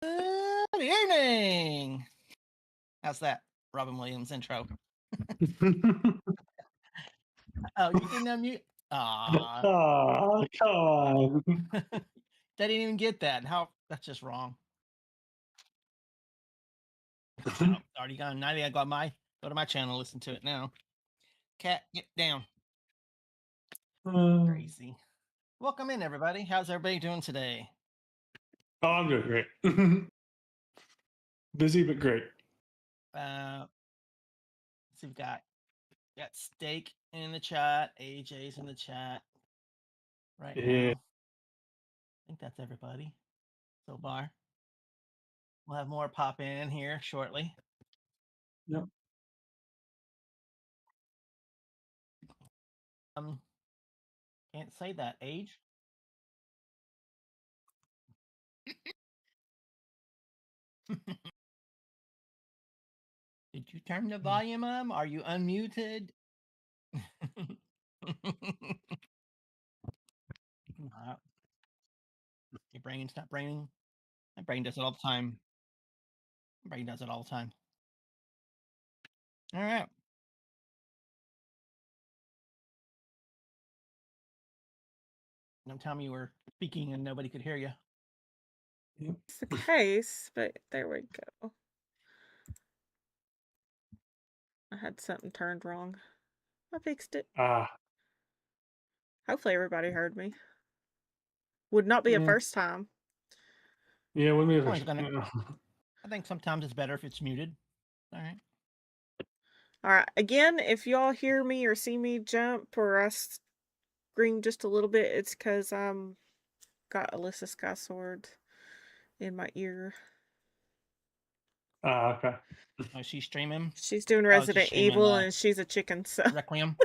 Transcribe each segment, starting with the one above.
Good evening. How's that, Robin Williams intro? Oh, you didn't unmute. Ah, Oh, come on. they didn't even get that. How? That's just wrong. Already gone. Now I got go to my channel. Listen to it now. Cat, get down. Crazy. Welcome in, everybody. How's everybody doing today? Oh, I'm doing great. Busy but great. So we've got Steak in the chat. AJ's in the chat right Yeah. now. I think that's everybody so far. We'll have more pop in here shortly. Yep. Can't say that age. Did you turn the volume up? Are you unmuted? Your brain stop braining. My brain does it all the time. My brain does it all the time. All right. Don't tell me you were speaking and nobody could hear you. Yep. It's the case, but there we go. I had something turned wrong. I fixed it. Hopefully everybody heard me. Would not be a first time. Yeah, wouldn't be a Someone's first gonna- time. I think sometimes it's better if it's muted. All right. All right. Again, if y'all hear me or see me jump or I scream just a little bit, it's because I'm got Alyssa Sky Sword in my ear. Okay. Oh, she's streaming. She's doing Resident Evil and she's a chicken, so Requiem.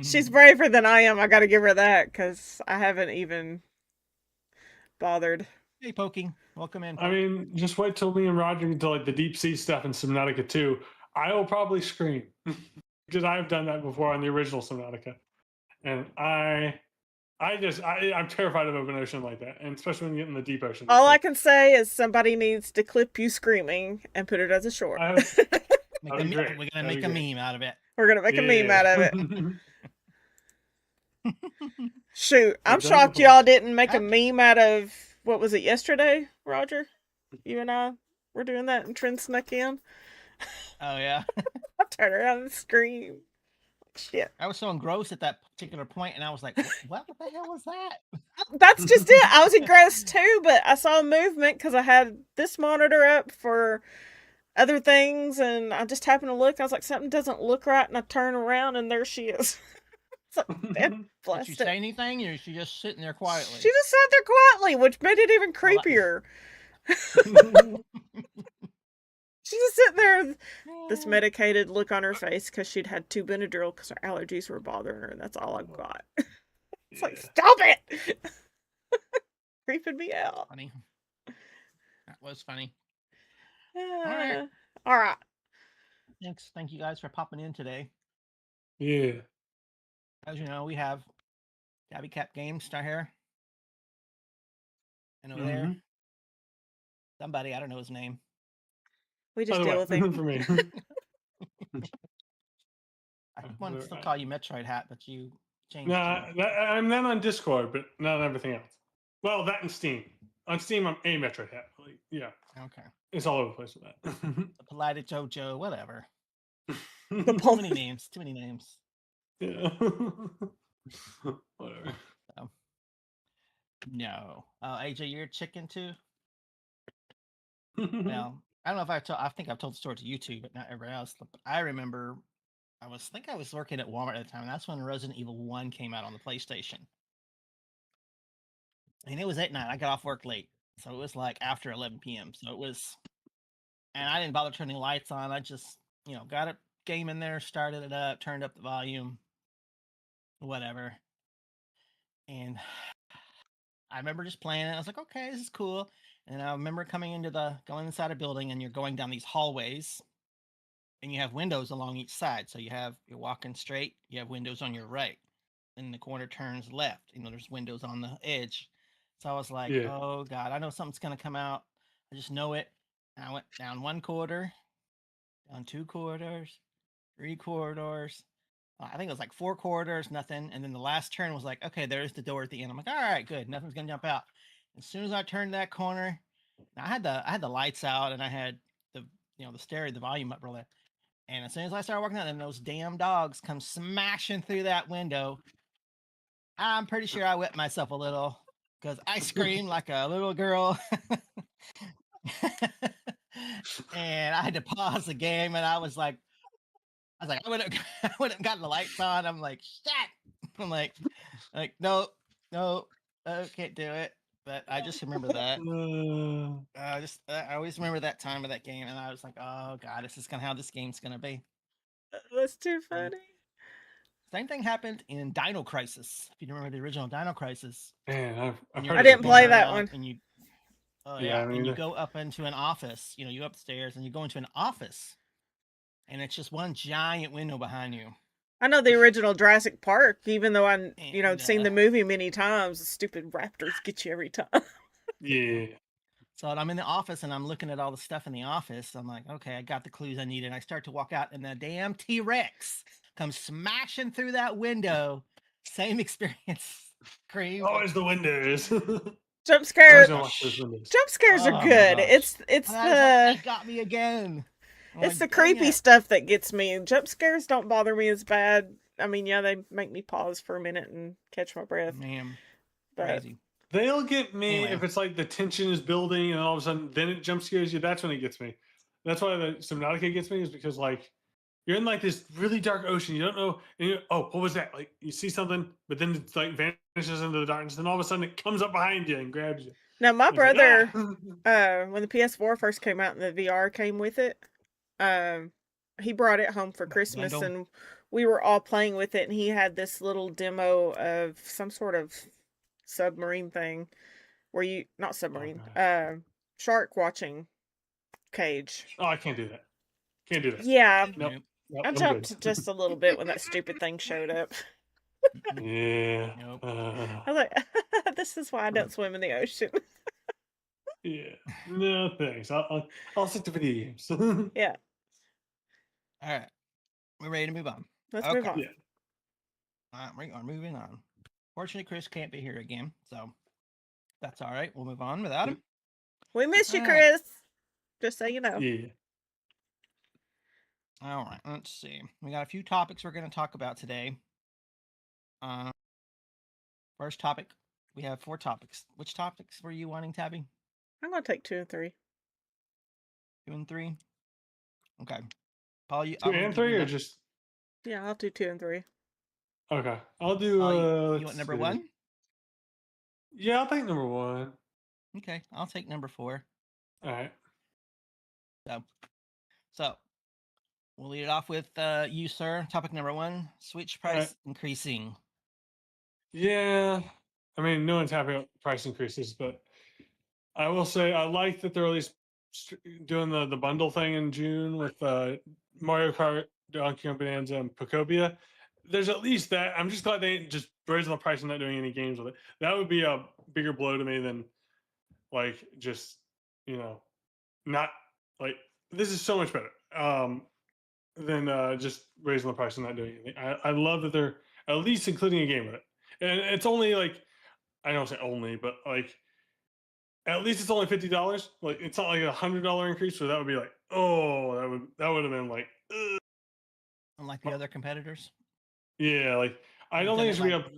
She's braver than I am. I got to give her that because I haven't even bothered. Hey, Poking. Welcome in. I mean, just wait till me and Roger get to like the deep sea stuff in Subnautica 2. I will probably scream because I've done that before on the original Subnautica, and I'm terrified of open ocean like that, and especially when you get in the deep ocean. All I can say is somebody needs to clip you screaming and put it as a short. We're gonna make a meme out of it. We're gonna make a meme out of it. Shoot, I'm shocked y'all didn't make a meme out of, what was it, yesterday, Roger? You and I were doing that and Trent snuck in. Oh, yeah. I turned around and screamed. Shit. I was so engrossed at that particular point, and I was like, what the hell was that? That's just it. I was engrossed too, but I saw movement because I had this monitor up for other things, and I just happened to look. I was like, something doesn't look right, and I turn around, and there she is. Like, did you say anything, or is she just sitting there quietly? She just sat there quietly, which made it even creepier. She's just sitting there with this medicated look on her face because she'd had 2 Benadryl because her allergies were bothering her, and that's all I've got. It's like, stop it! Creeping me out. Funny. That was funny. All right. Thanks. Thank you guys for popping in today. Yeah. As you know, we have Tabby Cat Games right here. And over there, somebody, I don't know his name. We just deal with him. For me. I want to still call you Metroid Hat, but you changed. I'm not on Discord, but not on everything else. Well, that and Steam. On Steam, I'm a Metroid Hat. Like, yeah. Okay. It's all over the place with that. The Polite JoJo, whatever. Too many names. Too many names. Yeah. Whatever. So. No. AJ, you're a chicken too? Well, I don't know if I think I've told the story to you too, but not everybody else. But I remember I was working at Walmart at the time, and that's when Resident Evil 1 came out on the PlayStation. And it was at night. I got off work late. So it was like after 11 p.m. So it was, and I didn't bother turning lights on. I just, got a game in there, started it up, turned up the volume, whatever. And I remember just playing it. I was like, okay, this is cool. And I remember going inside a building, and you're going down these hallways, and you have windows along each side. So you're walking straight, you have windows on your right, and the corner turns left. There's windows on the edge. So I was like, Yeah. oh God, I know something's gonna come out. I just know it. And I went down 1 quarter, down 2 quarters, 3 quarters. I think it was like 4 quarters, nothing. And then the last turn was like, okay, there's the door at the end. I'm like, all right, good, nothing's gonna jump out. As soon as I turned that corner, I had the lights out and I had the the stereo, the volume up really. And as soon as I started walking out, and those damn dogs come smashing through that window, I'm pretty sure I wet myself a little because I screamed like a little girl. And I had to pause the game, and I was like, I would have, I would have gotten the lights on. I'm like, shit. I'm like, no, I can't do it. But I just remember that. I always remember that time of that game, and I was like, oh God, this is kind of how this game's gonna be. That's too funny. Same thing happened in Dino Crisis. If you remember the original Dino Crisis, Man, I've you're heard I didn't of play that. that one. and you, oh Yeah, yeah, I mean, and you go up into an office. You go upstairs and you go into an office, and it's just one giant window behind you. I know the original Jurassic Park, even though I, And, seen the movie many times. The stupid raptors get you every time. Yeah. So I'm in the office and I'm looking at all the stuff in the office. I'm like, okay, I got the clues I need. And I start to walk out, and the damn T-Rex comes smashing through that window. Same experience. Scream. Always the windows. Jump scares. Always watch those windows. Jump scares Oh are my good. gosh. It's And I was like, that got me again. I'm it's the like, dang creepy it. stuff that gets me. Jump scares don't bother me as bad. I mean, yeah, they make me pause for a minute and catch my breath. Man, But crazy. They'll get me Anyway. if it's like the tension is building and all of a sudden then it jump scares you. That's when it gets me. That's why the Subnautica gets me, is because like you're in like this really dark ocean. You don't know. And you're, oh, what was that? Like you see something, but then it's like vanishes into the darkness. Then all of a sudden it comes up behind you and grabs you. now my It's like, brother, "Ah!" when the PS4 first came out and the VR came with it, he brought it home for Christmas Bundle. and we were all playing with it. And he had this little demo of some sort of submarine thing, where you not submarine, shark watching cage. Oh, I can't do that. Can't do that. Yeah, Nope. Nope. Nope, I I'm jumped good. just a little bit when that stupid thing showed up. Yeah. Nope. I was like, this is why I don't swim in the ocean. Yeah. No thanks. I'll stick to video games. Yeah, All right. We're ready to move on. let's move Okay. on. Yeah. All right, we are moving on. Fortunately, Chris can't be here again, so that's all right. We'll move on without him. We miss you, All right. Chris. Just so you know. Yeah. All right, let's see. We got a few topics we're going to talk about today. First topic, we have 4 topics. Which topics were you wanting, Tabby? I'm gonna take 2 and 3. 2 and 3. Okay. Paul, you 2 and 3 or just Yeah, I'll do 2 and 3. okay. I'll do Paul, you let's want number see. 1? Yeah, I'll take number 1. Okay, I'll take number 4. All right. So we'll lead it off with you, sir. Topic number 1: Switch All price right. increasing. Yeah. I mean, no one's happy about price increases, but I will say I like that they're at least doing the bundle thing in June with Mario Kart, Donkey Kong Bonanza, and Pocobia. There's at least that. I'm just glad they ain't just raising the price and not doing any games with it. That would be a bigger blow to me than like just not like this is so much better than just raising the price and not doing anything. I love that they're at least including a game with it, and it's only like I don't say only, but like at least it's only $50. Like it's not like $100 increase, so that would be like, oh, that would have been like, ugh. Unlike the other competitors. Yeah, like I You've don't done think it it should be like up.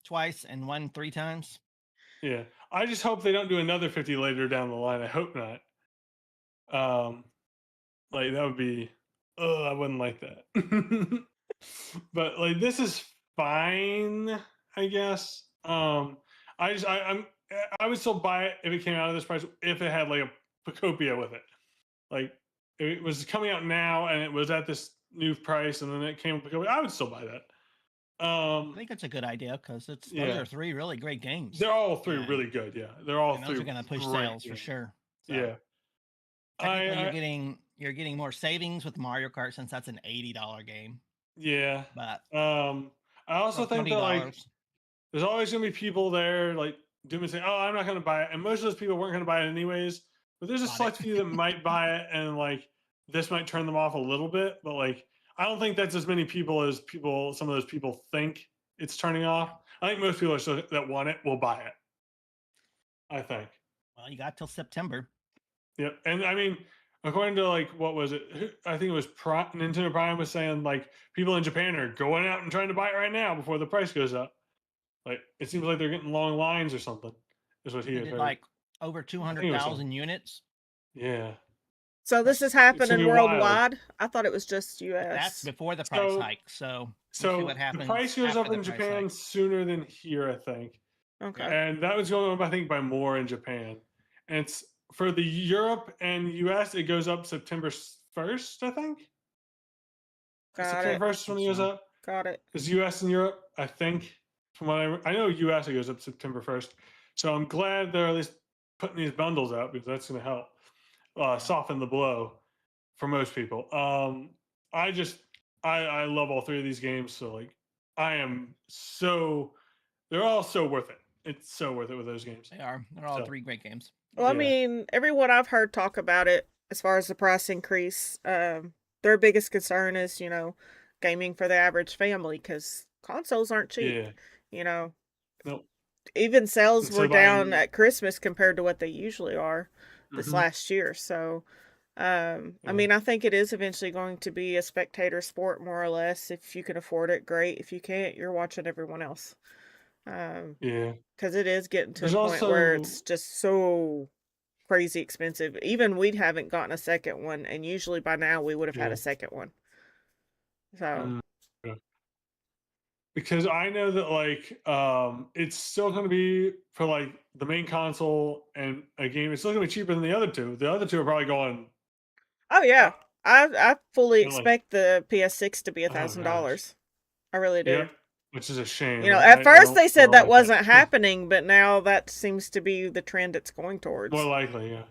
twice and won 3 times. Yeah, I just hope they don't do another 50 later down the line. I hope not. Like that would be, oh, I wouldn't like that. But like this is fine, I guess. I would still buy it if it came out of this price if it had like a Pocopia with it. Like if it was coming out now and it was at this new price and then it came with Pocopia, I would still buy that. I think it's a good idea because those Yeah. are 3 really great games. They're all 3 And- really good. Yeah, they're all and 3. those are going to push great sales for games. sure. So Yeah. technically, you're getting more savings with Mario Kart since that's an $80 game. Yeah. But I also think that like $20. there's always gonna be people there like doom and say, "Oh, I'm not going to buy it," and most of those people weren't going to buy it anyways. But there's a Bought select it. few that might buy it, and like this might turn them off a little bit. But like, I don't think that's as many people as some of those people think it's turning off. I think most people that want it will buy it. I think. Well, you got till September. Yep, and I mean, according to like what was it? I think it was Nintendo Prime was saying like people in Japan are going out and trying to buy it right now before the price goes up. Like it seems like they're getting long lines or something. Is what he They had did heard. like over I think it was 200,000 units. Yeah. So this is gonna happening be wild. worldwide. I thought it was just But U.S. that's before the price hike. So we'll see So what the happens. price goes after up the in price Japan hike. sooner than here, I think. Okay. And that was going up, I think, by more in Japan. And it's for the Europe and US, it goes up September 1st, I think. Got September it. 1st when it goes up. Got it. It's US and Europe, I think. From what I know, US it goes up September 1st. So I'm glad they're at least putting these bundles out because that's going to help soften the blow for most people. I love all three of these games. So like, they're all so worth it. It's so worth it with those games. They are. They're all So, three great games. Well, I yeah. mean, everyone I've heard talk about it as far as the price increase, their biggest concern is, gaming for the average family because consoles aren't cheap. Yeah. Nope. Even sales And so were down buying- at Christmas compared to what they usually are this Mhm. last year. So, I mean, I think it is eventually going to be a spectator sport, more or less. If you can afford it, great. If you can't, you're watching everyone else. Yeah. Because it is getting to There's a point where also- it's just so crazy expensive. Even we haven't gotten a second one, and usually by now we would have had Yeah. a second one. So, Yeah. Because I know that like it's still going to be for like the main console and a game. It's still going to be cheaper than the other two. The other two are probably going. oh yeah, up. I fully And, like- expect the PS6 to be Oh, gosh. $1,000. I really do. Yep. Which is a shame. At first don't- they I said don't that like wasn't happening, but now that seems to be the trend it's going towards. More likely, yeah.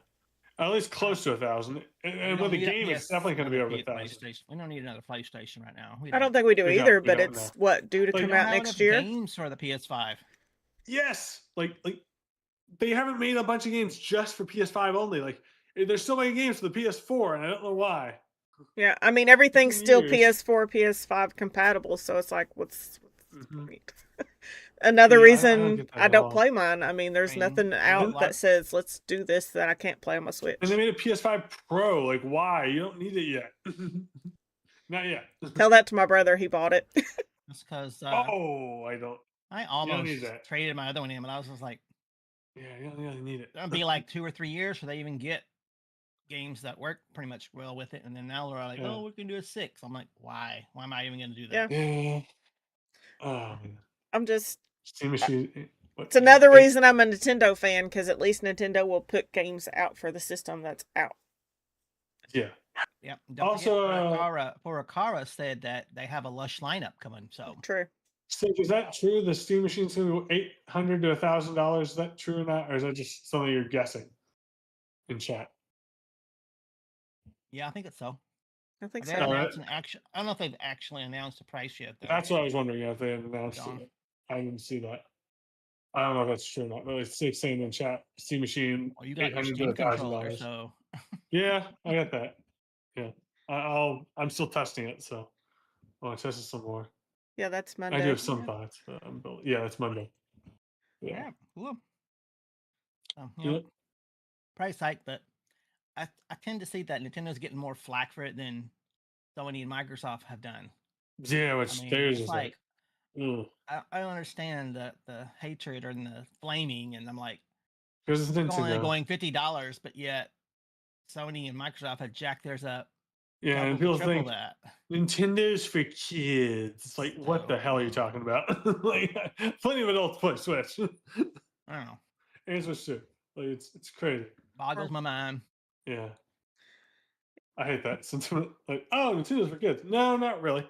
At least close to 1,000. We And don't with the need a game, it's PS definitely going to be over another 1,000. PlayStation. We don't need another PlayStation right now. I don't think we do We don't- either, we but don't it's know. what due to Like, come We don't out have next enough year. games for the PS5. Yes, like they haven't made a bunch of games just for PS5 only. Like there's so many games for the PS4, and I don't know why. Yeah, I mean everything's still years. PS4, PS5 compatible, so it's like what's the Mhm. point? Another Yeah, I don't reason get that I at don't all. play mine. I mean, there's I mean, nothing out lot- that says let's do this that I can't play on my Switch. And they made a PS5 Pro. Like why? You don't need it yet. Not yet. Tell that to my brother. He bought it. Just because Oh, I don't. I need almost that. traded my other one in, but I was just like, Yeah, you don't really need it. it'll be like 2 or 3 years before they even get games that work pretty much well with it. And then now they're like, Yeah. oh, we can do a 6. I'm like, why? Why am I even going to do that? Yeah. Yeah. Oh, man. I'm just. Steam Machine. It's another reason I'm a Nintendo fan because at least Nintendo will put games out for the system that's out. Yeah. Yep. Don't Also, forget, Furukawa said that they have a lush lineup coming. So True. So is that true? The Steam Machine's going to be $800 to $1,000. Is that true or not, or is that just something you're guessing in chat? yeah, I think it's so. I think They so. haven't Alright. announced I don't know if they've actually announced the price yet. Though. That's what I was wondering if they had announced Gone. it. I didn't see that. I don't know if that's true or not, but it's saying in chat, Steam Machine, Well, you got your $800 Steam to controller, $1,000. so Yeah, I got that. Yeah, I'm still testing it, so I'll test it some more. Yeah, that's Monday. I do have some Yeah. thoughts, but yeah, it's Monday. yeah, cool. Yep. Price hike, but I tend to see that Nintendo's getting more flack for it than Sony and Microsoft have done. Yeah, which I mean, theirs it's is like ugh. I don't understand the hatred or the flaming, and I'm like, Because it's it's only Nintendo. going $50, but yet Sony and Microsoft have jacked theirs up. Yeah, and double people to triple think that. Nintendo's for kids. It's like, what the hell are you talking about? Like, plenty of adults play Switch. I don't know. And Switch too. Like, it's crazy. Boggles my mind. Yeah, I hate that sentiment. Like, oh, Nintendo's for kids. No, not really.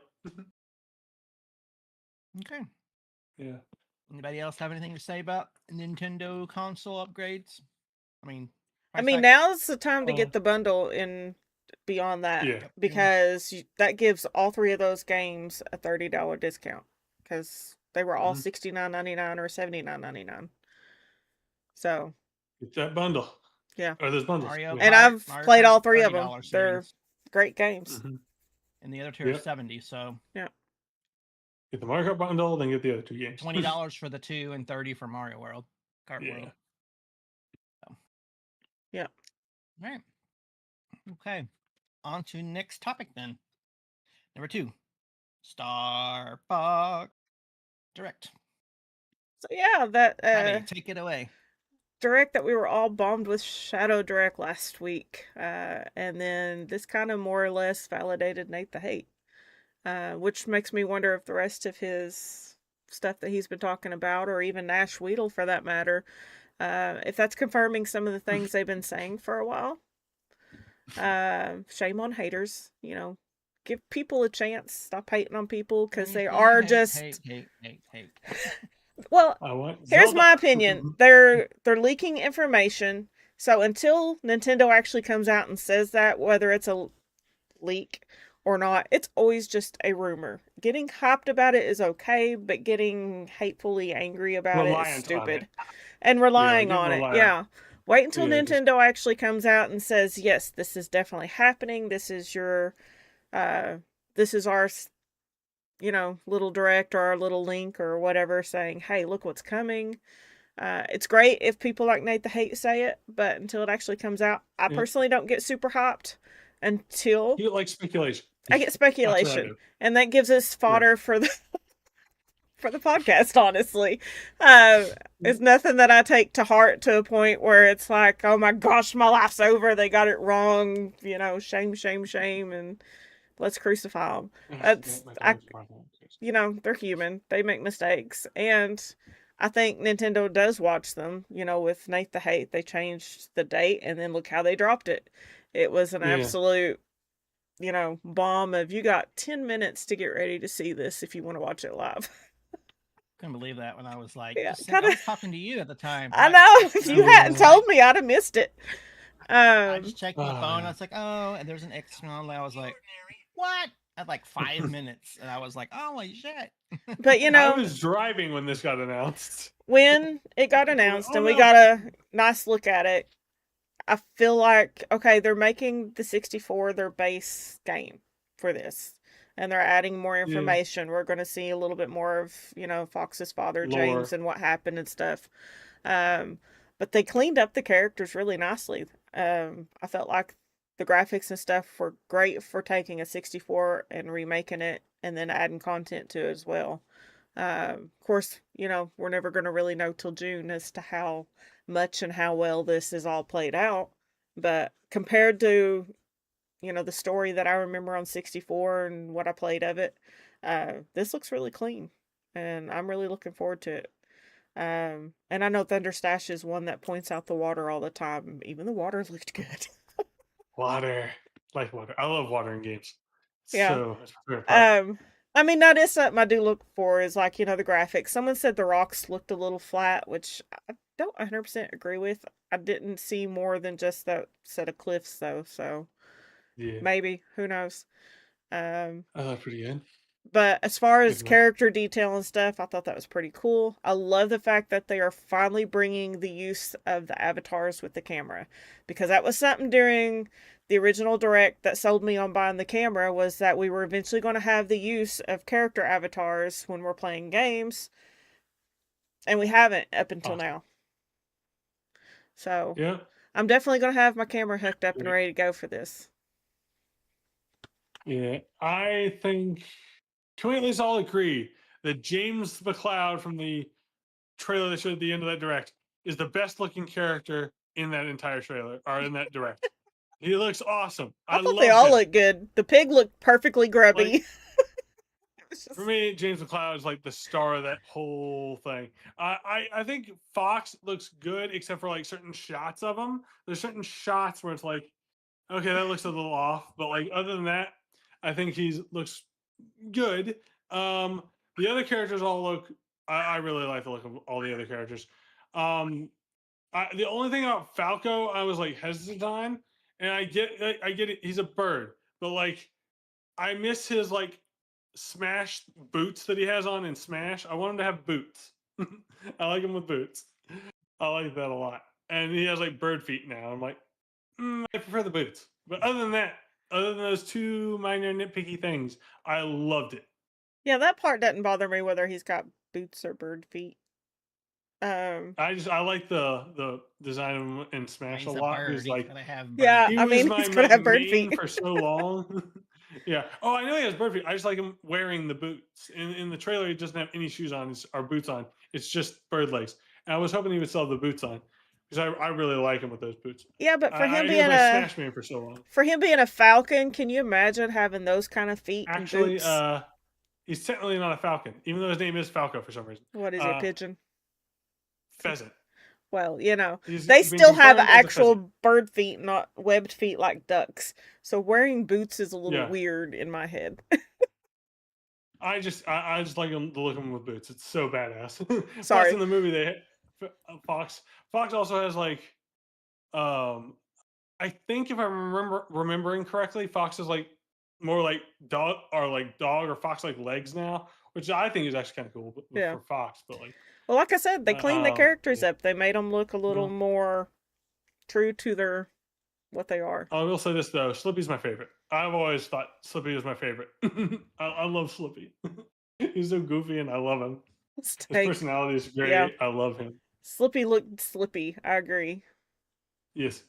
Okay. Yeah. Anybody else have anything to say about Nintendo console upgrades? I mean, I price mean, hike? now's the time to Uh, get the bundle in beyond that Yeah. because that gives all three of those games a $30 discount because they were all Mhm. $69.99 or $79.99. So Get that bundle. Yeah. Or those bundles. Mario and Kart- I've Mario played Kart's all three of them. $30 They're savings, great games. Mhm. and the other two are Yep. 70. So Get the Mario Kart bundle, then get the other two games. $20 for the two and 30 for Mario World. Kart Yeah. World. So. Yeah. All right. Okay. On to next topic then. Number 2. Star Fox Direct. So yeah, that Tabby, take it away. Direct that we were all bombed with Shadow Direct last week, and then this kind of more or less validated Nate the Hate, which makes me wonder if the rest of his stuff that he's been talking about, or even Nash Weedle for that matter, if that's confirming some of the things they've been saying for a while. Shame on haters, give people a chance. Stop hating on people because they are just hate. Well, here's Zelda. my opinion. They're leaking information. So until Nintendo actually comes out and says that, whether it's a leak or not, it's always just a rumor. Getting hyped about it is okay, but getting hatefully angry about it is stupid. And relying on it. Yeah. Wait until Nintendo actually comes out and says, yes, this is definitely happening. This is your this is our little direct or our little link or whatever saying, hey, look what's coming. It's great if people like Nate the Hate say it, but until it actually comes out, I personally don't get super hyped until you like speculation. I get speculation, and that gives us fodder for the for the podcast. Honestly, it's nothing that I take to heart to a point where it's like, oh my gosh, my life's over. They got it wrong. Shame, shame, shame, and let's crucify them. They're human. They make mistakes. And I think Nintendo does watch them. With Nate the Hate, they changed the date and then look how they dropped it. It was an absolute, bomb of, you got 10 minutes to get ready to see this if you want to watch it live. Couldn't believe that when I was like, I was talking to you at the time. I know. If you hadn't told me, I'd have missed it. I just checked my phone. I was like, oh, and there's an X on there. I was like, what? At like 5 minutes, and I was like, holy shit. But I was driving when this got announced. When it got announced and we got a nice look at it, I feel like, okay, they're making the 64 their base game for this. And they're adding more information. We're going to see a little bit more of, Fox's father, James, and what happened and stuff. But they cleaned up the characters really nicely. I felt like the graphics and stuff were great for taking a 64 and remaking it and then adding content to it as well. Of course, we're never going to really know till June as to how much and how well this is all played out. But compared to, the story that I remember on 64 and what I played of it, this looks really clean. And I'm really looking forward to it. And I know Thunderstash is one that points out the water all the time. Even the water looked good. Water. Like water. I love water in games. Yeah. So, that is something I do look for is like, the graphics. Someone said the rocks looked a little flat, which I don't 100% agree with. I didn't see more than just that set of cliffs though, so maybe, who knows. I thought pretty good. But as far as character detail and stuff, I thought that was pretty cool. I love the fact that they are finally bringing the use of the avatars with the camera, because that was something during the original Direct that sold me on buying the camera, was that we were eventually going to have the use of character avatars when we're playing games, and we haven't up until now. So I'm definitely going to have my camera hooked up and ready to go for this. Yeah, I think, can we at least all agree that James McLeod from the trailer that showed at the end of that Direct is the best looking character in that entire trailer, or in that Direct? He looks awesome. I thought they all look good. The pig looked perfectly grubby. For me, James McLeod is like the star of that whole thing. I think Fox looks good, except for like certain shots of him. There's certain shots where it's like, okay, that looks a little off, but like other than that, I think he looks good. The other characters all look. I really like the look of all the other characters. The only thing about Falco, I was like hesitant on, and I get it. He's a bird, but like, I miss his like Smash boots that he has on in Smash. I want him to have boots. I like him with boots. I like that a lot. And he has like bird feet now. I'm like, I prefer the boots. But other than that, other than those two minor nitpicky things, I loved it. Yeah, that part doesn't bother me whether he's got boots or bird feet. I like the design of him in Smash He's a a lot. bird. He's He's like, gonna have bird Yeah, he I was mean, my he's gonna have bird main feet. for so long. Yeah. Oh, I know he has bird feet. I just like him wearing the boots. In the trailer, he doesn't have any shoes on or boots on. It's just bird legs. And I was hoping he would still have the boots on because I really like him with those boots. Yeah, but for him he being was my Smash man for so long. a falcon, can you imagine having those kind of feet Actually, and boots? he's technically not a falcon, even though his name is Falco for some reason. What is he, a pigeon? Pheasant. Well, He's they been still have confirmed as a actual pheasant. bird feet, not webbed feet like ducks. So wearing boots is a little Yeah. weird in my head. I just like him the look of him with boots. It's so badass. Sorry. Plus in the movie Fox also has like I think if I'm remembering correctly, Fox is like more like dog or fox like legs now, which I think is actually kind of cool Yeah. for Fox. But like, Well, like I said, they cleaned the characters yeah. up. They made them look a little more true to what they are. I will say this though, Slippy's my favorite. I've always thought Slippy was my favorite. I love Slippy. He's so goofy and I love him. His personality is great. Yeah. I love him. Slippy looked Slippy. I agree. Yes,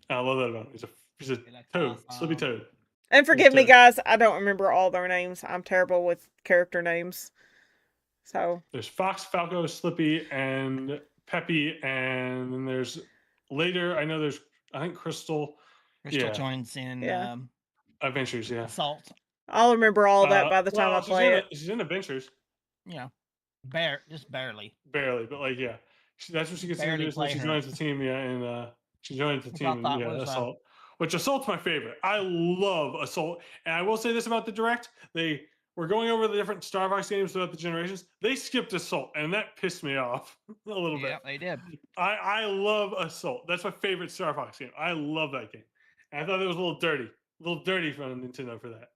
I love that about him. He's a toad, awesome. Slippy Toad. And forgive me, guys, I don't remember all their names. I'm terrible with character names. So there's Fox, Falco, Slippy, and Peppy, and then there's later. I think Crystal. Crystal joins in Adventures. Yeah, Assault. I'll remember all that by the time I play it. She's in Adventures. Yeah, just barely. Barely, but like that's what she gets introduced when she joins the team. Yeah, and she joins the team. Assault. Which Assault's my favorite. I love Assault, and I will say this about the Direct: we're going over the different Star Fox games throughout the generations. They skipped Assault, and that pissed me off a little bit. Yeah, they did. I love Assault. That's my favorite Star Fox game. I love that game. And I thought it was a little dirty from Nintendo for that.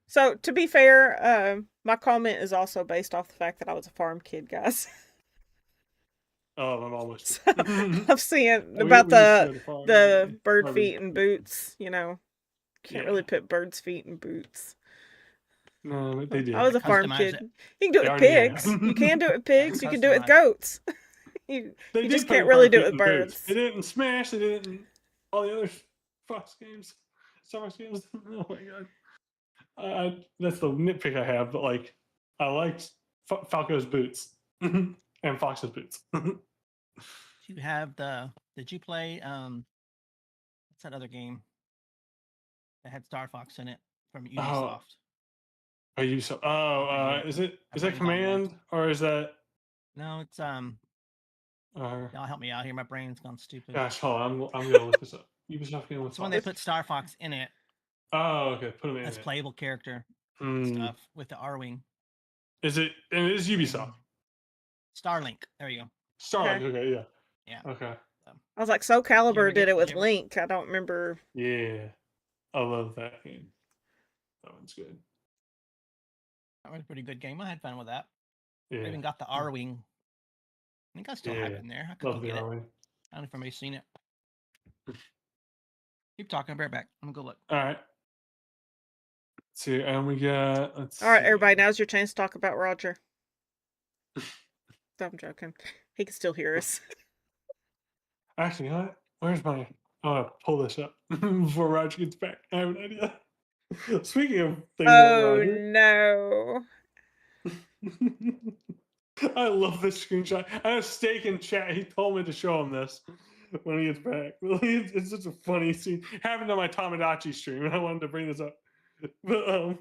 So, to be fair, my comment is also based off the fact that I was a farm kid, guys. Oh, my mom was. I'm seeing about the bird feet and boots. Can't really put birds' feet in boots. No, but they did. I was a farm kid. You can do it with pigs. You can do it with pigs. You can do it with goats. you just can't really do it with birds. They did it in Smash. They did it in all the other Fox games, Star Fox games. Oh my god. That's the nitpick I have, but like, I liked Falco's boots and Fox's boots. You have did you play what's that other game that had Star Fox in it from Ubisoft? Is that Command or is that? No, it's y'all help me out here. My brain's gone stupid. Gosh, hold on. I'm gonna look this up. Ubisoft game with it's when they put Star Fox in it. Oh, okay. Put him in as playable character stuff with the R-Wing. Is it? And it is Ubisoft. Starlink. There you go. Starlink. Okay. Yeah. Yeah. Okay. I was like, Soul Calibur did it with Link. I don't remember. Yeah, I love that game. That one's good. That was a pretty good game. I had fun with that. Yeah. I even got the R-Wing. I think I still have it in there. I could go get it. I don't know if anybody's seen it. Keep talking. I'll be right back. I'm gonna go look. All right. Let's see, and we got. All right, everybody. Now's your chance to talk about Roger. I'm joking. He can still hear us. Actually, where's my? I'll pull this up before Roger gets back. I have an idea. Speaking of things about Roger. No. I love this screenshot. I have Steak in chat. He told me to show him this when he gets back. It's such a funny scene. Happened on my Tomodachi stream, and I wanted to bring this up. But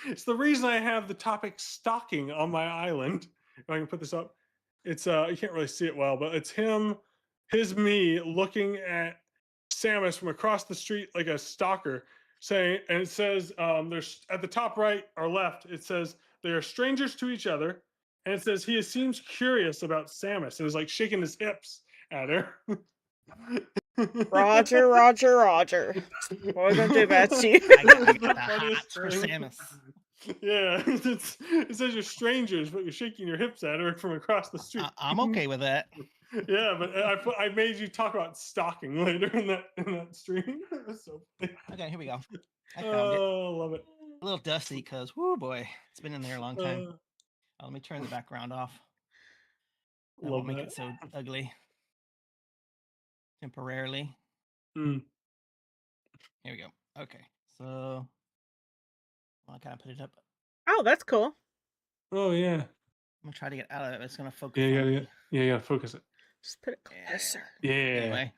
it's the reason I have the topic stalking on my island. If I can put this up, it's you can't really see it well, but it's me looking at Samus from across the street like a stalker, saying, and it says there's at the top right or left, it says they are strangers to each other, and it says he seems curious about Samus and is like shaking his hips at her. Roger. What are we gonna do about you? I got the hots for Samus. Yeah, it says you're strangers, but you're shaking your hips at her from across the street. I'm okay with that. Yeah, but I made you talk about stalking later in that stream. So funny. Okay, here we go. I found it. Oh, love it. A little dusty because, whoo boy, it's been in there a long time. Uh, Let me turn the background off. That love won't make that. it so ugly. Temporarily. Mm. Here we go. Okay, so I kind of put it up. Oh, that's cool. Oh yeah. I'm gonna try to get out of it. It's gonna focus. Yeah, on yeah, me. you gotta focus it. Just put it closer. Yeah. Anyway,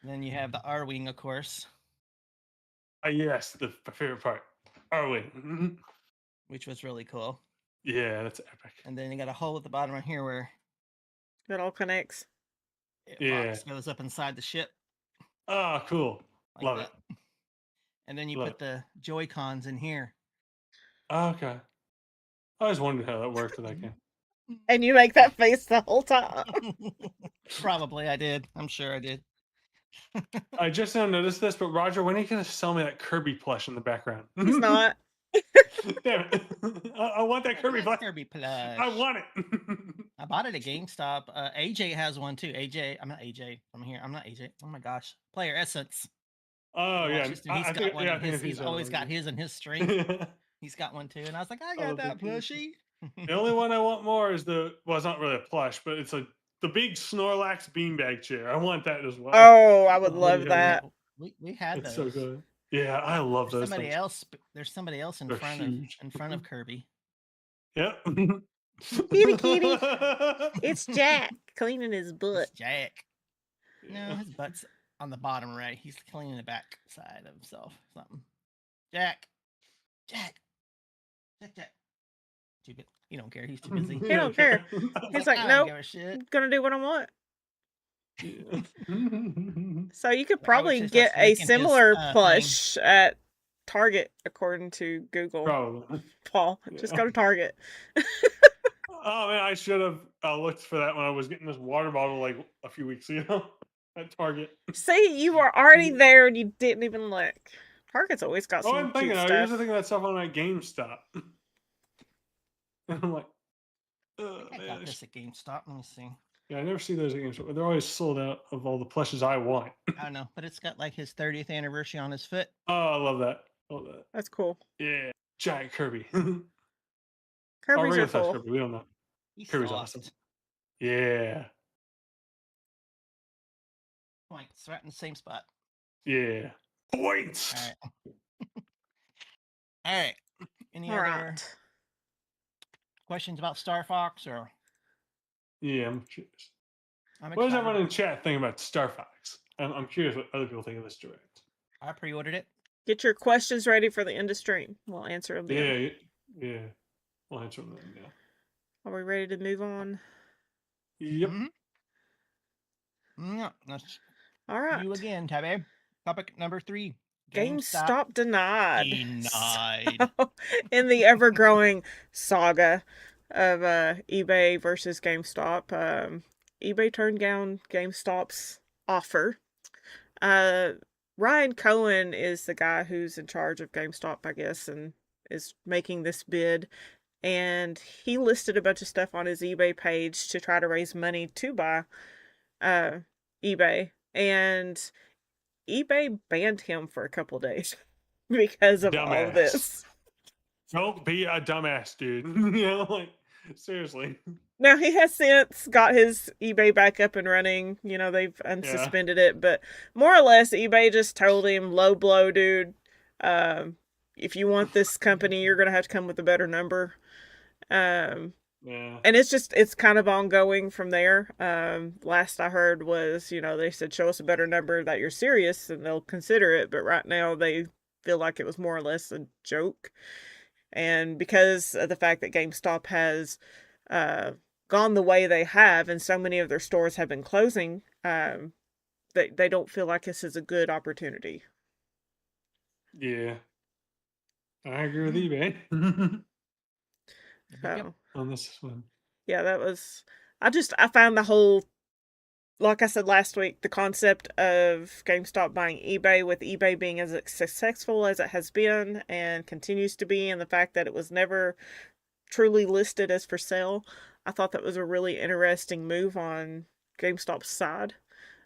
then you have the R wing, of course, Yes, my favorite part. Are we? which was really cool. Yeah, that's epic. And then you got a hole at the bottom right here where That all connects. box goes up inside the ship. Oh, cool. Like Love that. it. And then you Love put the Joy-Cons in here. Oh, okay. I always wondered how that worked with that game. And you make that face the whole time. Probably I did. I'm sure I did. I just now noticed this, but Roger, when are you gonna sell me that Kirby plush in the background? He's not. Damn it! I want that Kirby plush. Kirby plush. I want it. I bought it at GameStop. AJ has one too. I'm not AJ. I'm here. I'm not AJ. Oh my gosh. Player Essence. Oh yeah, He's got one. He's always got his in his stream. He's got one too, and I was like, I got that plushie. The only one I want more is it's not really a plush, but it's the big Snorlax beanbag chair. I want that as well. Oh, I would love that. We had It's those. so good. Yeah, I love those. There's somebody else in front of Kirby. Yep. Kitty, kitty. It's Jack cleaning his butt. It's Jack. No, his butt's on the bottom right. He's cleaning the back side of himself. Something. Jack. Too good. He don't care. He's too busy. He don't care. He's like, I don't nope. give a shit. I'm gonna do what I want. So you could Like, I probably would get just a making his, similar thing. plush at Target, according to Google. Probably. Paul, just go to Target. Oh man, I should have looked for that when I was getting this water bottle like a few weeks ago at Target. See, you were already there and you didn't even look. Target's always got some I'm cute thinking. I stuff. usually think of that stuff on like GameStop. And I'm like, I got this at GameStop. Let me see. yeah, I never see those at GameStop. But they're always sold out of all the plushes I want. I don't know, but it's got like his 30th anniversary on his foot. Oh, I love that. Love that. That's cool. Yeah, giant Kirby. Kirby's are size cool. Kirby. We don't know. He's Kirby's soft. awesome. Yeah. Points right in the same spot. Yeah. Points. All right. All right. Any All other right. questions about Star Fox or? Yeah, I'm curious. I'm What does excited. everyone in chat think about Star Fox? I'm curious what other people think of this direct. I pre-ordered it. Get your questions ready for the end of stream. We'll answer them then. Yeah. We'll answer them then, yeah. Are we ready to move on? Yep. Yeah, that's All right. you again, Tabby. Topic number 3. GameStop denied. Denied. So, in the ever-growing saga of eBay versus GameStop, eBay turned down GameStop's offer. Ryan Cohen is the guy who's in charge of GameStop, I guess, and is making this bid. And he listed a bunch of stuff on his eBay page to try to raise money to buy eBay. And eBay banned him for a couple days because of all of this. Don't be a dumbass, dude. Like, seriously. Now, he has since got his eBay back up and running. They've unsuspended it. But more or less, eBay just told him, low blow, dude. If you want this company, you're going to have to come with a better number. And it's kind of ongoing from there. Last I heard was, they said, show us a better number that you're serious and they'll consider it. But right now they feel like it was more or less a joke. And because of the fact that GameStop has gone the way they have and so many of their stores have been closing, they don't feel like this is a good opportunity. Yeah. I agree with eBay. So, on this one. Yeah, that was... I found the whole like I said last week, the concept of GameStop buying eBay, with eBay being as successful as it has been and continues to be, and the fact that it was never truly listed as for sale, I thought that was a really interesting move on GameStop's side.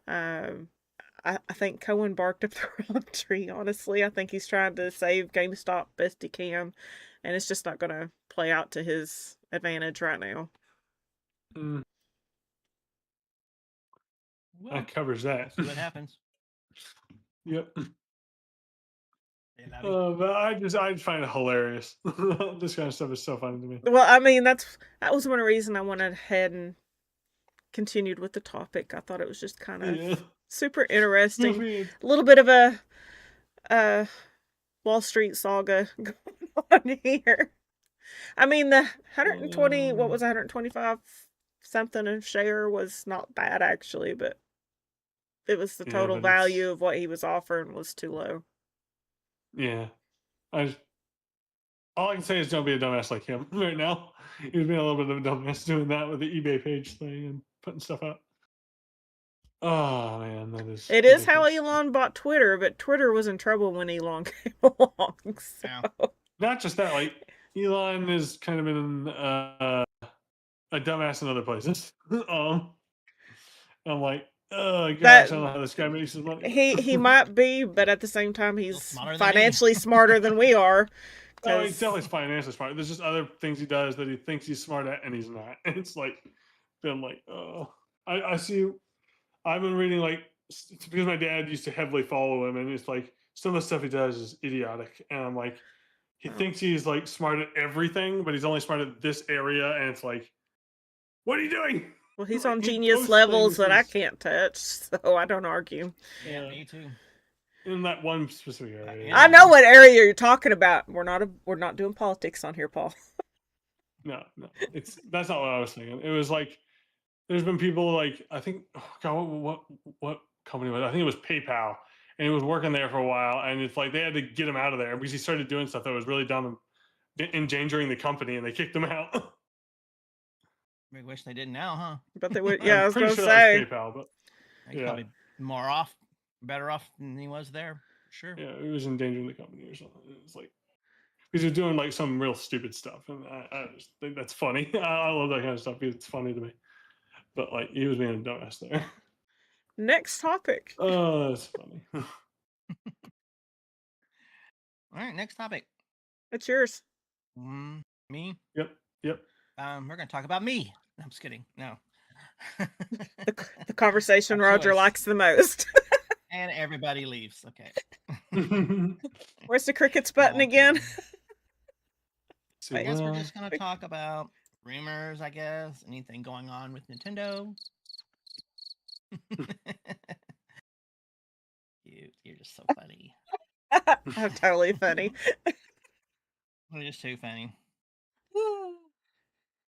I think Cohen barked up the wrong tree, honestly. I think he's trying to save GameStop best he can, and it's just not going to play out to his advantage right now. Mm, Well, that covers that. see what happens. Yep. Yeah, Tabby. But I just find it hilarious. This kind of stuff is so funny to me. Well, I mean, that was one reason I went ahead and continued with the topic. I thought it was just kind of Yeah. super interesting. Goofy. A little bit of a Wall Street saga going on here. I mean, the 120, what was it, 125 something a share was not bad actually, but it was the Yeah, total but it's- value of what he was offering was too low. Yeah. All I can say is don't be a dumbass like him right now. He's being a little bit of a dumbass doing that with the eBay page thing and putting stuff up. Oh man, that is. It is how ridiculous. Elon bought Twitter, but Twitter was in trouble when Elon came along. So. Yeah. Not just that, like Elon has kind of been a dumbass in other places. I'm like, oh gosh, That- I don't know how this guy makes his money. He might be, but at the same time, he's smarter than me. financially smarter than we are. Oh, he's 'cause- definitely financially smart. There's just other things he does that he thinks he's smart at, and he's not. And it's like, been like, oh, I see. I've been reading like because my dad used to heavily follow him, and it's like some of the stuff he does is idiotic, and I'm like, he Oh. thinks he's like smart at everything, but he's only smart at this area, and it's like, what are you doing? Well, he's Like, on he genius posts levels things that I he's- can't touch, so I don't argue. Yeah, Yeah. me too. In that one specific area. Yeah. I know what area you're talking about. We're not doing politics on here, Paul. No, that's not what I was thinking. It was like there's been people like I think oh God, what company was it? I think it was PayPal, and he was working there for a while, and it's like they had to get him out of there because he started doing stuff that was really dumb and endangering the company, and they kicked him out. We wish they didn't now, huh? But they would. Yeah, I was pretty gonna sure say. that was PayPal, but He's Yeah. probably better off than he was there. For sure. yeah, it was endangering the company or something. It's like because he was doing like some real stupid stuff, and I just think that's funny. I love that kind of stuff because it's funny to me. But like he was being a dumbass there. Next topic. Oh, that's funny. All right, next topic. It's yours. Me. Yep. We're gonna talk about me. No, I'm just kidding. No. The conversation My Roger choice. likes the most. And everybody leaves. Okay. Where's the crickets button Okay. again? I guess we're Well, just gonna talk about rumors. I guess anything going on with Nintendo. You're just so funny. I'm totally funny. You're just too funny.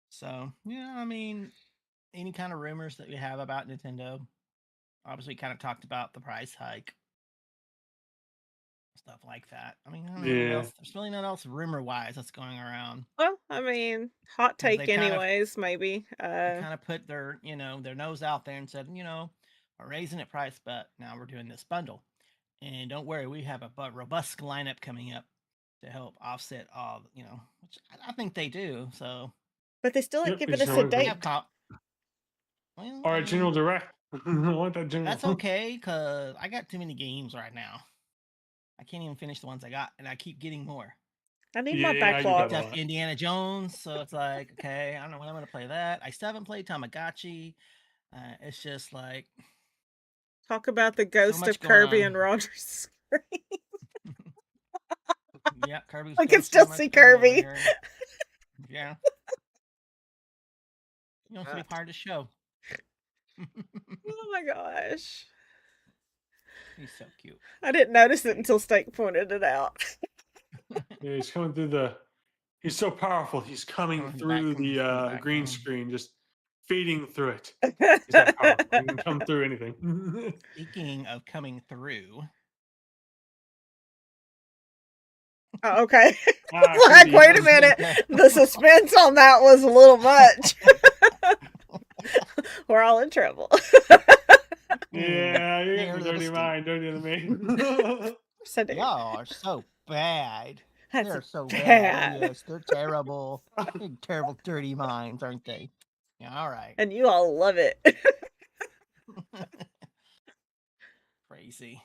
So yeah, I mean, any kind of rumors that we have about Nintendo. Obviously, we kind of talked about the price hike, stuff like that. I mean, I don't know what Yeah. else. There's really nothing else rumor-wise that's going around. Well, I mean, hot They take kind of- anyways, maybe. They kind of put their, their nose out there and said, we're raising it price, but now we're doing this bundle. And don't worry, we have a robust lineup coming up to help offset all, which I think they do. So But they still ain't Yep, giving we us just a know they date. have well, All I right, General mean, Direct. I want that General. that's okay because I got too many games right now. I can't even finish the ones I got, and I keep getting more. I need Yeah, my I get that backlog. a lot. Except Indiana Jones, so it's like, okay, I don't know when I'm gonna play that. I still haven't played Tamagotchi. It's just like, Talk about the ghost much of Kirby going and on. Roger's screen. yeah, Kirby's. I can ghost still on my see screen over Kirby. here. Yeah. You don't see part of the show. Oh my gosh. He's so cute. I didn't notice it until Steak pointed it out. Yeah, he's coming through the. He's so powerful. He's coming Coming back through from the the green background. screen, just feeding through it. He's that powerful. He can come through anything. Speaking of coming through, Oh, okay. Ah, Like, Kirby, wait a yes. minute. The suspense on that was a little much. We're all in trouble. Yeah, you Here, got your little dirty Steve. mind, dirtier than me. Said it. Y'all are so bad. That's They're so bad. bad. Oh, yes, they're terrible. Big, terrible, dirty minds, aren't they? Yeah, all right. And you all love it. Crazy.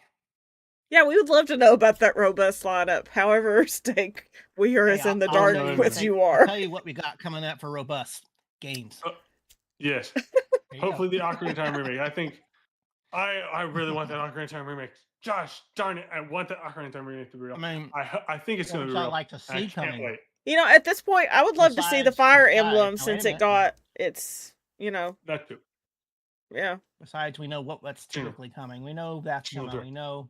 Yeah, we would love to know about that robust lineup. However, Steak, we are as in the I'll dark know in a as minute. you I'll are. tell you what we got coming up for robust games. Yes. There you Hopefully go. the Ocarina of Time remake. I think I really want that Ocarina of Time remake. Josh, darn it, I want that Ocarina of Time remake to be real. I mean, I think it's what going to would be y'all real. like to and I see can't coming? wait. You know, at this point, I would love to see the Fire Emblem oh, since wait a it minute. got its, you know, That too. yeah. Besides, we know what's True. typically coming. We know that's True, coming. true. We know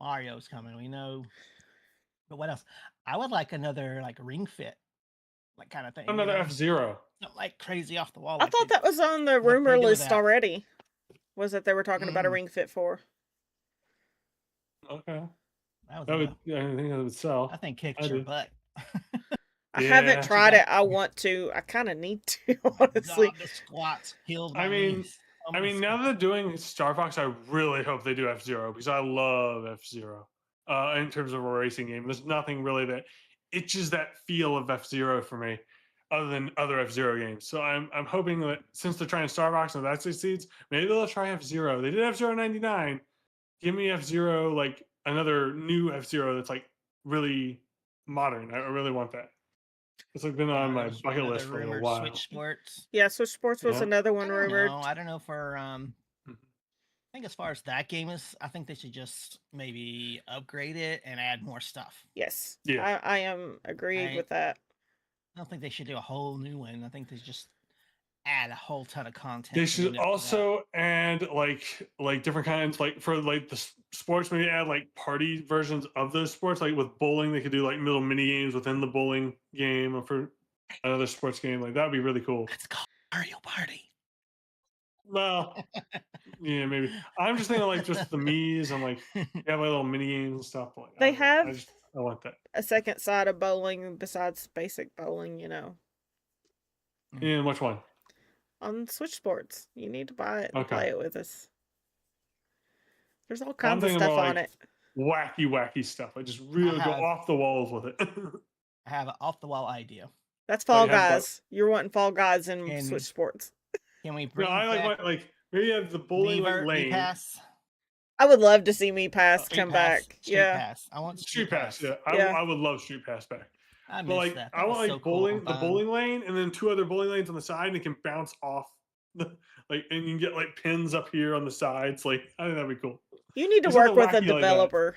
Mario's coming. We know, but what else? I would like another like Ring Fit, like kind of thing. Another F-Zero. Not like crazy off the wall. I like thought they- that was on the what they rumor do with list that. already. Was that they were talking about a Mm. Ring Fit 4? Okay. that was That a- would, I think that would sell. I think kicked I your do. butt. I Yeah. haven't tried got- it. I want to. I kind of need to, Oh my honestly. God, the squats healed I my mean- knees. Oh I my mean, now that they're doing Star Fox, I really hope they do F-Zero because I love F-Zero in terms of a racing game. There's nothing really that itches that feel of F-Zero for me other than other F-Zero games. So I'm hoping that since they're trying Star Fox and that succeeds, maybe they'll try F-Zero. They did F-Zero 99. Give me F-Zero, like another new F-Zero that's like really modern. I really want that. It's like been on my there's bucket another list for a rumored while. Switch Sports. Yeah, Switch Sports was Yeah. another I one don't rumored. know. I don't know for Mhm. I think as far as that game is, I think they should just maybe upgrade it and add more stuff. Yes. Yeah. I am agreed I- with that. I don't think they should do a whole new one. I think they just add a whole ton of content. They to should make up for that. also add like different kinds, like for like the sports, maybe add like party versions of those sports. Like with bowling, they could do like little mini games within the bowling game, or for another sports game. Like that would be really cool. It's called Mario Party. Well, yeah, maybe. I'm just thinking like just the Mii's and like you have like little mini games and stuff. Like They I don't know. have- I want that. A second side of bowling besides basic bowling, you know. And which one? On Switch Sports. You need to buy it and Okay. play it with us. There's all kinds of thinking stuff about, on like, it. Wacky stuff. Like just really go have- off the walls with it. I have an off the wall idea. That's Fall you have both. Guys. You're wanting Fall Guys in And- Switch Sports. Can we no, bring I back like maybe you have the bowling like, Miiverse, lane. Pass? I would love to see Me Pass Street come Pass, back. Street Yeah. Pass. I want Street Pass, yeah. Yeah. I would love Street Pass back. I But miss like that. I That want was like so cool bowling, and the fun. bowling lane, and then 2 other bowling lanes on the side, and it can bounce off the like, and you can get like pins up here on the sides. Like I think that'd be cool. You need to There's nothing work with a wacky like that. developer.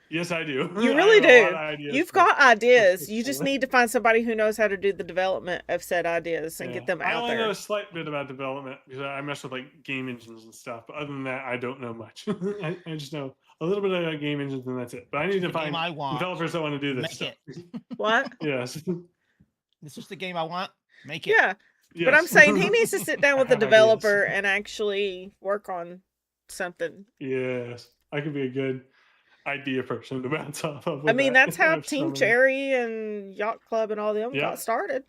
Yes, I do. You I really have a lot do. of ideas You've for- got ideas. for You just bowling. need to find somebody who knows how to do the development of said ideas and Yeah. get them I out only know there. a slight bit about development because I mess with like game engines and stuff. But other than that, I don't know much. I just know a little bit about game engines and that's it. But I need to The find game I want. developers that want to do this Make stuff. What? Yes. This is the game I want. Make it. Yeah. But I'm Yes. saying he needs to sit down with the I have ideas. developer and actually work on something. Yes, I could be a good idea person to bounce off of. I with mean, that. that's I how have so Team many. Cherry and Yacht Club and all them Yeah. got started.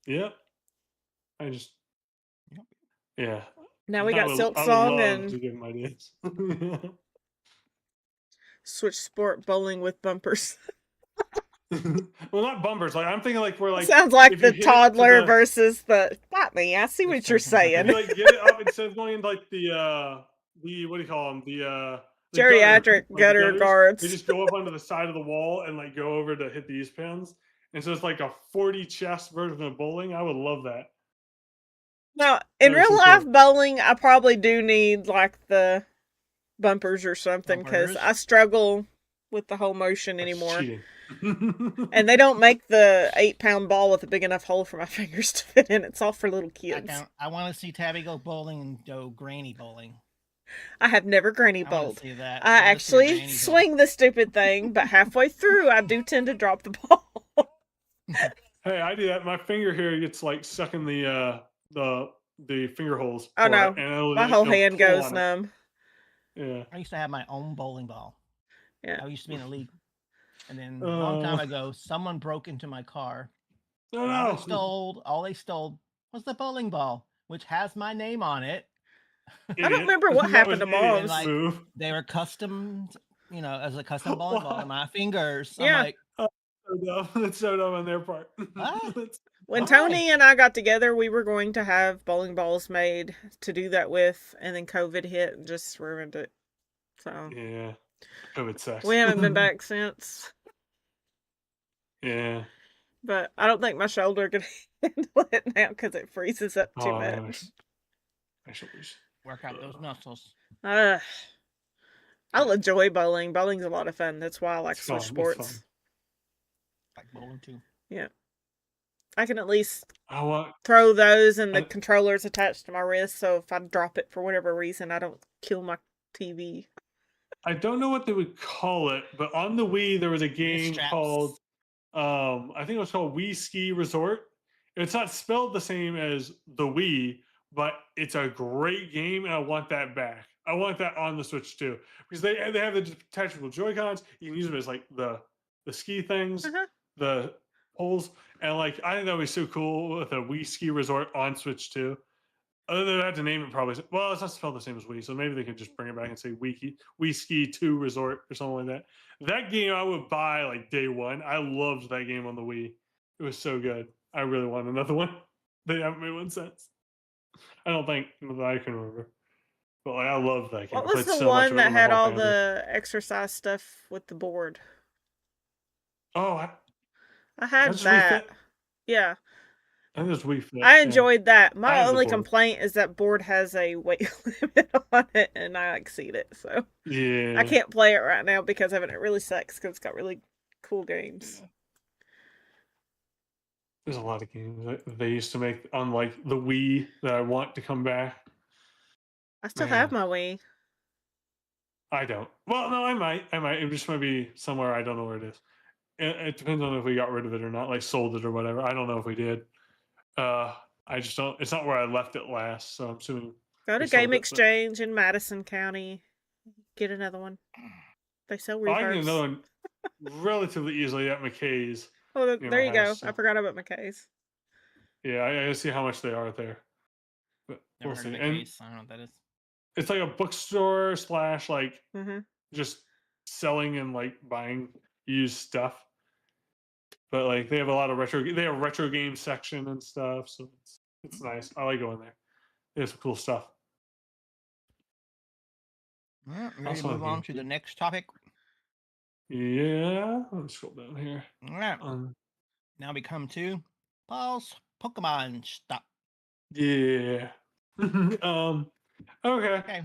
Yep. I just. Yep. Yeah. Now we I got would- Silk I would Song love and to give them ideas. Switch Sport Bowling with bumpers. Well, not bumpers. Like I'm thinking, like we're like Sounds like if you the hit it to toddler the- versus the. Got me. I see what you're saying. you like get it up instead of going into like the what do you call them the Geriatric gutter gutters. guards. They just go up onto the side of the wall and like go over to hit these pins. And so it's like a 40 chest version of bowling. I would love that. Now, in That is real so life cool. bowling, I probably do need like the bumpers or something because Bumpers? I struggle with the whole motion That's anymore. cheating. And they don't make the 8-pound ball with a big enough hole for my fingers to fit in. It's all for little kids. I want to see Tabby go bowling and go granny bowling. I have never granny I want bowled. to see that. I wanna see a actually granny bowl. swing the stupid thing, but halfway through, I do tend to drop the ball. Hey, I do that. My finger here gets like stuck in the finger holes. Oh, for it, no. and it'll- My whole it'll hand pull goes on it. numb. Yeah. I used to have my own bowling ball. Yeah. I used to be in a league. And then a long time Oh. ago, someone broke into my car. No, and no. all they stole was the bowling ball, which has my name on it. I don't remember what That happened was to idiot mom's. like move. they were custom, as a custom bowling ball in my fingers. I'm Yeah. like, So dumb. That's so dumb on their part. What? When Why? Tony and I got together, we were going to have bowling balls made to do that with, and then COVID hit and just ruined it. So Yeah. COVID sucks. we haven't been back since. Yeah. But I don't think my shoulder could handle it now because it freezes up too Oh, man, much. my shoulders. Work out those muscles. I'll enjoy bowling. Bowling's a lot of fun. That's why I like It's Switch fun, it's Sports. fun. Like bowling too. Yeah. I can at least I want. throw those and the I- controller's attached to my wrist, so if I drop it for whatever reason, I don't kill my TV. I don't know what they would call it, but on the Wii there was a game straps. called I think it was called Wii Ski Resort. It's not spelled the same as the Wii, but it's a great game, and I want that back. I want that on the Switch too, because they have the detachable Joy-Cons. You can use them as like the ski things, Uh-huh. the poles, and like I think that would be so cool with a Wii Ski Resort on Switch too. Other than that, to name it probably. Well, it's not spelled the same as Wii, so maybe they could just bring it back and say Wii Ski 2 Resort or something like that. That game I would buy like day one. I loved that game on the Wii. It was so good. I really want another one. They haven't made one since. I don't think that I can remember. But like, I love that game. What I was played the so much one of it that with my had whole all family. the exercise stuff with the board? Oh, I had that's Wii that. Fit? Yeah. I think it's Wii Fit. I yeah. enjoyed that. I My have the only board. complaint is that board has a weight limit on it, and I exceed it. So Yeah. I can't play it right now because of it. It really sucks because it's got really cool games. Yeah. There's a lot of games that they used to make on like the Wii that I want to come back. I still Man. have my Wii. I don't. Well, no, I might. It just might be somewhere I don't know where it is. It depends on if we got rid of it or not, like sold it or whatever. I don't know if we did. I just don't. It's not where I left it last, so I'm assuming. Go to we sold Game it, but- Exchange in Madison County. Get another one. They sell I can reverbs. get another one relatively easily at McKay's. Oh, near there my you go. house, I so- forgot about McKay's. Yeah, I gotta see how much they are there. But Never we'll heard see. of the And case. I don't know what that is. it's like a bookstore / like Mm-hmm. just selling and like buying used stuff. But like they have a lot of retro. They have a retro game section and stuff, so it's nice. I like going there. They have some cool stuff. Ready to Also on move on to GameCube. the next topic. Yeah, let me scroll down here. All right. Now we come to Paul's Pokemon stop. Yeah. Okay. Okay.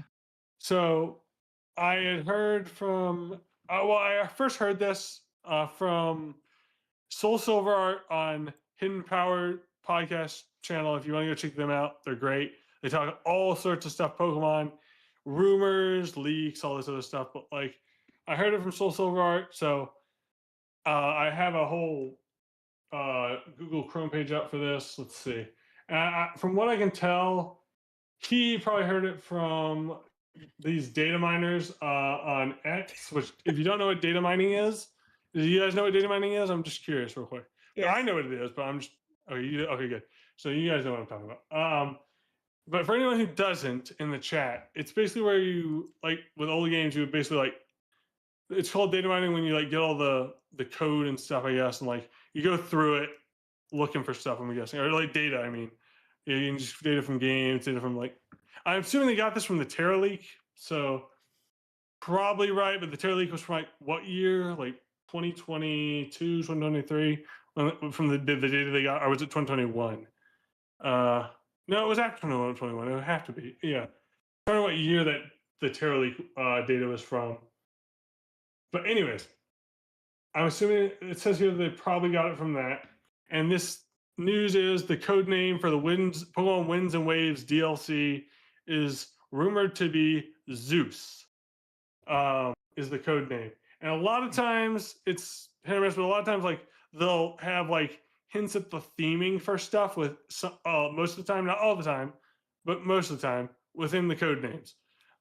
So I had heard from. Well, I first heard this from Soul Silver Art on Hidden Power podcast channel. If you want to go check them out, they're great. They talk all sorts of stuff, Pokemon, rumors, leaks, all this other stuff. But like, I heard it from Soul Silver Art, so I have a whole Google Chrome page up for this. Let's see. From what I can tell, he probably heard it from these data miners on X. Which, if you don't know what data mining is, do you guys know what data mining is? I'm just curious, real quick. Yes. I know what it is, but I'm just okay. Good. So you guys know what I'm talking about. But for anyone who doesn't, in the chat, it's basically where you like with old games, you would basically like it's called data mining when you like get all the code and stuff, I guess, and like you go through it looking for stuff. I'm guessing, or like data. I mean, yeah, you can just data from games, data from like. I'm assuming they got this from the Terra leak, so probably right. But the Terra leak was from like what year? Like 2022, 2023. From the data they got, or was it 2021? No, it was after 2021. It would have to be. Yeah. I don't know what year that the Terra leak data was from. But anyways, I'm assuming it says here they probably got it from that. And this news is the code name for the Pokemon Winds and Waves DLC is rumored to be Zeus. Is the code name. And a lot of times it's hit or miss, but a lot of times like they'll have like hints at the theming for stuff with some, most of the time, not all the time, but most of the time within the code names.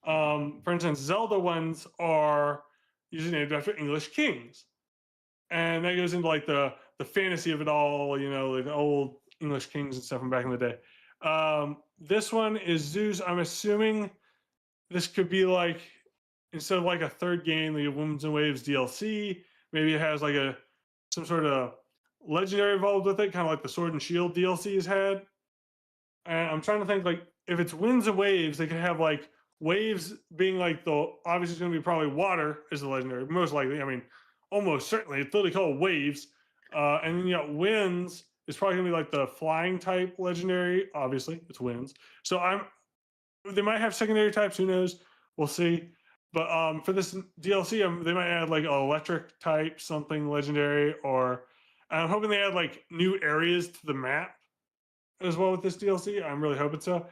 For instance, Zelda ones are usually named after English kings. And that goes into like the fantasy of it all, like the old English kings and stuff from back in the day. This one is Zeus. I'm assuming this could be like, instead of like a third game, the Winds and Waves DLC, maybe it has like some sort of legendary involved with it, kind of like the Sword and Shield DLC has had. And I'm trying to think, like, if it's Winds and Waves, they could have like waves being like obviously it's going to be probably water is the legendary, most likely. I mean, almost certainly it's literally called waves. And then you got winds is probably going to be like the flying type legendary. Obviously, it's winds. So they might have secondary types. Who knows? We'll see. But for this DLC, they might add like an electric type, something legendary, or I'm hoping they add like new areas to the map as well with this DLC. I'm really hoping so.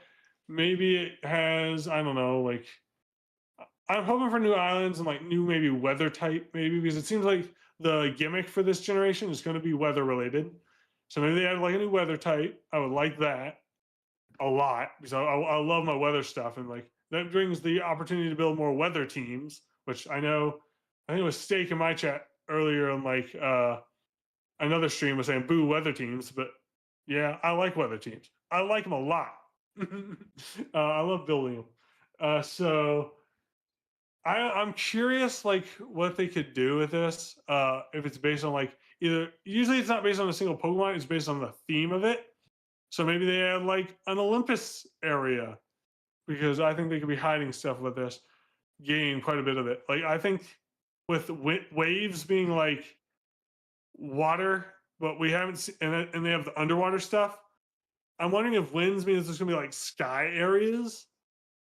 Maybe it has, I don't know, like, I'm hoping for new islands and like new maybe weather type, maybe, because it seems like the gimmick for this generation is going to be weather related. So maybe they add like a new weather type. I would like that a lot because I love my weather stuff, and like that brings the opportunity to build more weather teams, which I think it was Steak in my chat earlier on like another stream was saying boo weather teams, but yeah, I like weather teams. I like them a lot. I love building them. So I'm curious, like, what they could do with this. If it's based on like usually it's not based on a single Pokemon, it's based on the theme of it. So maybe they add like an Olympus area, because I think they could be hiding stuff with this, gaining quite a bit of it. Like I think with waves being like water, but we haven't seen, and they have the underwater stuff. I'm wondering if winds means there's gonna be like sky areas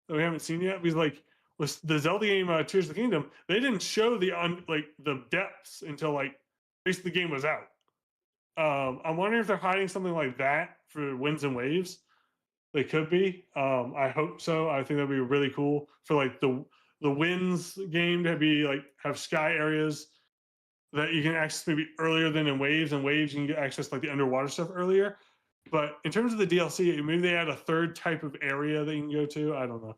that we haven't seen yet. Because like with the Zelda game Tears of the Kingdom, they didn't show the depths until like basically the game was out. I'm wondering if they're hiding something like that for winds and waves. They could be. I hope so. I think that'd be really cool for like the winds game to be like have sky areas that you can access maybe earlier than in waves, and waves you can get access like the underwater stuff earlier. But in terms of the DLC, maybe they add a third type of area that you can go to. I don't know.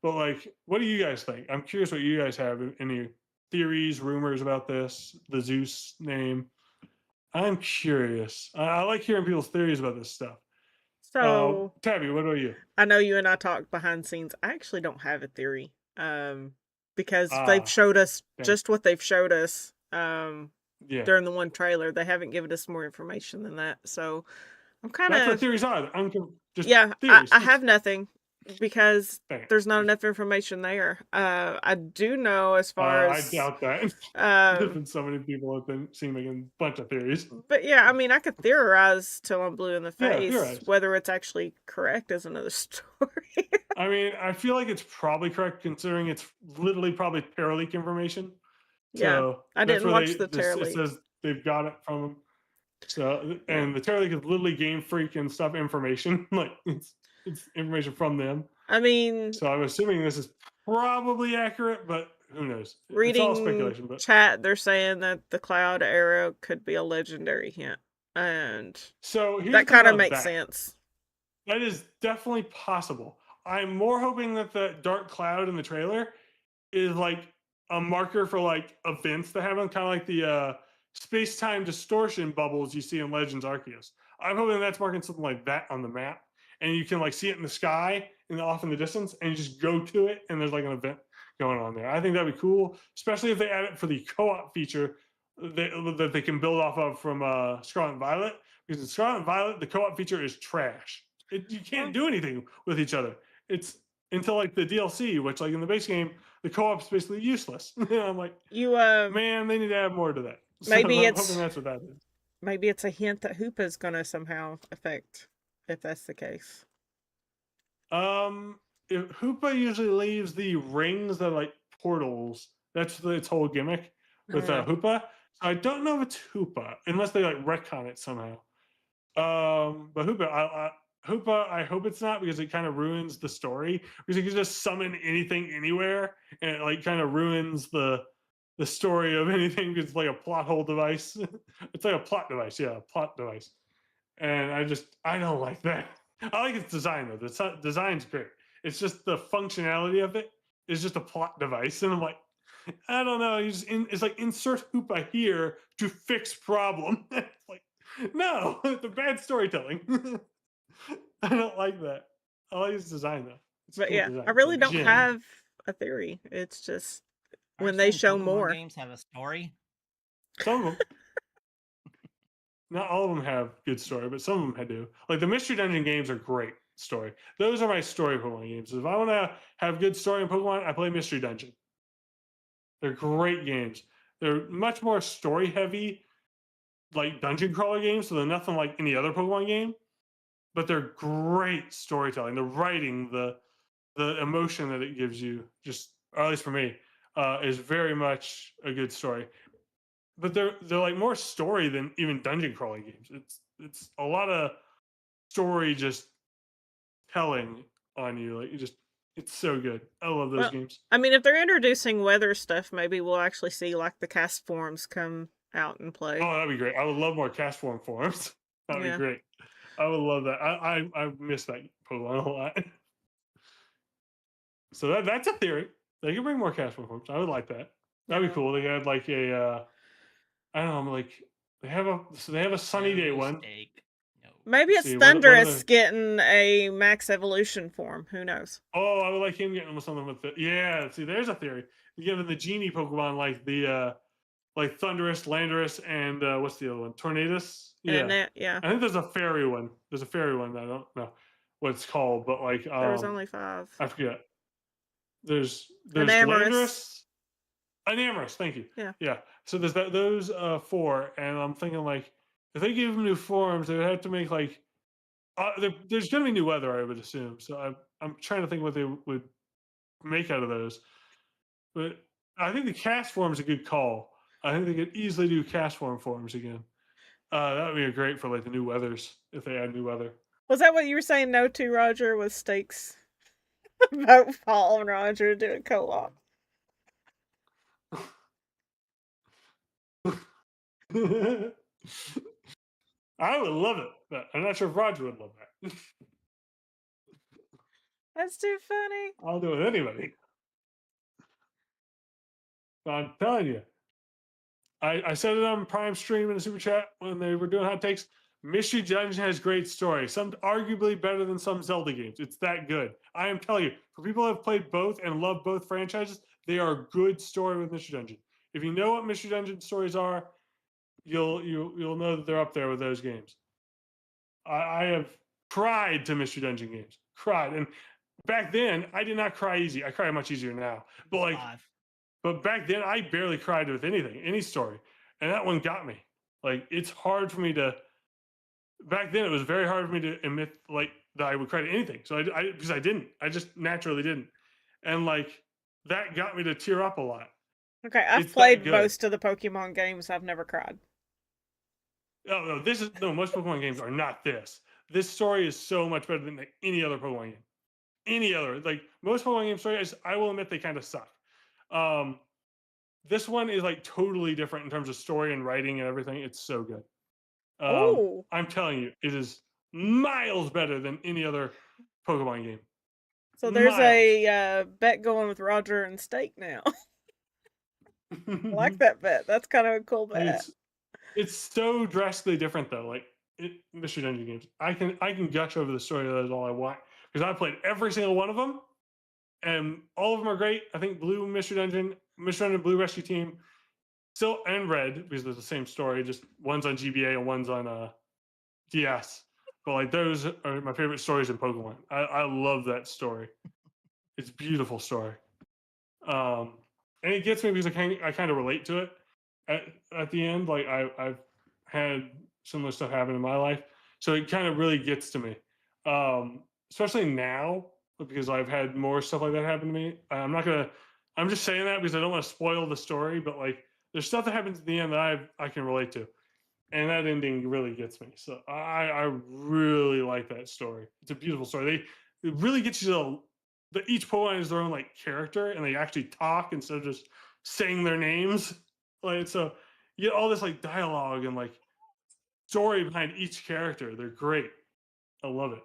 But like, what do you guys think? I'm curious what you guys have. Any theories, rumors about this, the Zeus name? I'm curious. I like hearing people's theories about this stuff. So, Tabby, what about you? I know you and I talked behind scenes. I actually don't have a theory. Because they've showed us just what they've showed us during the one trailer. They haven't given us more information than that. So I'm kind of... That's what theories are. I have nothing because there's not enough information there. I do know as far as... I doubt that. There's been so many people have been seen making a bunch of theories. But yeah, I mean, I could theorize till I'm blue in the face. Yeah, whether it's actually correct is another story. I mean, I feel like it's probably correct considering it's literally probably Terraleak information. So I didn't watch the Terraleak. It says they've got it from them. So, and the Terraleak is literally Game Freak and stuff information. Like it's information from them. I mean, so I'm assuming this is probably accurate, but who knows? Reading it's all speculation. But chat, they're saying that the Cloud Arrow could be a legendary hint, and so that kind of makes sense. That is definitely possible. I'm more hoping that the dark cloud in the trailer is like a marker for like events that happen, kind of like the space-time distortion bubbles you see in Legends Arceus. I'm hoping that's marking something like that on the map, and you can like see it in the sky and off in the distance, and you just go to it, and there's like an event going on there. I think that'd be cool, especially if they add it for the co-op feature that they can build off of from Scarlet and Violet, because in Scarlet and Violet, the co-op feature is trash. You can't do anything with each other. It's until like the DLC, which like in the base game, the co-op is basically useless. I'm like, man, they need to add more to that. Maybe I'm hoping that's what that is. Maybe it's a hint that Hoopa is going to somehow affect, if that's the case. If Hoopa usually leaves the rings that are like portals. That's its whole gimmick with Hoopa. So I don't know if it's Hoopa unless they like retcon it somehow. But Hoopa, I hope it's not, because it kind of ruins the story. Because you can just summon anything anywhere, and it like kind of ruins the story of anything. It's like a plot hole device. It's like a plot device, a plot device. And I don't like that. I like its design though. The design's great. It's just the functionality of it is just a plot device, and I'm like, I don't know. It's like insert Hoopa here to fix problem. It's like, no, the bad storytelling. I don't like that. I like his design though. It's But cool yeah, design. I It's really like don't Jin. have a theory. It's just Are you when they saying show Pokemon more. games have a story? Some of them. Not all of them have good story, but some of them do. Like the Mystery Dungeon games are great story. Those are my story Pokemon games. If I want to have good story in Pokemon, I play Mystery Dungeon. They're great games. They're much more story heavy, like dungeon crawler games, so they're nothing like any other Pokemon game. But they're great storytelling. The writing, the emotion that it gives you, just or at least for me, is very much a good story. But they're like more story than even dungeon crawling games. It's a lot of story just telling on you. Like it's so good. I love those Well, games. I mean, if they're introducing weather stuff, maybe we'll actually see like the cast forms come out and play. Oh, that'd be great. I would love more cast form forums. That'd be Yeah. great. I would love that. I miss that Pokemon a lot. So that's a theory. They can bring more cast form forms. I would like that. That'd Yeah. be cool. They had like a I don't know, like they have a sunny day No one. steak. No. Maybe it's See, one of Thunderous the- getting a max evolution form. Who knows? Oh, I would like him getting something with it. Yeah, see, there's a theory. Giving the genie Pokemon like the like Thunderous, Landorus, and what's the other one? Tornadus. And Yeah, yeah, I think there's a fairy one. There's a fairy one that I don't know what it's called, but like there was only 5. I forget. There's Enamorous. Enamorous. Thank you. Yeah. Yeah. So there's those 4, and I'm thinking like if they give them new forms, they would have to make like there's going to be new weather, I would assume. So I'm trying to think what they would make out of those. But I think the cast form is a good call. I think they could easily do cast forms again. That would be great for like the new weathers if they add new weather. Was that what you were saying no to, Roger, with Stakes? Vote Paul and Roger to do a co-op. I would love it, but I'm not sure if Roger would love that. That's too funny. I'll do it with anybody. But I'm telling you, I said it on Prime Stream in the Super Chat when they were doing hot takes. Mystery Dungeon has great story, some arguably better than some Zelda games. It's that good. I am telling you, for people who have played both and love both franchises, they are a good story with Mystery Dungeon. If you know what Mystery Dungeon stories are, you'll know that they're up there with those games. I have cried to Mystery Dungeon games. Cried. And back then, I did not cry easy. I cry much easier now. But like 5. but back then I barely cried with anything, any story. And that one got me. Like it's hard for me to back then it was very hard for me to admit like that I would cry to anything. So I because I didn't. I just naturally didn't. And like that got me to tear up a lot. Okay, I've It's that played good. most of the Pokemon games. I've never cried. Oh no, most Pokemon games are not this. This story is so much better than like, any other Pokemon game. Any other. Like most Pokemon game stories, I will admit they kind of suck. This one is like totally different in terms of story and writing and everything. It's so good. Oh, I'm telling you, it is miles better than any other Pokemon game. so there's Miles. a bet going with Roger and Stake now. I like that bet. That's kind of a cool bet. It's so drastically different though. Like Mystery Dungeon games, I can gush over the story. That's all I want because I played every single one of them, and all of them are great. I think Blue Mystery Dungeon, Blue Rescue Team, still and Red because they're the same story. Just one's on GBA and one's on DS. But like those are my favorite stories in Pokemon. I love that story. It's a beautiful story. And it gets me because I kind of relate to it at the end. Like I've had similar stuff happen in my life. So it kind of really gets to me. Especially now because I've had more stuff like that happen to me. I'm just saying that because I don't want to spoil the story, but like there's stuff that happens at the end that I can relate to. And that ending really gets me. So I really like that story. It's a beautiful story. It really gets you to each Pokemon is their own like character and they actually talk instead of just saying their names. Like so you get all this like dialogue and like story behind each character. They're great. I love it.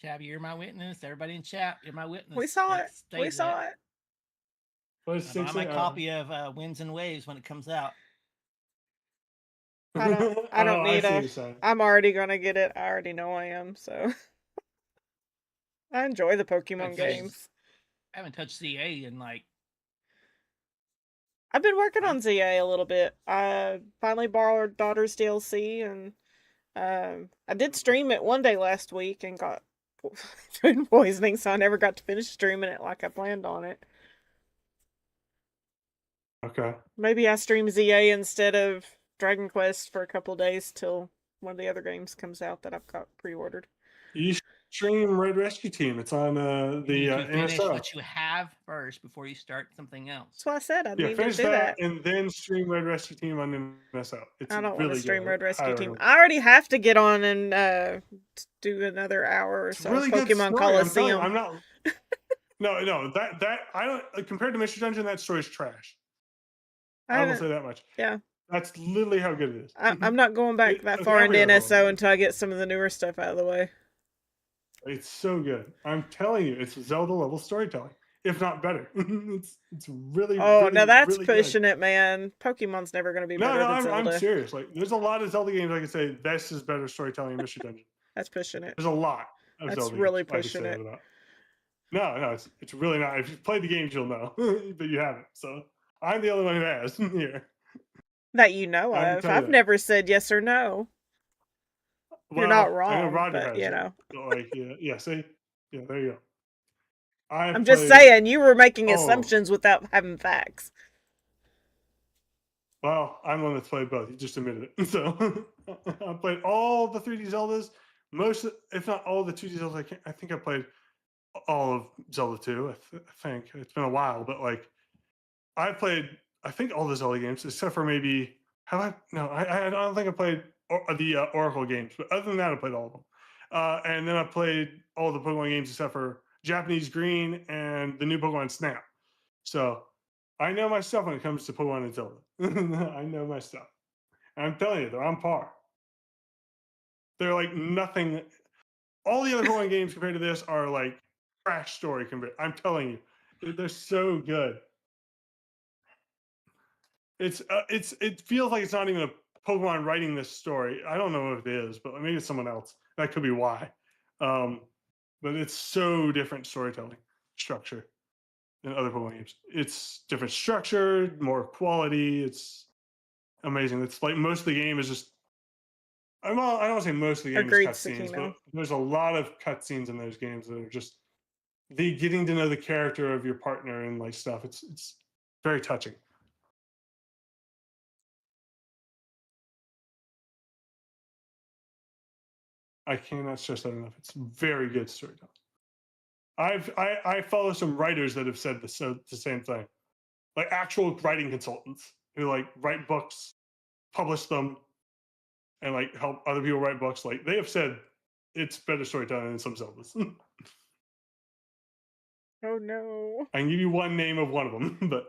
Tabby, you're my witness. Everybody in chat, you're my witness. We saw it. Stay We there. saw it. What is I'll buy my copy of Winds and Waves when it comes out. I don't Oh, I need see what a. you're saying. I'm already gonna get it. I already know I am. So I enjoy the Pokemon Okay. games. I haven't touched ZA in like I've been working on ZA a little bit. I finally borrowed Daughter's DLC, and I did stream it one day last week and got food poisoning, so I never got to finish streaming it like I planned on it. Okay. Maybe I stream ZA instead of Dragon Quest for a couple days till one of the other games comes out that I've got pre-ordered. You should stream Red Rescue Team. It's on you need the to finish NSO. what you have first before you start something else. That's why I said I Yeah, need to finish do that that. and then stream Red Rescue Team on NSO. It's I don't really want to stream good. Red Rescue Highly Team. recommend. I already have to get on and do another hour or It's so. really good Pokemon story. I'm telling you, Coliseum. I'm not. No, that I don't compared to Mystery Dungeon. That story's trash. I will say that much. Yeah. That's literally how good it is. I'm not going back that far into NSO until I get some of the newer stuff out of the way. It's so good. I'm telling you, it's Zelda level storytelling, if not better. it's really. Oh, really, now that's really pushing good. it, man. Pokemon's never going to be No, better no, than Zelda. I'm serious. Like, there's a lot of Zelda games I can say this is better storytelling than Mystery Dungeon. That's pushing it. There's a lot of That's Zelda really games I can pushing say it. that about. No, it's really not. If you've played the games, you'll know, but you haven't. So I'm the only one who has here. That you know of. I've never said yes or no. You're not wrong. I know Roger but, has. you know. Like, yeah, see? Yeah, there you go. I'm just saying, you were making assumptions without having facts. Well, I'm the one that's played both. You just admitted it. So I played all the 3D Zeldas. Most, if not all the 2D Zeldas. I think I played all of Zelda 2. I think it's been a while, but like I played, I think all the Zelda games except for maybe I don't think I played the Oracle games, but other than that, I played all of them. And then I played all the Pokemon games except for Japanese Green and the new Pokemon Snap. So I know my stuff when it comes to Pokemon and Zelda. I know my stuff. And I'm telling you, they're on par. They're like nothing. All the other Pokemon games compared to this are like trash story compared. I'm telling you, they're so good. It feels like it's not even a Pokemon writing this story. I don't know if it is, but maybe it's someone else. That could be why. But it's so different storytelling structure than other Pokemon games. It's different structure, more quality. It's amazing. It's like most of the game is just. I don't want to say most of the game is cutscenes, but there's a lot of cutscenes in those games that are just the getting to know the character of your partner and like stuff. It's very touching. I cannot stress that enough. It's very good storytelling. I follow some writers that have said the same thing, like actual writing consultants who like write books, publish them, and like help other people write books. Like they have said, it's better storytelling than some Zeldas. Oh no! I can give you one name of one of them, but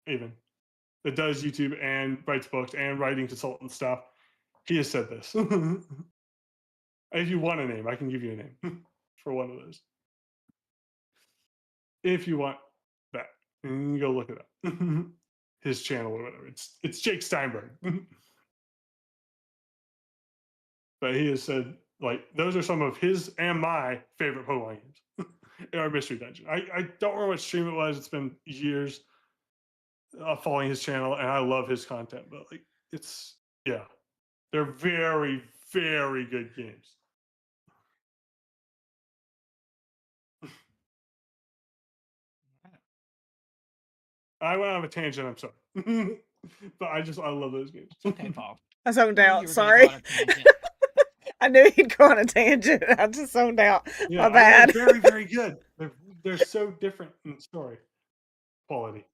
even that does YouTube and writes books and writing consultant stuff. He has said this. If you want a name, I can give you a name for one of those. If you want that, and you go look it up. His channel or whatever. It's Jake Steinberg. But he has said, like, those are some of his and my favorite Pokemon games in our Mystery Dungeon. I don't remember what stream it was. It's been years following his channel, and I love his content. But, like, they're very, very good games. I went on a tangent. I'm sorry, but I love those games. Okay, Paul. I zoned out. Sorry. I knew he'd go on a tangent. I just zoned out. Yeah, My bad. They're very, very good. They're so different in story quality.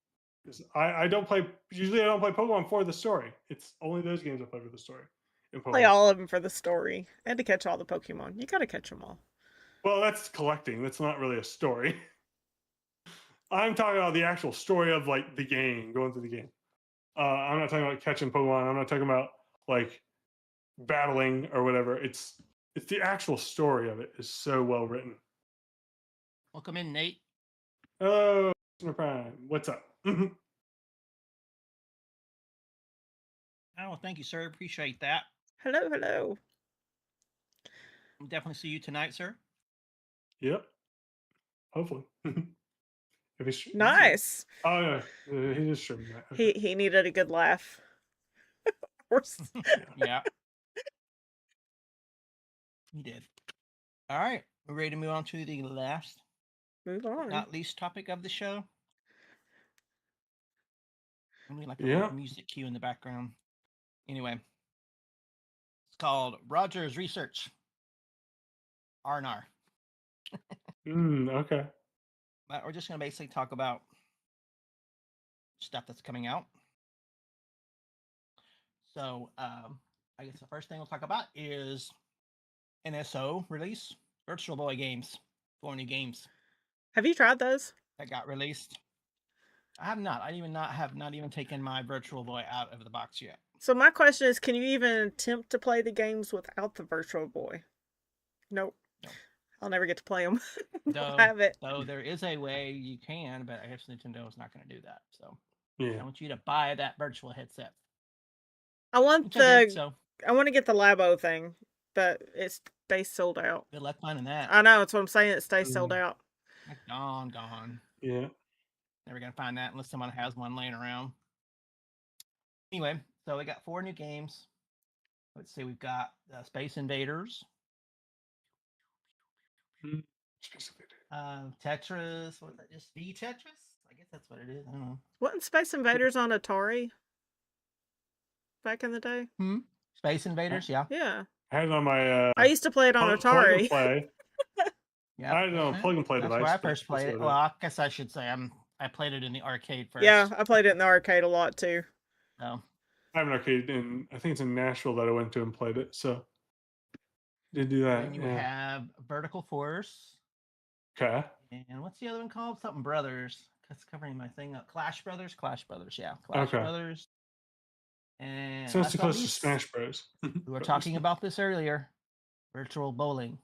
I don't play. Usually, I don't play Pokemon for the story. It's only those games I play for the story. Play all of them for the story and to catch all the Pokemon. You got to catch them all. Well, that's collecting. That's not really a story. I'm talking about the actual story of like the game, going through the game. I'm not talking about catching Pokemon. I'm not talking about like battling or whatever. It's the actual story of it is so well written. Welcome in, Nate. Hello, Prime. What's up? Oh, thank you, sir. Appreciate that. Hello, hello. We'll definitely see you tonight, sir. Yep. Hopefully. If he's Nice. Oh yeah, he just streaming that. Okay. He needed a good laugh. Of course. Yeah. He did. All right. We're ready to move on to the last, Move on. not least topic of the show. I mean, like a Yeah. little music cue in the background. Anyway, it's called Roger's Research. R&R. Okay. But we're just going to basically talk about stuff that's coming out. So, I guess the first thing we'll talk about is NSO release, Virtual Boy games, 4 new games Have you tried those? that got released. I have not. I have not even taken my Virtual Boy out of the box yet. So my question is, can you even attempt to play the games without the Virtual Boy? Nope. No. I'll never get to play them. Though, have it. Though there is a way you can, but I guess Nintendo is not going to do that. So Yeah. I want you to buy that virtual headset. I want Which I did, so I want to get the Labo thing, but it stays sold out. good luck finding that. I know, that's what I'm saying. It stays sold out. Gone. Yeah. Never gonna find that unless someone has one laying around. Anyway, so we got 4 new games. Let's see, we've got Space Invaders, Tetris. What was that? Just V Tetris? I guess that's what it is. I don't know. Wasn't Space Invaders on Atari back in the day? Space Invaders, yeah. Yeah. I had it on my. I used to play it on Plug Atari. and play. Yeah, I had it on a plug and play that's device. where I first played it. Well, I guess I should say I played it in the arcade first. Yeah, I played it in the arcade a lot too. So I have an arcade I think it's in Nashville that I went to and played it. So did do that. then you have Vertical Force. Okay. And what's the other one called? Something Brothers. That's covering my thing up. Clash Brothers, yeah. Clash Brothers. And sounds too close to Smash Bros. We were talking about this earlier. Virtual Bowling.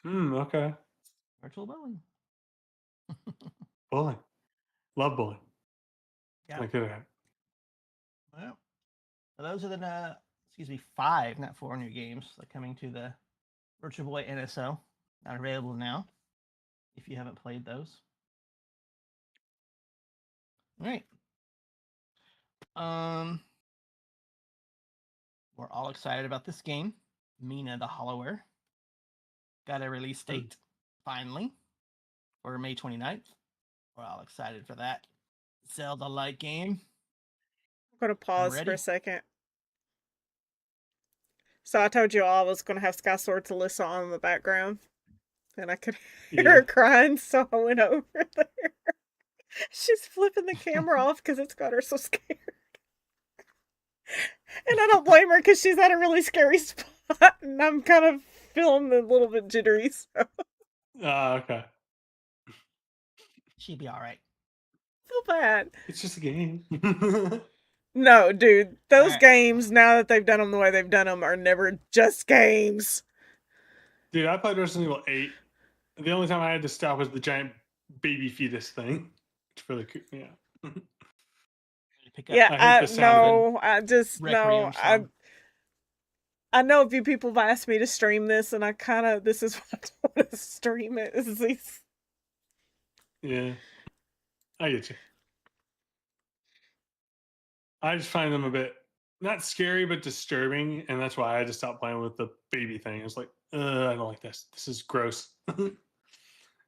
Okay. Virtual Bowling. Bowling. Love bowling. Yeah. I could have. Well, so those are the 5, not 4 new games that coming to the Virtual Boy NSO. Not available now. If you haven't played those. All right. We're all excited about this game. Mina the Hollower. Got a release date, finally, for May 29th. We're all excited for that Zelda-like game. I'm going to pause for a second. So I told you all I was going to have Sky Sword Alyssa on in the background. And I could hear her crying, so I went over there. She's flipping the camera off because it's got her so scared. And I don't blame her because she's at a really scary spot. And I'm kind of feeling a little bit jittery. So. Okay. She'd be all right. Feel bad. It's just a game. No, dude. Those games, now that they've done them the way they've done them, are never just games. Dude, I played Resident Evil 8. The only time I had to stop was the giant baby fetus thing. It's really cool. Yeah. I know a few people have asked me to stream this, and this is what I want to stream it. Yeah. I get you. I just find them a bit, not scary, but disturbing, and that's why I just stopped playing with the baby thing. It's like, I don't like this. This is gross.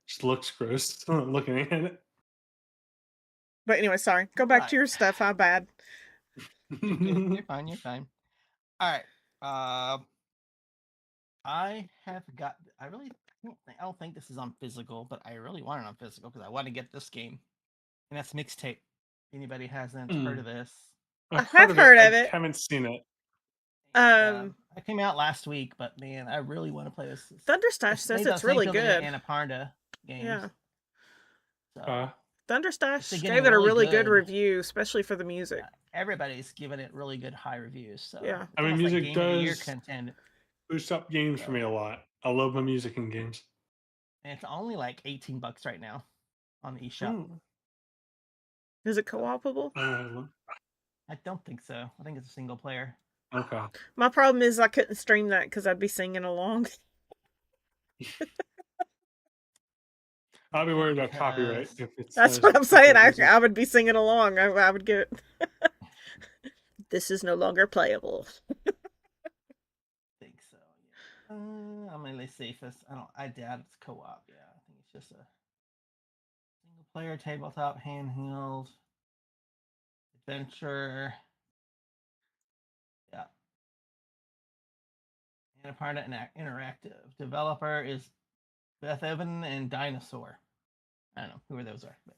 Just looks gross looking at it. But anyway, sorry. Go back to your stuff. I'm bad. You're fine. You're fine. All right. I don't think this is on physical, but I really want it on physical because I want to get this game. And that's Mixtape. Anybody hasn't heard of this? I have heard of it. I haven't seen it. It came out last week, but man, I really want to play this. Thunderstash says it's really good. Annapurna games. Yeah. So, Thunderstash gave it a really good review, especially for the music. Everybody's giving it really good high reviews. So yeah, I mean, music does contend. Boost up games for me a lot. I love my music in games. And it's only like $18 right now on the eShop. Is it co-opable? I don't think so. I think it's a single player. Okay. My problem is I couldn't stream that because I'd be singing along. I'll be worried about copyright Because if it's. That's what I'm saying. I would be singing along. I would get. This is no longer playable. I think so. Yeah. I'm gonna safest. I doubt it's co-op. Yeah, I think it's just a single player tabletop handheld adventure. Yeah. And a part of an interactive. Developer is Beth Evan and Dinosaur. I don't know who those are, but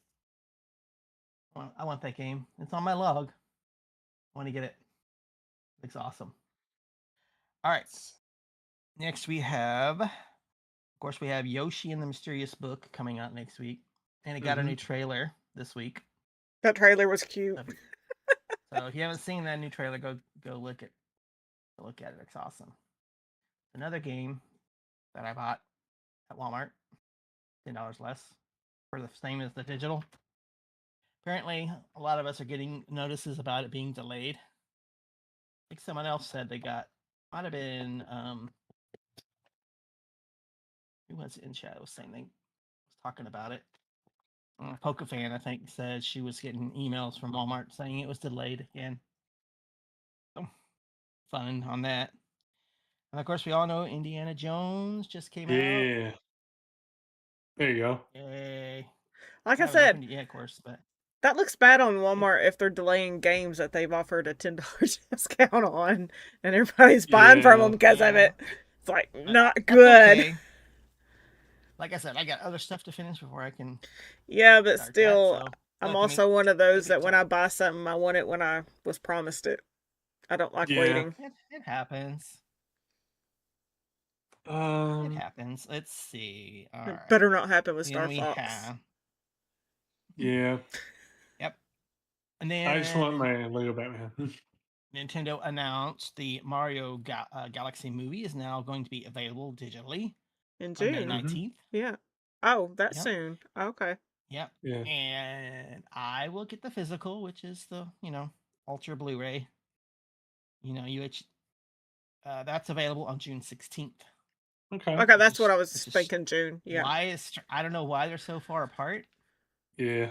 I want that game. It's on my log. I want to get it. Looks awesome. All right. Next we have, of course, we have Yoshi and the Mysterious Book coming out next week, and it got a new trailer this week. That trailer was cute. So if you haven't seen that new trailer, go look at it. It's awesome. Another game that I bought at Walmart, $10 less for the same as the digital. Apparently, a lot of us are getting notices about it being delayed. I think someone else said they got, might have been, who was in chat was saying they was talking about it. PokeFan, I think, said she was getting emails from Walmart saying it was delayed again. So, fun on that. And of course, we all know Indiana Jones just came out. Yeah. There you go. Yay. Like I said, yeah, of course, but that looks bad on Walmart if they're delaying games that they've offered a $10 discount on, and everybody's buying from them because of it. It's like not good. Okay. Like I said, I got other stuff to finish before I can. Yeah, but still, that, so. I'm also one of those that when I buy something, I want it when I was promised it. I don't like waiting. It happens. It happens. Let's see. All right. Better not happen with Star Fox. Yeah. Yep. And then I just want my Lego Batman. Nintendo announced the Mario Galaxy movie is now going to be available digitally in June. On May 19th. Yeah. Oh, that's soon. Okay. Yep. Yeah. And I will get the physical, which is the, Ultra Blu-ray. That's available on June 16th. Okay. Okay, that's what I was thinking, June. Yeah. I don't know why they're so far apart. Yeah.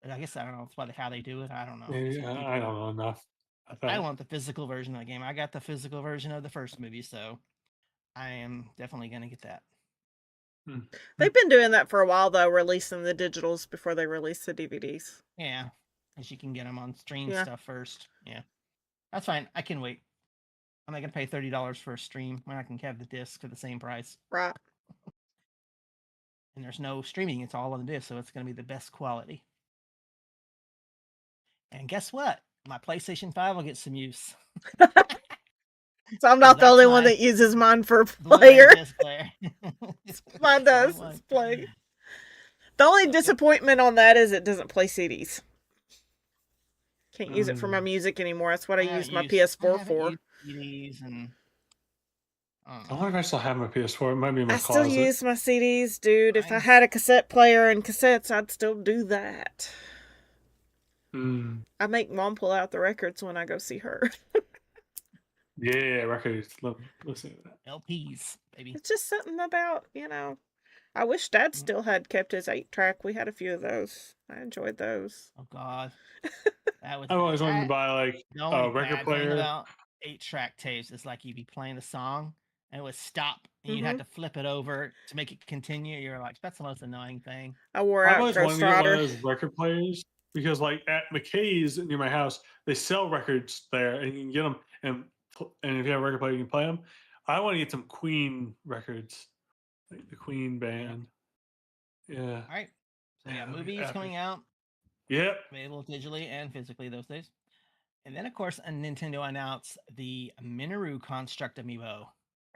I guess I don't know. It's about how they do it. I don't know. Yeah, I don't know enough. I want the physical version of the game. I got the physical version of the first movie, so I am definitely going to get that. They've been doing that for a while, though, releasing the digitals before they release the DVDs. Yeah, because you can get them on stream stuff first. Yeah, that's fine. I can wait. I'm not going to pay $30 for a stream when I can have the disc for the same price. Right. And there's no streaming. It's all on the disc, so it's going to be the best quality. And guess what? My PlayStation 5 will get some use. So I'm not the only one that uses mine for player. Mine does. It's play. The only disappointment on that is it doesn't play CDs. Can't use it for my music anymore. That's what I use my PS4 for. CDs and I wonder if I still have my PS4. It might be in my closet. I still use my CDs, dude. If I had a cassette player and cassettes, I'd still do that. I make Mom pull out the records when I go see her. Yeah, records. Listen to that. LPs, baby. It's just something about, I wish Dad still had kept his 8-track. We had a few of those. I enjoyed those. Oh, God. I've always wanted to buy, a record player. About 8-track tapes, it's like you'd be playing a song, and it would stop, and you'd have to flip it over to make it continue. You're like, that's the most annoying thing. I wore out Ghost Rider. I've always wanted to get one of those record players. Because, at McKay's near my house, they sell records there, and you can get them. And if you have a record player, you can play them. I want to get some Queen records, like the Queen band. Yeah. All right. So movies coming out. Yep. Available digitally and physically those days. And then, of course, Nintendo announced the Minoru Construct Amiibo.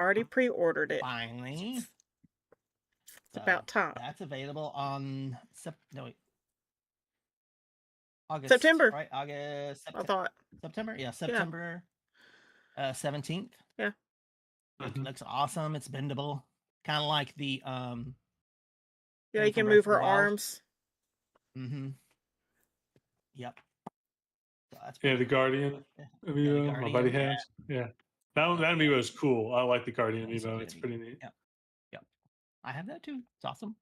Already pre-ordered it. Finally. It's about time. That's available on August. September. Right? August. I thought. September? Yeah, September 17th. Yeah. It looks awesome. It's bendable. Kind of like the yeah, you can move her arms. Yep. So that's Yeah, pretty the cool. Guardian Yeah, amiibo. My buddy Guardian, has. Yeah, that yeah, that yeah. amiibo is cool. I like the Guardian That's amiibo. good It's amiibo. pretty neat. Yep, yep. I have that too. It's awesome.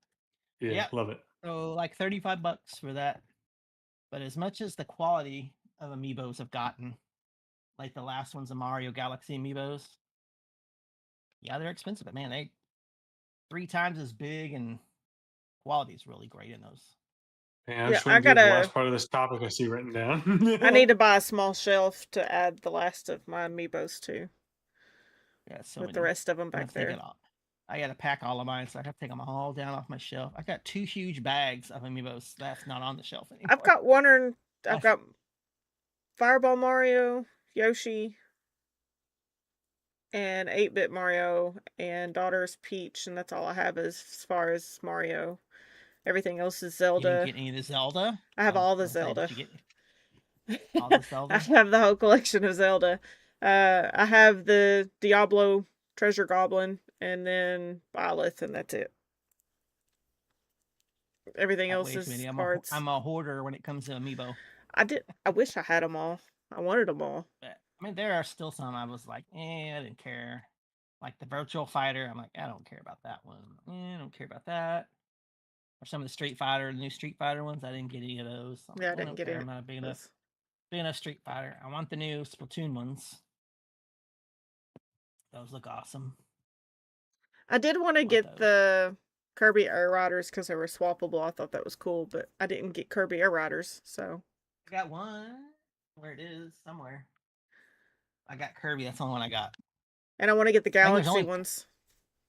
Yeah, Yep. love it. So like $35 for that. But as much as the quality of amiibos have gotten, like the last ones, the Mario Galaxy amiibos, yeah, they're expensive, but man, they 3 times as big and quality is really great in those. And I'm Yeah, just I waiting to do the gotta. last part of this topic I see written down. I need to buy a small shelf to add the last of my amiibos to, Yeah, so with many. the rest of them I back have to take there. it all. I got to pack all of mine, so I have to take them all down off my shelf. I got 2 huge bags of amiibos that's not on the shelf anymore. I've got I've got Fireball Mario, Yoshi, and 8-bit Mario, and Daughter's Peach, and that's all I have as far as Mario. Everything else is You didn't Zelda. get any of the Zelda? I have I was all the gonna say, Zelda. did you get all the I Zelda? have the whole collection of Zelda. I have the Diablo Treasure Goblin, and then Byleth, and that's it. Everything Got else way too is many. cards. I'm a hoarder when it comes to amiibo. I wish I had them all. I wanted them all. But I mean, there are still some I was like, I didn't care. Like the Virtual Fighter, I'm like, I don't care about that one. I don't care about that. Or some of the Street Fighter, the new Street Fighter ones, I didn't get any of those. I'm Yeah, I like, didn't don't get care. it. I'm not a big enough Street Fighter. I want the new Splatoon ones. Those look awesome. I did want to Want get those. the Kirby Air Riders because they were swappable. I thought that was cool, but I didn't get Kirby Air Riders, so. I got one. Where it is, somewhere. I got Kirby. That's the only one I got. And I want to get the I think there's Galaxy only- ones.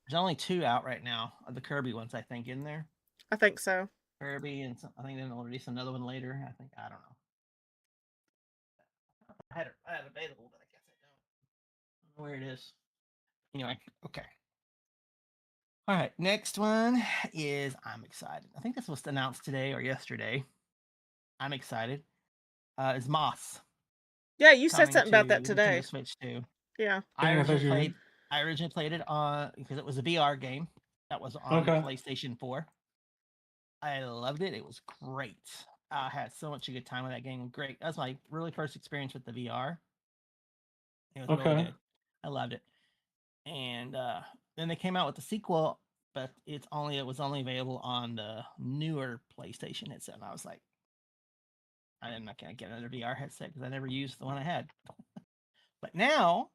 There's only 2 out right now of the Kirby ones, I think, in there. I think so. Kirby, and I think they'll release another one later. I don't know. I had it available, but I guess I don't know where it is. Anyway, okay. All right, next one is I'm excited. I think this was announced today or yesterday. I'm excited. Is Moss. Yeah, you said coming something about to that today. Nintendo Switch 2. Yeah. I Yeah, I thought you originally played it on because it was a VR game that was on Okay. PlayStation 4. I loved it. It was great. I had so much a good time with that game. Great. That was my really first experience with the VR. It was really Okay. good. I loved it. And then they came out with the sequel, but it was only available on the newer PlayStation headset. And I was like, I'm not gonna get another VR headset because I never used the one I had. But now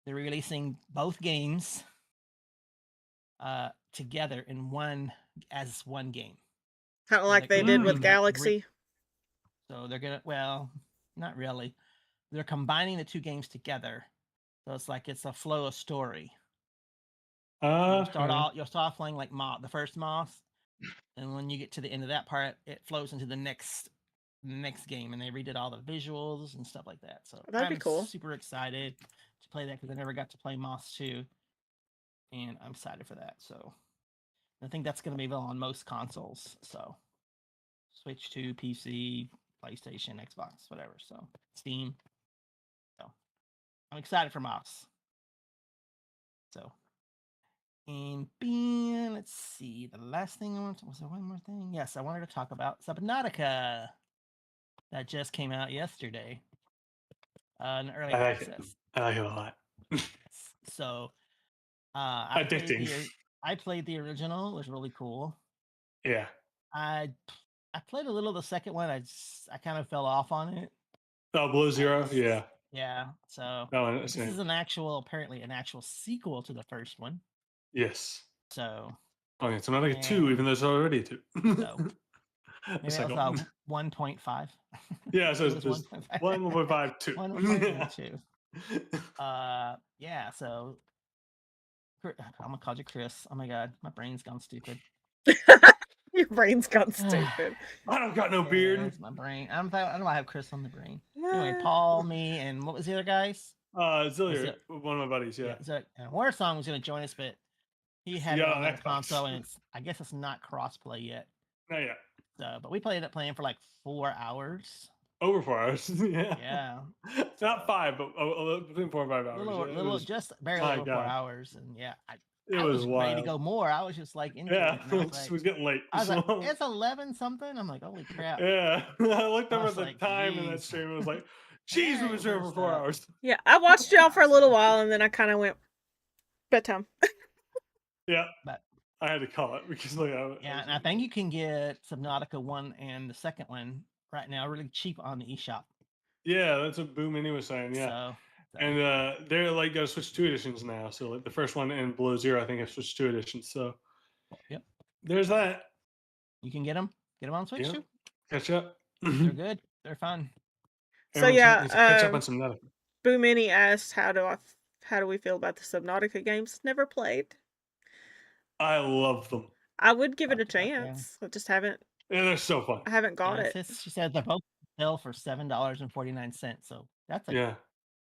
they're releasing both games together in one game. Kind of So like they're they did with combining Galaxy. So they're gonna, well, not really. They're combining the 2 games together. So it's like it's a flow of story. You'll start off playing like the first Moss, and when you get to the end of that part, it flows into the next game, and they redid all the visuals and stuff like that. So That'd be cool. I'm super excited to play that because I never got to play Moss 2, and I'm excited for that. So I think that's going to be available on most consoles. So Switch 2, PC, PlayStation, Xbox, whatever. So Steam. So I'm excited for Moss. So. And Ben, let's see. The last thing was there one more thing? Yes, I wanted to talk about Subnautica that just came out yesterday. An early access. I like it a lot. So, I Addicting. played the original. It was really cool. Yeah. I played a little of the second one. I kind of fell off on it. Oh, Blue Zero. Yeah. Yeah. So This is apparently an actual sequel to the first one. Yes. So. Okay, it's not like a 2, even though there's already a 2. So. Maybe that was 1.5. Yeah, so it's 1.5, 2. 1.2. Yeah, so I'm gonna call you Chris. Oh my god, my brain's gone stupid. Your brain's gone stupid. I don't got no beard. It's my brain. I don't know why I have Chris on the brain. Anyway, Paul, me, and what was the other guys? Zillier, one of my buddies, yeah. And Warsong was gonna join us, but he had it on the console, and I guess it's not crossplay yet. Not yet. But we played it playing for like 4 hours. Over 4 hours. Yeah. Yeah. Not 5, but between 4 and 5 hours. Little, just barely over 4 hours, and yeah, I was ready to wild. go more. I was just like into Yeah, it. And I was it like, was getting late. I was like, so- it's 11 something. I'm like, holy crap. yeah, I looked I up was at the like, time in that "Jeez." stream and was like, "Jeez, we've been streaming for 4 hours." Yeah, I watched y'all for a little so- while, and then I kind of went bedtime. Yeah, But I had to call it because like, yeah, and I think you can get Subnautica 1 and the second one right now really cheap on the eShop. yeah, that's what Boo Mini was saying. Yeah, So, and they're like got to switch 2 editions now. So like the first one and Below Zero, I think I switched 2 editions. So Yep. there's that. you can get them on Switch Yeah. too. Catch up. They're good. They're fun. So Everyone yeah, needs to catch up on some Subnautica. Boo Mini asked, "How do we feel about the Subnautica games? Never played. I love them. I would give it a Okay, yeah. chance. I just haven't. Yeah, they're so fun. I haven't got Yeah, it. She said they're both sell for $7.49. So that's a Yeah,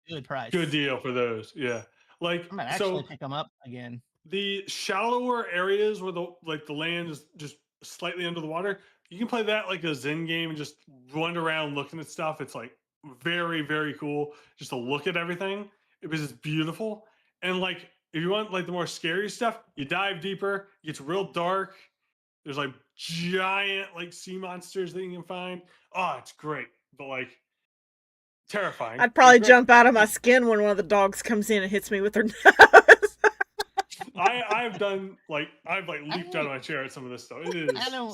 good price. good deal for those. Yeah, like I might actually so pick them up again. the shallower areas where the land is just slightly under the water, you can play that like a Zen game and just run around looking at stuff. It's like very, very cool just to look at everything. It was just beautiful. And like if you want like the more scary stuff, you dive deeper, it gets real dark. There's like giant like sea monsters that you can find. Oh, it's great. But like terrifying. I'd probably It's great. jump out of my skin when one of the dogs comes in and hits me with their nose. I've done like I've like leaped out of my chair at some of this stuff. It is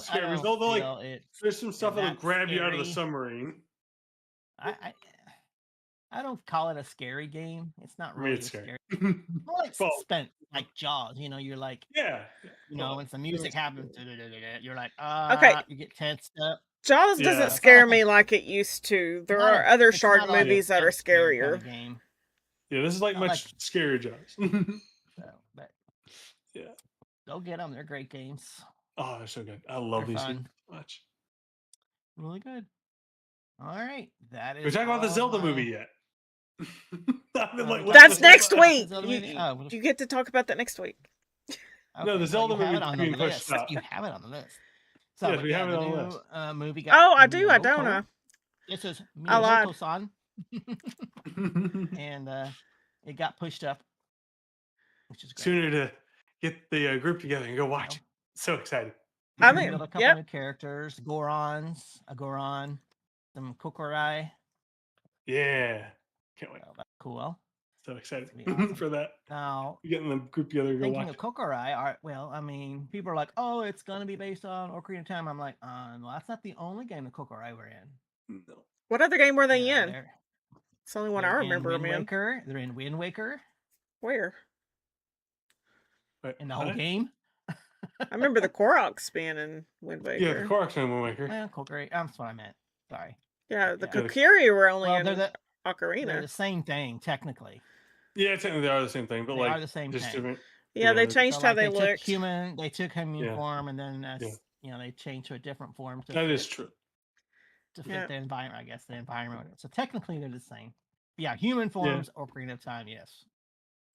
scary. Because they'll like there's some stuff that'll grab you out of the submarine. I don't call it a scary game. It's not I mean, really it's scary. More like Well, suspense, like Jaws. You know, you're like, yeah. you know, Well, when some music happens, you're like, Okay. you get tensed up. Jaws Yeah. doesn't It's scare not me like- like it used to. There not are a- other it's shark not like movies that are jump scare kind scarier. of game. Yeah, this is like Not much scarier Jaws. So, but Yeah. go get them. They're great games. Oh, they're so good. I love They're these fun. games so much. Really good. All right, that is. We're talking about the all Zelda my- movie yet. I've been, like, Oh, looking That's at next this- week. Zelda You, movie? Oh, you get to talk about that next week. No, the well, Zelda you have movie it on being the pushed list. up. You have it on the list. So, Yes, but we have it the on the new, list. movie got. Oh, I do. I don't Miyoto. know. This is I lied. Miyamoto-san, and it got pushed up, which is great. Sooner to get the group together and go watch it. So excited. I They mean, built a couple yep. new characters: a Goron, some Kokorai. Yeah. Can't wait. So that's cool. So excited It's gonna be awesome. for that. Now, Getting the group together to go thinking watch of it. Kokorai, I mean, people are like, "Oh, it's gonna be based on Ocarina of Time." I'm like, "No, that's not the only game the Kokorai were in." No. What other game were they Yeah, in? they're- It's the only one I they're in remember them Wind in. Waker. They're in Wind Waker Where? Wait, in the whole what? game. I remember the Koroks being in Wind Waker. Yeah, the Korok's in Wind Waker. Well, Kokorai. That's what I meant. Sorry. Yeah, the Yeah. Kokiri were only Well, in they're the Ocarina. same thing technically. Yeah, technically they are the same thing, but They like are the same just thing. different. Yeah, they they're- changed So, how like, they took looked. They took human Yeah. form, and then Yeah. they changed to a different form to That fit, is true. to fit Yeah. the environment. I guess the environment. So technically they're the same. Yeah, human forms, Ocarina of Time. Yes.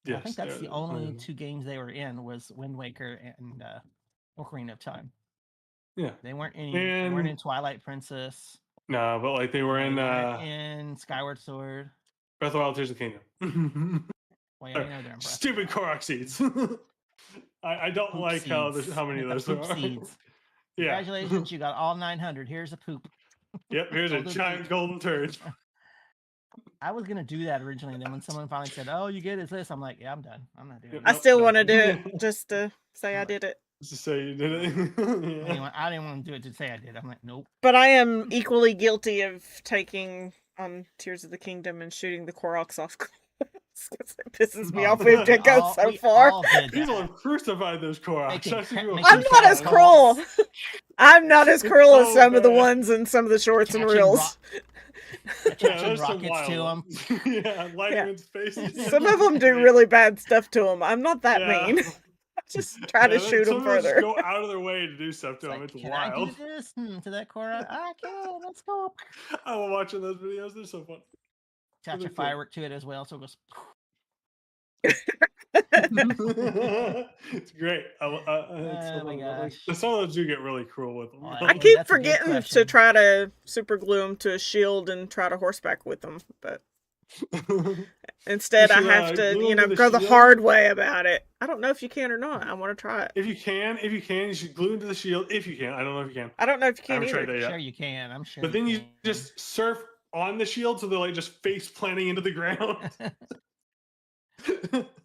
And I Yes, think that's they're the only same. two games they were in was Wind Waker and Ocarina of Time. Yeah. They weren't they weren't in And- Twilight Princess. No, but like they were They in weren't in Skyward Sword. Breath of the Wild, Tears of the Kingdom. Well, yeah, I know they're in Breath of the Stupid Wild. Korok seeds. I don't Poop like how seeds. many of The those poop there are. seeds. Yeah. Congratulations, you got all 900. Here's a poop. Yep. Here's a Golden giant poop. golden turd. I was gonna do that originally, and then when someone finally said, "Oh, you get is this," I'm like, "Yeah, I'm done. I'm not doing Yep. it." I Nope, still no. want to do it just to say I Right. did it. Just to say you did it. Yeah. I didn't want to do it to say I did. I'm like, nope. But I am equally guilty of taking on Tears of the Kingdom and shooting the Koroks off. 'Cause it pisses me Oh, off. We've we go all- so we far. all did People that. have crucified those Koroks. Making I see cra- people- making I'm not as Koroks. cruel. I'm not as It's cruel as so some of the bad. ones in some of the shorts and Catching reels. Yeah, Attaching there's some rockets to wild them. ones. Yeah, lighting Yeah. its faces. Some of them do really bad stuff to them. I'm not that Yeah. mean. I just try to Yeah, shoot some them of us further. go out of their way to do stuff to them. It's Can I wild. do this to that Korok? I can. Let's go. I love watching those videos. They're so fun. Attach Really a cool. firework to it as well, so it goes. It's great. It's Oh so my fun. Like, gosh. some of those do get really cruel with them. Oh, I That's keep a good forgetting to question. try to super glue them to a shield and try to horseback with them, but Instead, You I should, have to, glue 'em to the go the shield. hard way about it. I don't know if you can or not. I want to try it. If you can, you should glue into the shield. If you can, I don't know if you can. I don't know if you I can haven't tried either. that yet. Sure, you can. I'm sure. But then you can. just surf on the shield, so they're like just face planting into the ground.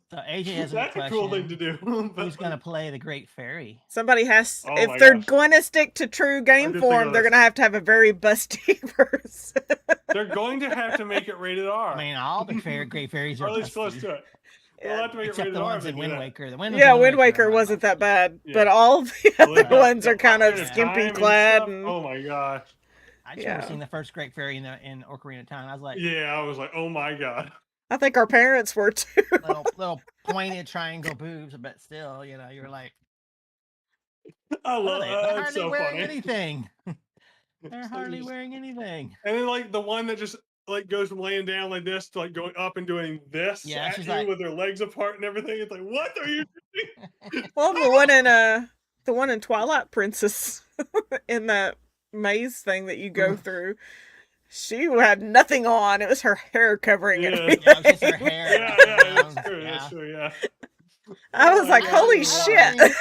So AJ has That's a a cool thing question. to do. Who's gonna play the Great Fairy? Somebody has, Oh if my they're gosh. going to stick to true game did think form, of they're this. going to have a very busty person. They're going to have to make it rated R. I mean, all the Great Fairies or are at least close busty, to it. They'll have to make it except rated the R ones if in they do Wind that. Waker. The Yeah, Wind Waker are wasn't that bad, Yeah. but all the Well, other the- ones the are kind of Ocarina of skimpy Time and clad. stuff, And, oh my gosh. I just Yeah. remember seeing the first Great Fairy in Ocarina of Time. I was like, Yeah, I was like, oh my god. I think our parents were too. little pointed triangle boobs, but still, you were like, I what are love they? They're It's hardly so wearing funny. anything. It's They're like hardly just- wearing anything. And then like the one that just like goes from laying down like this to like going up and doing this Yeah, at she's you like- with their legs apart and everything. It's like, what are you doing? Well, the one in Twilight Princess, in that maze thing that you go through, she had nothing on. It was her hair covering Yeah. everything. Yeah, it was just her hair. Yeah, wrapped that's around. true. Yeah. That's true. Yeah. I was Oh, like, yeah, holy yeah. shit.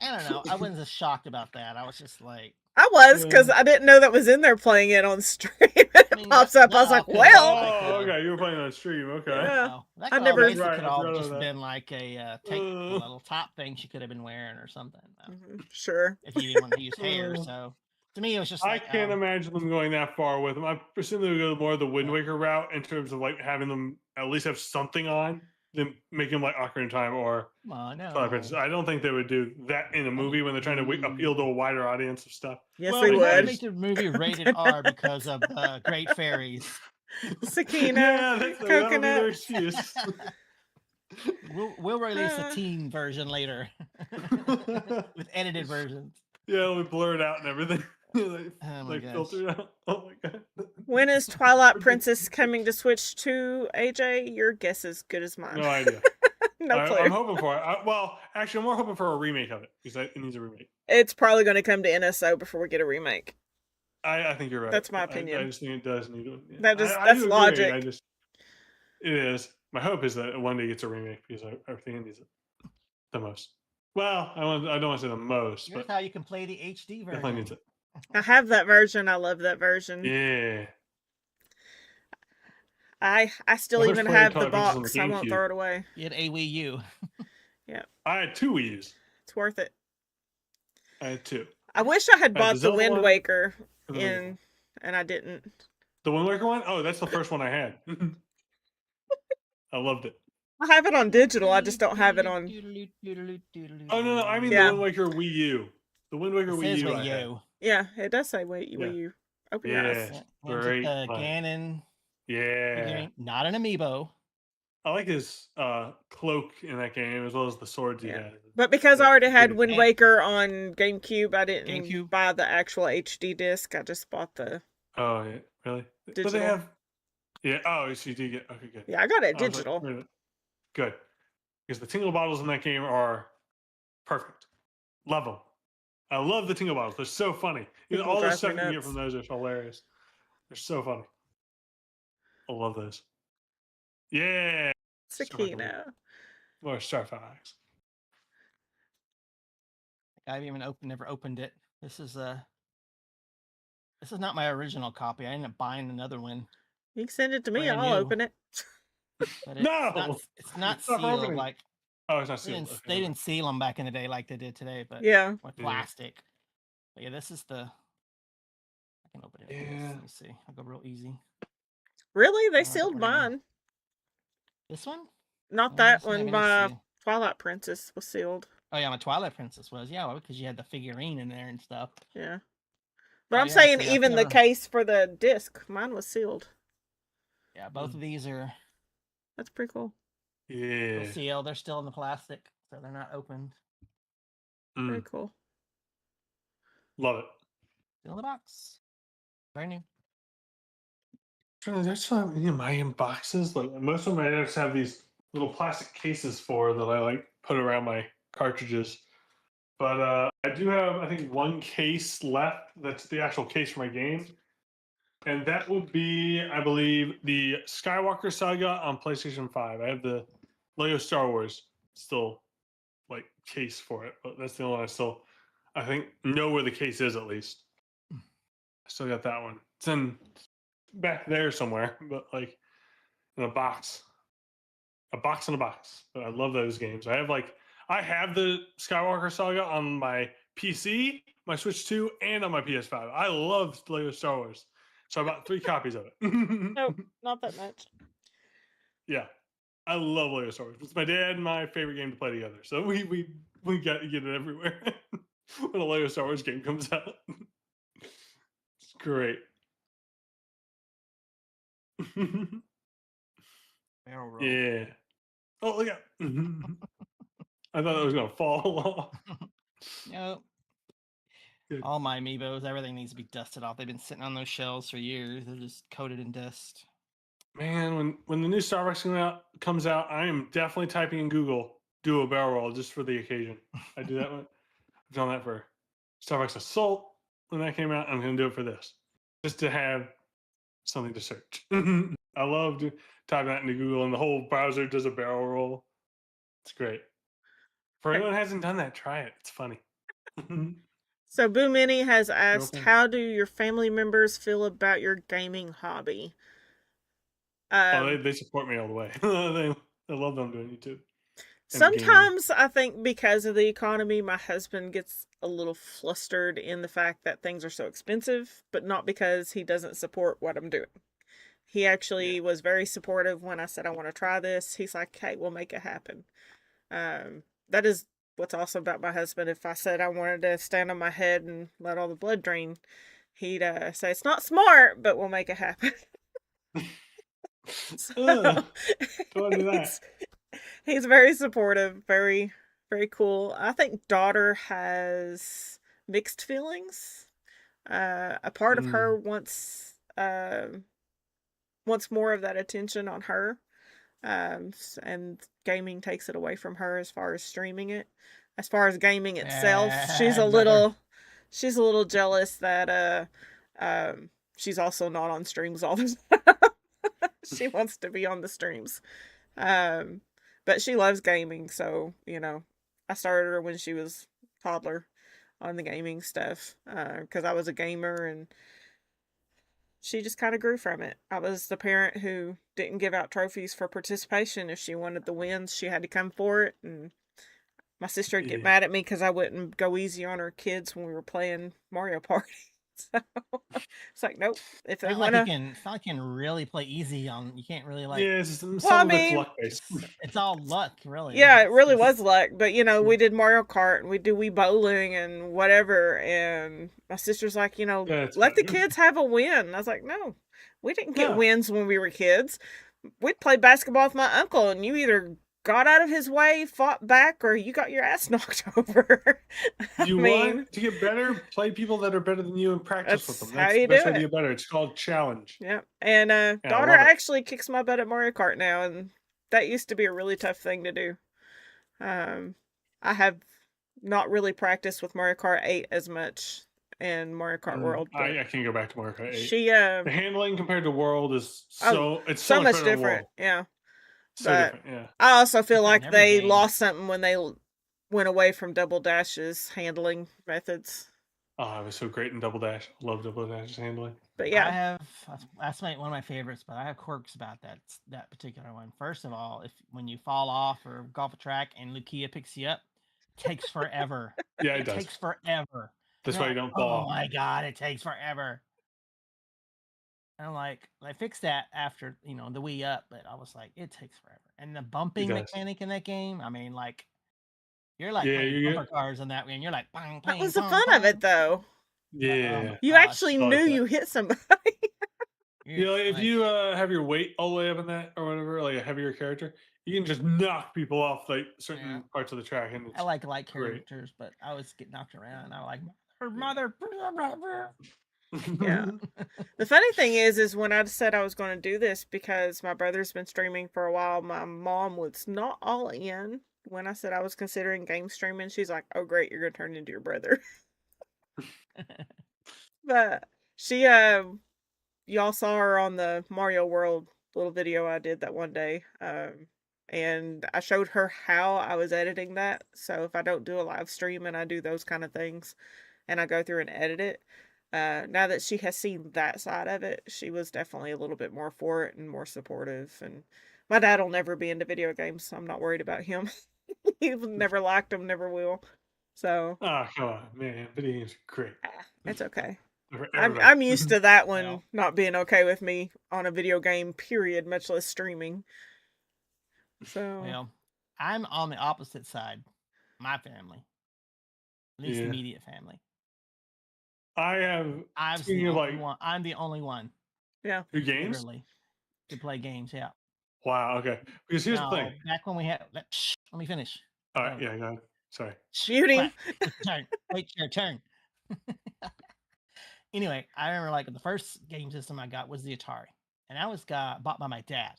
I don't know. I wasn't as shocked about that. I was just like, I was, because Yeah. I didn't know that was in there playing it on stream. It I mean, pops that- up. I was that like, all could've well. been Oh, like, okay. You were playing on stream. Okay. Yeah. no, that I could never- all basically Right, could I all forgot just about that. been like a tank, a little top thing she could have been wearing or something. Sure. If you didn't want to use hair, Uh, so to me it was just I like, can't imagine them going that far with them. I presume they would go more the Wind Yeah. Waker route in terms of like having them at least have something on, then make them like Ocarina of Time or come on, no. Twilight Princess. I don't think they would do that in a movie when they're trying to appeal to a wider audience of stuff. Yes, well, they we would. gotta would. make the movie rated R because of the Great Fairies. Sakina, Yeah, that would be their coconut. excuse. We'll release Uh. a teen version later with edited versions. Yeah, we blur it out and everything. like Oh my like gosh. filter it out. Oh my god. When is Twilight Princess coming to Switch 2, AJ? Your guess is good as mine. No idea. No clue. I'm hoping for it. Well, actually, I'm more hoping for a remake of it because it needs a remake. It's probably going to come to NSO before we get a remake. I think you're right. That's my I opinion. just think it does need to. Yeah. That is- I that's do agree. logic. It is. My hope is that it one day gets a remake because I think it needs it the most. Well, I don't want to say the most, Here's but how you can play the HD definitely version. needs it. I have that version. I love that version. Yeah. I still Well, even there's have plenty the of Twilight Princess on box. the I won't GameCube. throw it away. Get a Wii U. I had two Wii's. It's worth it. I had two. I wish I had the bought the Zelda Wind one Waker and the Wind Waker. and I didn't. The Wind Waker one? Oh, that's the first one I had. I loved it. I have it on digital. I just don't have it on. Oh no, I mean Yeah. the Wind Waker Wii U. The Wind Waker It Wii says U. I Wii had. U. Yeah, it does say Wii Yeah. U. Open your eyes. Yeah. One's Great a fun. Ganon Yeah. figurine, not an amiibo. I like his cloak in that game as well as the swords he Yeah. had. But because I Yeah, already had pretty Wind cool. Waker on GameCube, I didn't GameCube? buy the actual HD disc. I just bought the. Oh yeah, really? But Digital. they have. Yeah. Oh, so you did get. Okay, good. Yeah, I got it I was like, digital. wait a minute. Good. Because the tingle bottles in that game are perfect. Love them. I love the tingle bottles. They're so funny. People All the drive me stuff you can get nuts. from those are hilarious. They're so funny. I love those. Yeah. Sakina. More Star Fox. I've even never opened it. This is not my original copy. I ended up buying another one, You can send it to me. Brand I'll new. open it. but it's No! it's not It's not for sealed opening. like Oh, it's not they sealed. didn't, Okay. they didn't seal them back in the day like they did today, but Yeah. with Yeah. plastic. But yeah, this is the. I can open it. Yeah. Let me see. I'll go real easy. Really? They I don't sealed really know. mine. This one? Not Oh, that this one I one. haven't My seen. Twilight Princess was sealed. Oh yeah, my Twilight Princess was because you had the figurine in there and stuff. Yeah. But Oh, I'm yeah, saying see, I've even the never- case for the disc, mine was sealed. Yeah, both of these are That's pretty cool. Yeah. still sealed. They're still in the plastic, so they're not opened. Very Mm, cool. love it. Still in the box. Very new. There's some in my boxes. Like most of them, I just have these little plastic cases for that I like put around my cartridges. But I do have, I think, one case left. That's the actual case for my game. And that will be, I believe, the Skywalker Saga on PlayStation 5. I have the Lego Star Wars still, like, case for it, but that's the only one I think, know where the case is at least. I still got that one. It's in back there somewhere, but like in a box. A box in a box. But I love those games. I have the Skywalker Saga on my PC, my Switch 2, and on my PS5. I love Lego Star Wars. So I bought 3 copies of it. Nope, not that much. Yeah. I love Lego Star Wars. It's my dad and my favorite game to play together. So we got to get it everywhere when a Lego Star Wars game comes out. It's great. Barrel roll. Yeah. Oh, look out. I thought it was going to fall off. Nope. Good. All my amiibos, everything needs to be dusted off. They've been sitting on those shelves for years. They're just coated in dust. Man, when the new Starbucks comes out, I am definitely typing in Google, do a barrel roll just for the occasion. I do that one. I've done that for Starbucks Assault when that came out. I'm going to do it for this, just to have something to search. I love typing that into Google, and the whole browser does a barrel roll. It's great. For anyone who hasn't done that, try it. It's funny. So Boo Mini has asked, Okay. how do your family members feel about your gaming hobby? They support me all the way. I love them doing YouTube. Sometimes I think because of the economy, my husband gets a little flustered in the fact that things are so expensive, but not because he doesn't support what I'm doing. He actually was very supportive when I said I want to try this. He's like, hey, we'll make it happen. That is what's awesome about my husband. If I said I wanted to stand on my head and let all the blood drain, he'd say it's not smart, but we'll make it happen. So, don't do that. He's very supportive, very, very cool. I think daughter has mixed feelings. A part of her wants more of that attention on her. And gaming takes it away from her as far as streaming it. As far as gaming itself, she's a little jealous that she's also not on streams all the time. She wants to be on the streams. But she loves gaming, so, I started her when she was toddler on the gaming stuff, because I was a gamer, and she just kind of grew from it. I was the parent who didn't give out trophies for participation. If she wanted the wins, she had to come for it, and my sister would get mad at me because I wouldn't go easy on her kids when we were playing Mario Party. So it's like, nope. If they want to, it's not like you can really play easy on. You can't really like. Yeah, some of it's luck based. It's all luck, really. Yeah, it really was luck. But we did Mario Kart and we do Wii bowling and whatever. And my sister's like, let the kids have a win. I was like, no, we didn't get wins when we were kids. We'd play basketball with my uncle, and you either got out of his way, fought back, or you got your ass knocked over. You want to get better? Play people that are better than you and practice with them. That's how you the best do way to it. get better. It's called challenge. Yeah. And daughter actually kicks my butt at Mario Kart now, and that used to be a really tough thing to do. I have not really practiced with Mario Kart 8 as much in Mario Kart World. I can go back to Mario Kart 8. The handling compared to World is it's so much different. Yeah. So different, yeah. I also feel like they lost something when they went away from Double Dash's handling methods. Oh, it was so great in Double Dash. I love Double Dash's handling. But yeah, that's one of my favorites. But I have quirks about that particular one. First of all, when you fall off or go off a track and Lucia picks you up, it takes forever. Yeah, it does. Takes forever. That's why you don't fall. Oh my god, it takes forever. And I'm like, I fixed that after, the Wii up, but I was like, it takes forever. And the bumping mechanic in that game, I mean, like, you're like playing bumper cars in that game. You're like, bang, bang, that was the fun of it, though. Yeah. You actually knew you hit somebody. If you have your weight all the way up in that or whatever, like a heavier character, you can just knock people off like certain parts of the track. And I like characters, but I always get knocked around. And I like, her mother. Yeah. The funny thing is when I said I was going to do this, because my brother's been streaming for a while, my mom was not all in when I said I was considering game streaming. She's like, oh great, you're going to turn into your brother. But she y'all saw her on the Mario World little video I did that one day. And I showed her how I was editing that. So if I don't do a live stream and I do those kind of things and I go through and edit it, now that she has seen that side of it, she was definitely a little bit more for it and more supportive. And my dad will never be into video games, so I'm not worried about him. He's never liked them, never will. So Oh, come on, man. Video games are great. it's okay. For I'm everybody. used to that one Well. not being okay with me on a video game, period, much less streaming. So Well, I'm on the opposite side. My family, at least Yeah. immediate family. I have, I'm the speaking of only like one. I'm the only one, yeah. your games. literally, to play games. Yeah. Wow. Okay. Because here's the No, thing. back when we had. Let me finish. All right. Oh. Yeah. Go ahead. Sorry. Shoot him. Wait your turn. Wait your turn. Anyway, I remember like the first game system I got was the Atari, and that was bought by my dad,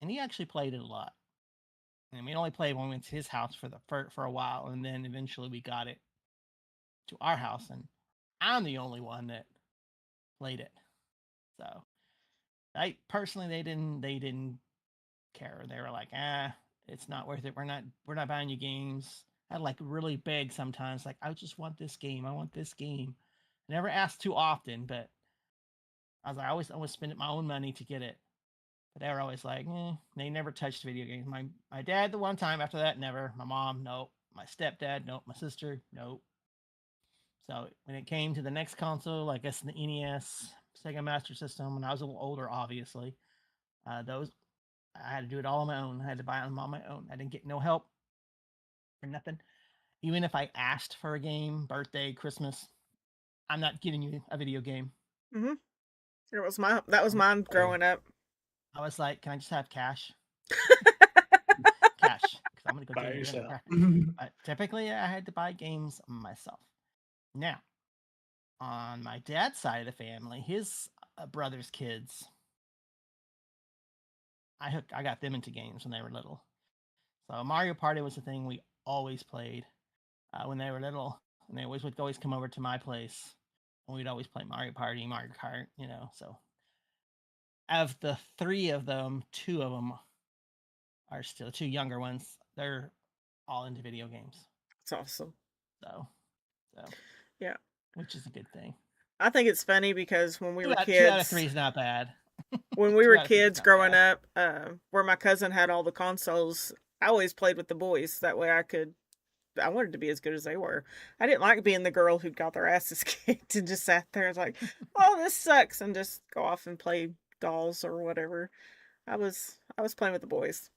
and he actually played it a lot. And we only played when we went to his house for a while, and then eventually we got it to our house, and I'm the only one that played it. So, I personally they didn't care. They were like, it's not worth it. We're not buying you games. I'd like really beg sometimes, like I just want this game. I want this game. I never asked too often, but I was like, I always spend my own money to get it. But they were always like, they never touched video games. My dad the one time, after that, never. My mom, nope. My stepdad, nope. My sister, nope. So when it came to the next console, I guess the NES, Sega Master System, when I was a little older, obviously, those I had to do it all on my own. I had to buy them on my own. I didn't get no help or nothing. Even if I asked for a game, birthday, Christmas, I'm not giving you a video game. Mm-hmm. That was mine growing up. I was like, can I just have cash? Cash, because I'm gonna go By get it. yourself. But typically, I had to buy games myself. Now, on my dad's side of the family, his brother's kids, I got them into games when they were little. So Mario Party was the thing we always played when they were little, and they would always come over to my place, and we'd always play Mario Party, Mario Kart, So, of the three of them, two of them are still two younger ones. They're all into video games. It's awesome. So yeah, which is a good thing. I think it's funny because when we were kids, 2 out of 3 is not bad. When we were kids growing up, where my cousin had all the consoles, I always played with the boys. That way I wanted to be as good as they were. I didn't like being the girl who got their asses kicked and just sat there and was like, oh, this sucks, and just go off and play dolls or whatever. I was playing with the boys.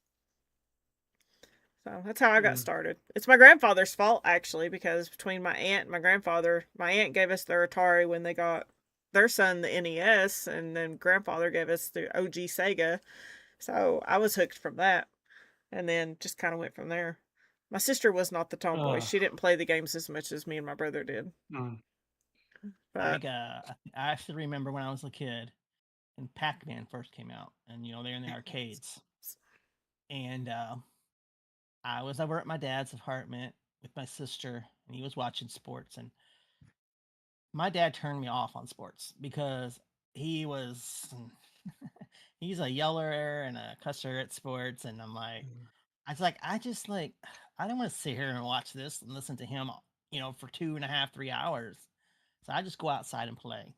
So that's how I got started. It's my grandfather's fault, actually, because between my aunt and my grandfather, my aunt gave us their Atari when they got their son the NES, and then grandfather gave us the OG Sega. So I was hooked from that, and then just kind of went from there. My sister was not the tomboy. She didn't play the games as much as me and my brother did. But I actually remember when I was a kid and Pac-Man first came out, and they're in the arcades, and I was over at my dad's apartment with my sister, and he was watching sports, and my dad turned me off on sports because he's a yeller and a cusser at sports, and I'm like, I don't want to sit here and watch this and listen to him, for 2.5, 3 hours. So I just go outside and play.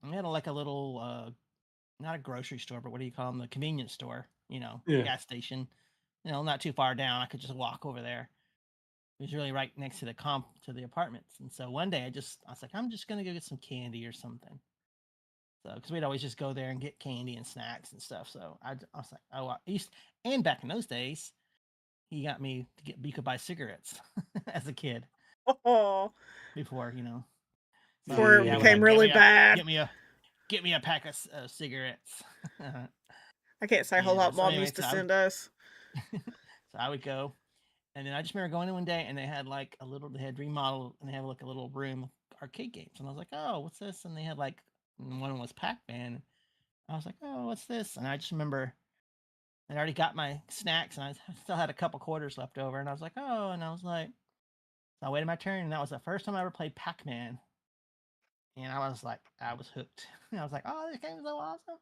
And we had a little, not a grocery store, but what do you call them? The convenience store, gas station, not too far down. I could just walk over there. It was really right next to the apartments. And so one day I was like, I'm just going to go get some candy or something. So, because we'd always just go there and get candy and snacks and stuff. So I was like, and back in those days, he got me you could buy cigarettes as a kid. Oh. Before, Before it became really bad. Get me a pack of cigarettes. I can't say a whole lot Mom used to send us. So I would go, and then I just remember going in one day, and they had they had remodeled, and they had a little room with arcade games, and I was like, oh, what's this? And they had one was Pac-Man. I was like, oh, what's this? And I just remember I already got my snacks, and I still had a couple quarters left over, and I was like, oh, and I was like, so I waited my turn, and that was the first time I ever played Pac-Man. and I was hooked. I was like, oh, this game's so awesome.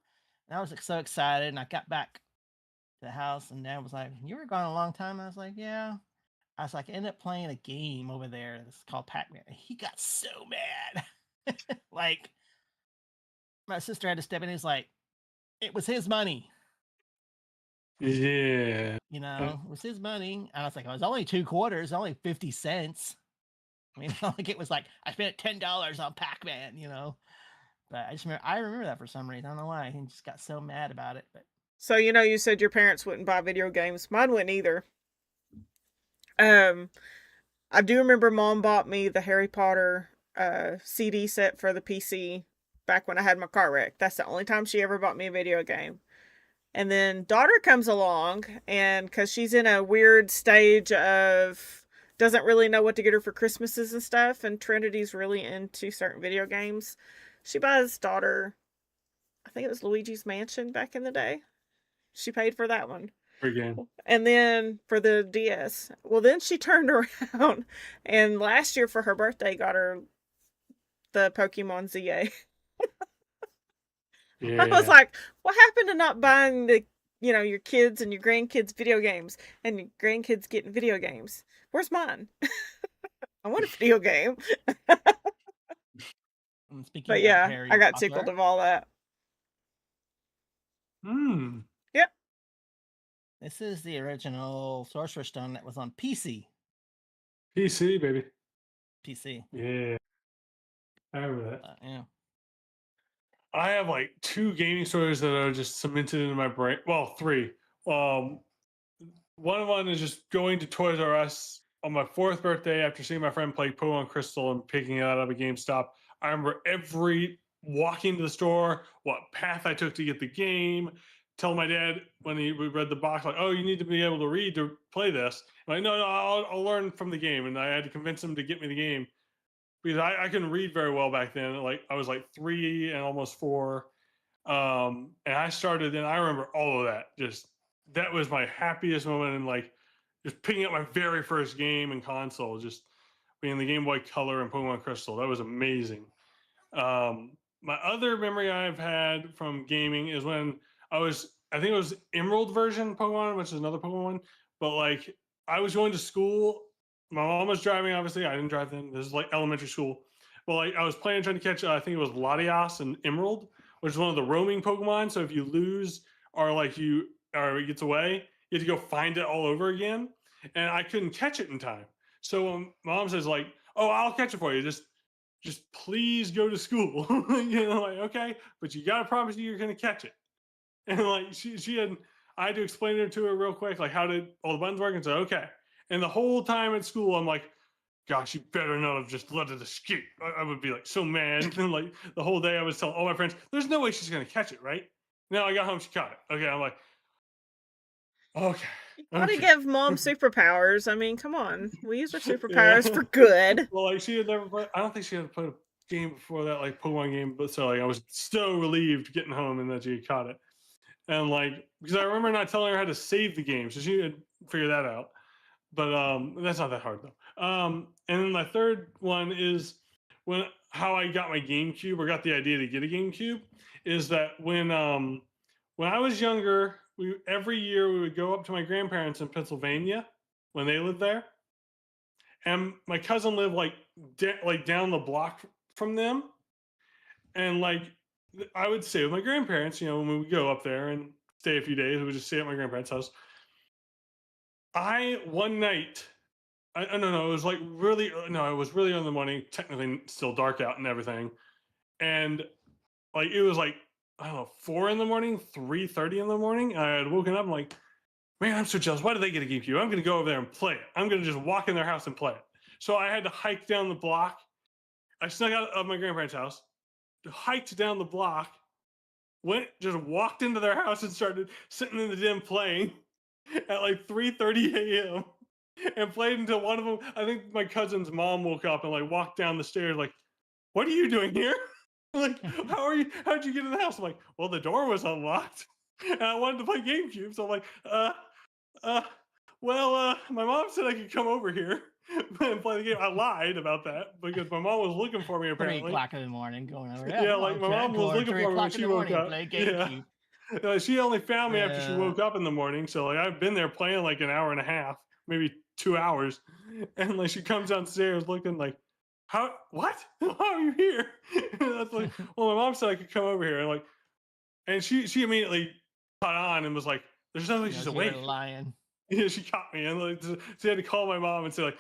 And I was so excited. And I got back to the house, and Dad was like, you were gone a long time. And I was like, yeah. I was like, I ended up playing a game over there. It's called Pac-Man. He got so mad. Like, my sister had to step in. He's like, it was his money. Yeah. You know, it was his money. And I was like, it was only 2 quarters, only 50 cents. I mean, like it was like I spent $10 on Pac-Man, you know. But I remember that for some reason. I don't know why. He just got so mad about it. But So you said your parents wouldn't buy video games. Mine wouldn't either. I do remember Mom bought me the Harry Potter CD set for the PC back when I had my car wreck. That's the only time she ever bought me a video game. And then daughter comes along, and because she's in a weird stage of doesn't really know what to get her for Christmases and stuff, and Trinity's really into certain video games, she buys daughter, I think it was Luigi's Mansion back in the day. She paid for that one. Free game. And then for the DS. Well, then she turned around, and last year for her birthday got her the Pokemon ZA. Yeah. I was like, what happened to not buying your kids and your grandkids video games and your grandkids getting video games? Where's mine? I want a video game. speaking But of yeah, Harry I got Potter, tickled of all that. Yep. This is the original Sorcerer's Stone that was on PC. PC, baby. PC. Yeah. I remember that. Yeah. I have like 2 gaming stories that are just cemented into my brain. Well, 3. One is just going to Toys R Us on my 4th birthday after seeing my friend play Pokemon Crystal and picking it out of a GameStop. I remember walking to the store, what path I took to get the game. Tell my dad when we read the box, like, oh, you need to be able to read to play this. I'm like, no, I'll learn from the game. And I had to convince him to get me the game because I couldn't read very well back then. Like I was like 3 and almost 4. And I started, and I remember all of that. Just that was my happiest moment, and like just picking up my very first game and console, just being the Game Boy Color and Pokemon Crystal. That was amazing. My other memory I've had from gaming is when I think it was Emerald version Pokemon, which is another Pokemon one. But like I was going to school. My mom was driving, obviously. I didn't drive then. This is like elementary school. But like I was trying to catch, I think it was Latias and Emerald, which is one of the roaming Pokemon. So if you lose or it gets away, you have to go find it all over again. And I couldn't catch it in time. So mom says like, oh, I'll catch it for you. Just please go to school. Like, okay, but you got to promise you're going to catch it. And like I had to explain it to her real quick, like how did all the buttons work, and say, okay. And the whole time at school, I'm like, gosh, you better not have just let it escape. I would be like so mad. And like the whole day I was telling all my friends, there's no way she's going to catch it, right? Now I got home, she caught it. Okay, I'm like, okay. You gotta give mom superpowers. I mean, come on. We use our superpowers for good. Well, like she had never played, I don't think she had played a game before that, like Pokemon game, but so like I was so relieved getting home and that she had caught it. And like, because I remember not telling her how to save the game, so she had figured that out. But that's not that hard though. And then my third one is how I got my GameCube or got the idea to get a GameCube is that when I was younger, every year we would go up to my grandparents in Pennsylvania when they lived there, and my cousin lived like down the block from them, and like I would stay with my grandparents. When we would go up there and stay a few days, we would just stay at my grandparents' house. One night, it was like really, no, it was really in the morning, technically still dark out and everything. And like, it was like, I don't know, 4 in the morning, 3:30 in the morning. I had woken up, I'm like, man, I'm so jealous. Why did they get a GameCube? I'm going to go over there and play it. I'm going to just walk in their house and play it. So I had to hike down the block. I snuck out of my grandparents' house, hiked down the block, just walked into their house and started sitting in the den playing at like 3:30 a.m. and played until one of them, I think my cousin's mom woke up and like walked down the stairs like, what are you doing here? Like, how'd you get in the house? I'm like, well, the door was unlocked and I wanted to play GameCube. So I'm like, my mom said I could come over here. and play the game. I lied about that because my mom was looking for me 3 apparently. o'clock in the morning going over. Yeah, we're like on my track mom was toward looking 3 for me when o'clock in she the woke morning to up. play Yeah. GameCube. She only found me after she Yeah. woke up in the morning. So like I've been there playing like an hour and a half, maybe 2 hours. And like she comes downstairs looking like, what? How are you here? And that's like, well, my mom said I could come over here. And she immediately caught on and was like, there's no way You know, she's so you were awake. lying. Yeah, she caught me and like she had to call my mom and say like,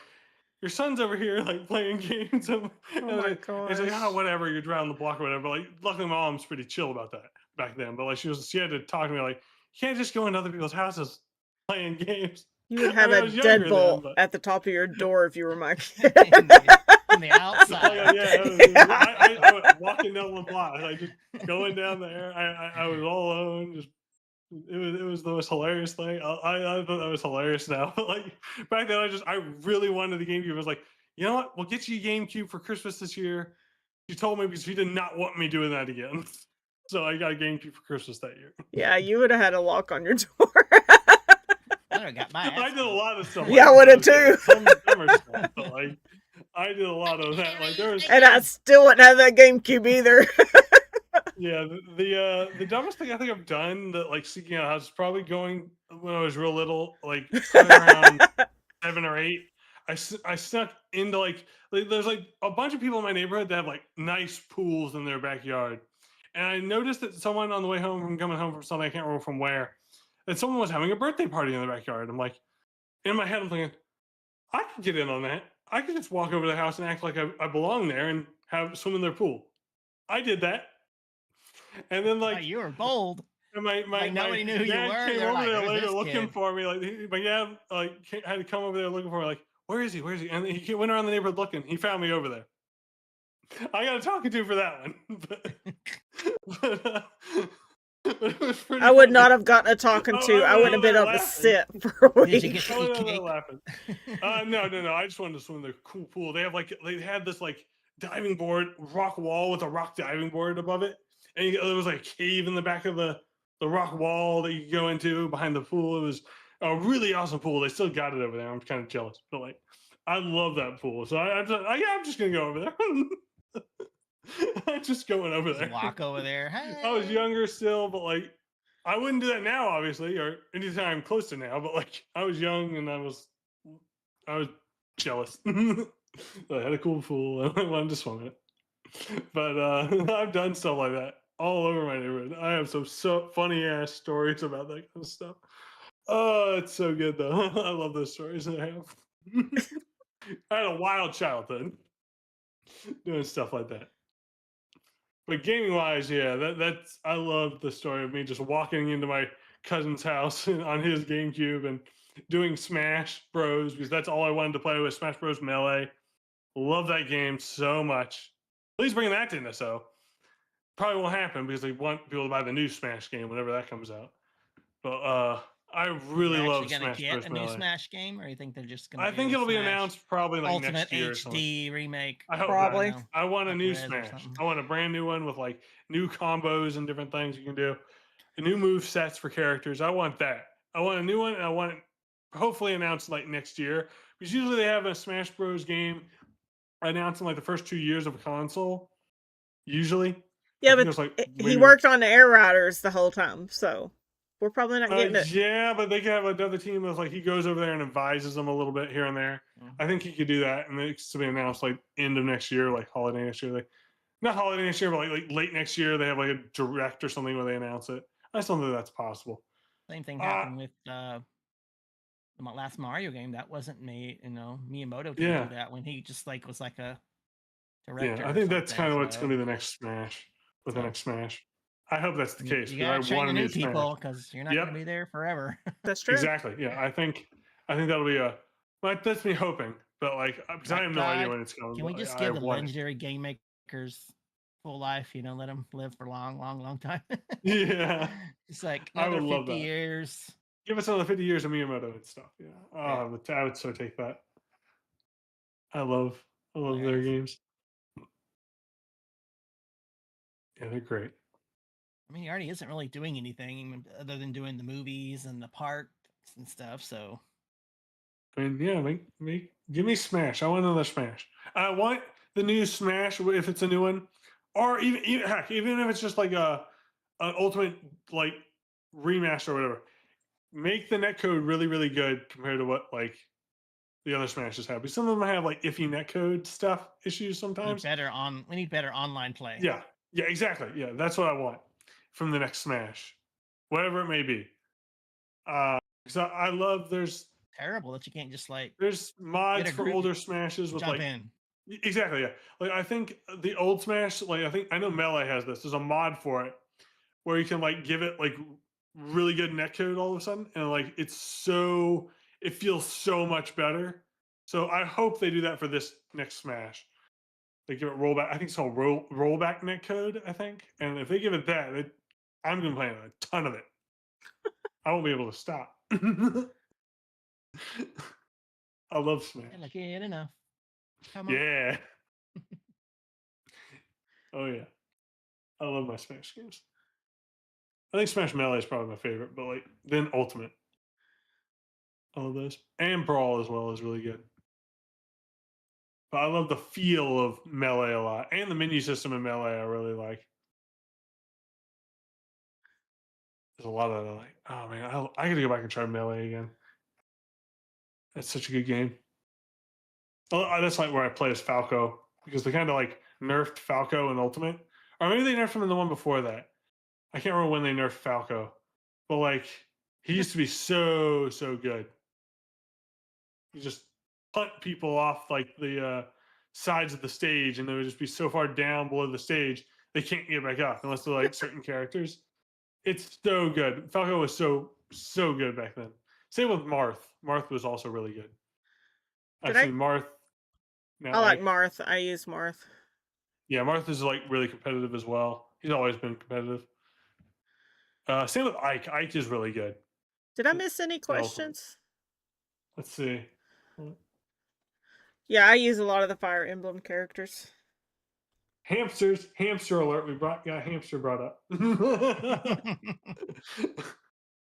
your son's over here like playing games. And Oh my it's like, oh, gosh. whatever, you're around the block or whatever. But like, luckily my mom's pretty chill about that back then. But like, she had to talk to me like, you can't just go into other people's houses playing games. You would I have mean, I a was younger then, deadbolt but at the top of your door if you were my kid. On the outside. oh yeah, I was walking down the block, like just going down there. I was all alone, just. It was the most hilarious thing. I thought that was hilarious now. But like back then, I really wanted the GameCube. I was like, you know what? We'll get you a GameCube for Christmas this year. She told me because she did not want me doing that again. So I got a GameCube for Christmas that year. Yeah, you would have had a lock on your door. I got my I did a lot of stuff. Yeah, I like would have that. too. Some dumber stuff, but like I did a lot of that. Like there was And I still wouldn't have that GameCube either. yeah, the dumbest thing I think I've done that like seeking out a house is probably going when I was real little, like probably around 7 or 8. I snuck into like there's like a bunch of people in my neighborhood that have like nice pools in their backyard, and I noticed that someone on the way home from coming home from something, I can't remember from where, that someone was having a birthday party in their backyard. I'm like, in my head I'm thinking, I could get in on that. I could just walk over to the house and act like I belong there and have swim in their pool. I did that. And then Wow, like you were bold. and my Like, nobody knew who you dad were. came They're over like, there "Who's later this looking kid?" for me. Like my dad had to come over there looking for me. Like, where is he? Where is he? And he went around the neighborhood looking. He found me over there. I got a talking to for that one. But it was pretty I would funny. not have gotten a talking to. I wouldn't have been able to sit for a Did you week. get to I eat was over there cake? laughing. No. I just wanted to swim in their cool pool. They had this like diving board, rock wall with a rock diving board above it, and there was like a cave in the back of the rock wall that you could go into behind the pool. It was a really awesome pool. They still got it over there. I'm kind of jealous, but like I love that pool. So I'm just gonna go over there. I'm just going over there. Just walk over there. I was Hey. younger still, but like I wouldn't do that now, obviously, or anytime close to now. But like I was young and I was jealous. I had a cool pool and I wanted to swim in it. But I've done stuff like that all over my neighborhood. I have some so funny ass stories about that kind of stuff. Oh, it's so good though. I love those stories that I have. I had a wild childhood doing stuff like that. But gaming wise, yeah, that's I love the story of me just walking into my cousin's house on his GameCube and doing Smash Bros. Because that's all I wanted to play with Smash Bros. Melee. Love that game so much. Please bring that to NSO. Probably won't happen because they want people to buy the new Smash game whenever that comes out. But I really They're love actually gonna Smash get Bros. a new Melee. Smash game, or you think they're just gonna? I think it'll be announced probably like Ultimate next year or something. HD remake. I hope Probably. not. I want a like new Res or Smash. something. I want a brand new one with like new combos and different things you can do. New move sets for characters. I want that. I want a new one, and I want it hopefully announced like next year. Because usually they have a Smash Bros. Game announced in like the first 2 years of a console. Usually. Yeah, I think but it was, like, he maybe- worked on the Air Riders the whole time, so we're probably not getting it. Yeah, but they could have another team that's like he goes over there and advises them a little bit here and there. Mhm. I think he could do that, and it's to be announced like end of next year, like holiday next year. Not holiday next year, but like late next year, they have like a direct or something where they announce it. I still think that's possible. Same thing happened with the last Mario game. That wasn't me. Miyamoto didn't Yeah. do that when he just like was like a Yeah, director. I or think that's something, kind of what's so going to be the next Smash. With the So- next Smash, I hope that's the case You because gotta I train want the a new new Smash. people because you're not Yep. gonna be there forever. That's true. Exactly. Yeah, I think that'll be a. But that's me hoping. But like, because I have no idea God, when it's coming. Can we but just I give the want it. legendary game makers full life? Let them live for long time. Yeah, It's like I another would love 50 that. years. give us another 50 years of Miyamoto and stuff. Yeah. Yeah. I would so take that. I love their Hilarious. games. Yeah, they're great. I mean, he already isn't really doing anything other than doing the movies and the parks and stuff. So I mean, yeah, give me Smash. I want another Smash. I want the new Smash if it's a new one, or even if it's just like an ultimate like remaster or whatever. Make the netcode really, really good compared to what like the other Smashes have. But some of them have like iffy netcode stuff issues sometimes. We need better online play. Yeah, exactly. Yeah, that's what I want from the next Smash, whatever it may be. So I love there's terrible that you can't just like there's mods for older Smashes with jump like in. Exactly, yeah. Like I think the old Smash, like I know Melee has this. There's a mod for it where you can like give it like really good netcode all of a sudden, and like it feels so much better. So I hope they do that for this next Smash. They give it rollback. I think it's called rollback netcode. I think, and if they give it that, I'm gonna play a ton of it. I won't be able to stop. I love Smash. Like good enough. Come on. Yeah. Oh yeah. I love my Smash games. I think Smash Melee is probably my favorite, but like then Ultimate. I love those. And Brawl as well is really good. But I love the feel of Melee a lot. And the menu system in Melee I really like. There's a lot of that I like. Oh man, I gotta go back and try Melee again. That's such a good game. That's like where I play as Falco, because they kind of like nerfed Falco in Ultimate. Or maybe they nerfed him in the one before that. I can't remember when they nerfed Falco. But like he used to be so good. You just punt people off like the sides of the stage, and they would just be so far down below the stage they can't get back up unless they're like certain characters. It's so good. Falco was so good back then. Same with Marth. Marth was also really good. I've seen Marth. I like Marth. I use Marth. Yeah, Marth is like really competitive as well. He's always been competitive. Same with Ike. Ike is really good. Did I miss any questions? Let's see. Yeah, I use a lot of the Fire Emblem characters. Hamsters. Hamster alert. We got hamster brought up.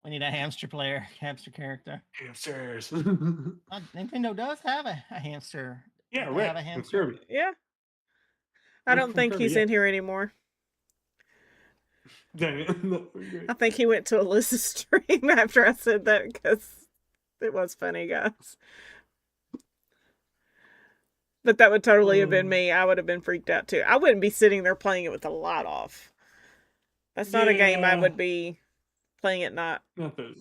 We need a hamster player, hamster character. Hamsters. Nintendo does have a hamster. Yeah, Rick. Have a hamster. Yeah. I don't think he's in here anymore. Dang it. I think he went to Alyssa's stream after I said that, because it was funny, guys. But that would totally have been me. I would have been freaked out too. I wouldn't be sitting there playing it with the light off. That's not a game I would be playing at night. Not those.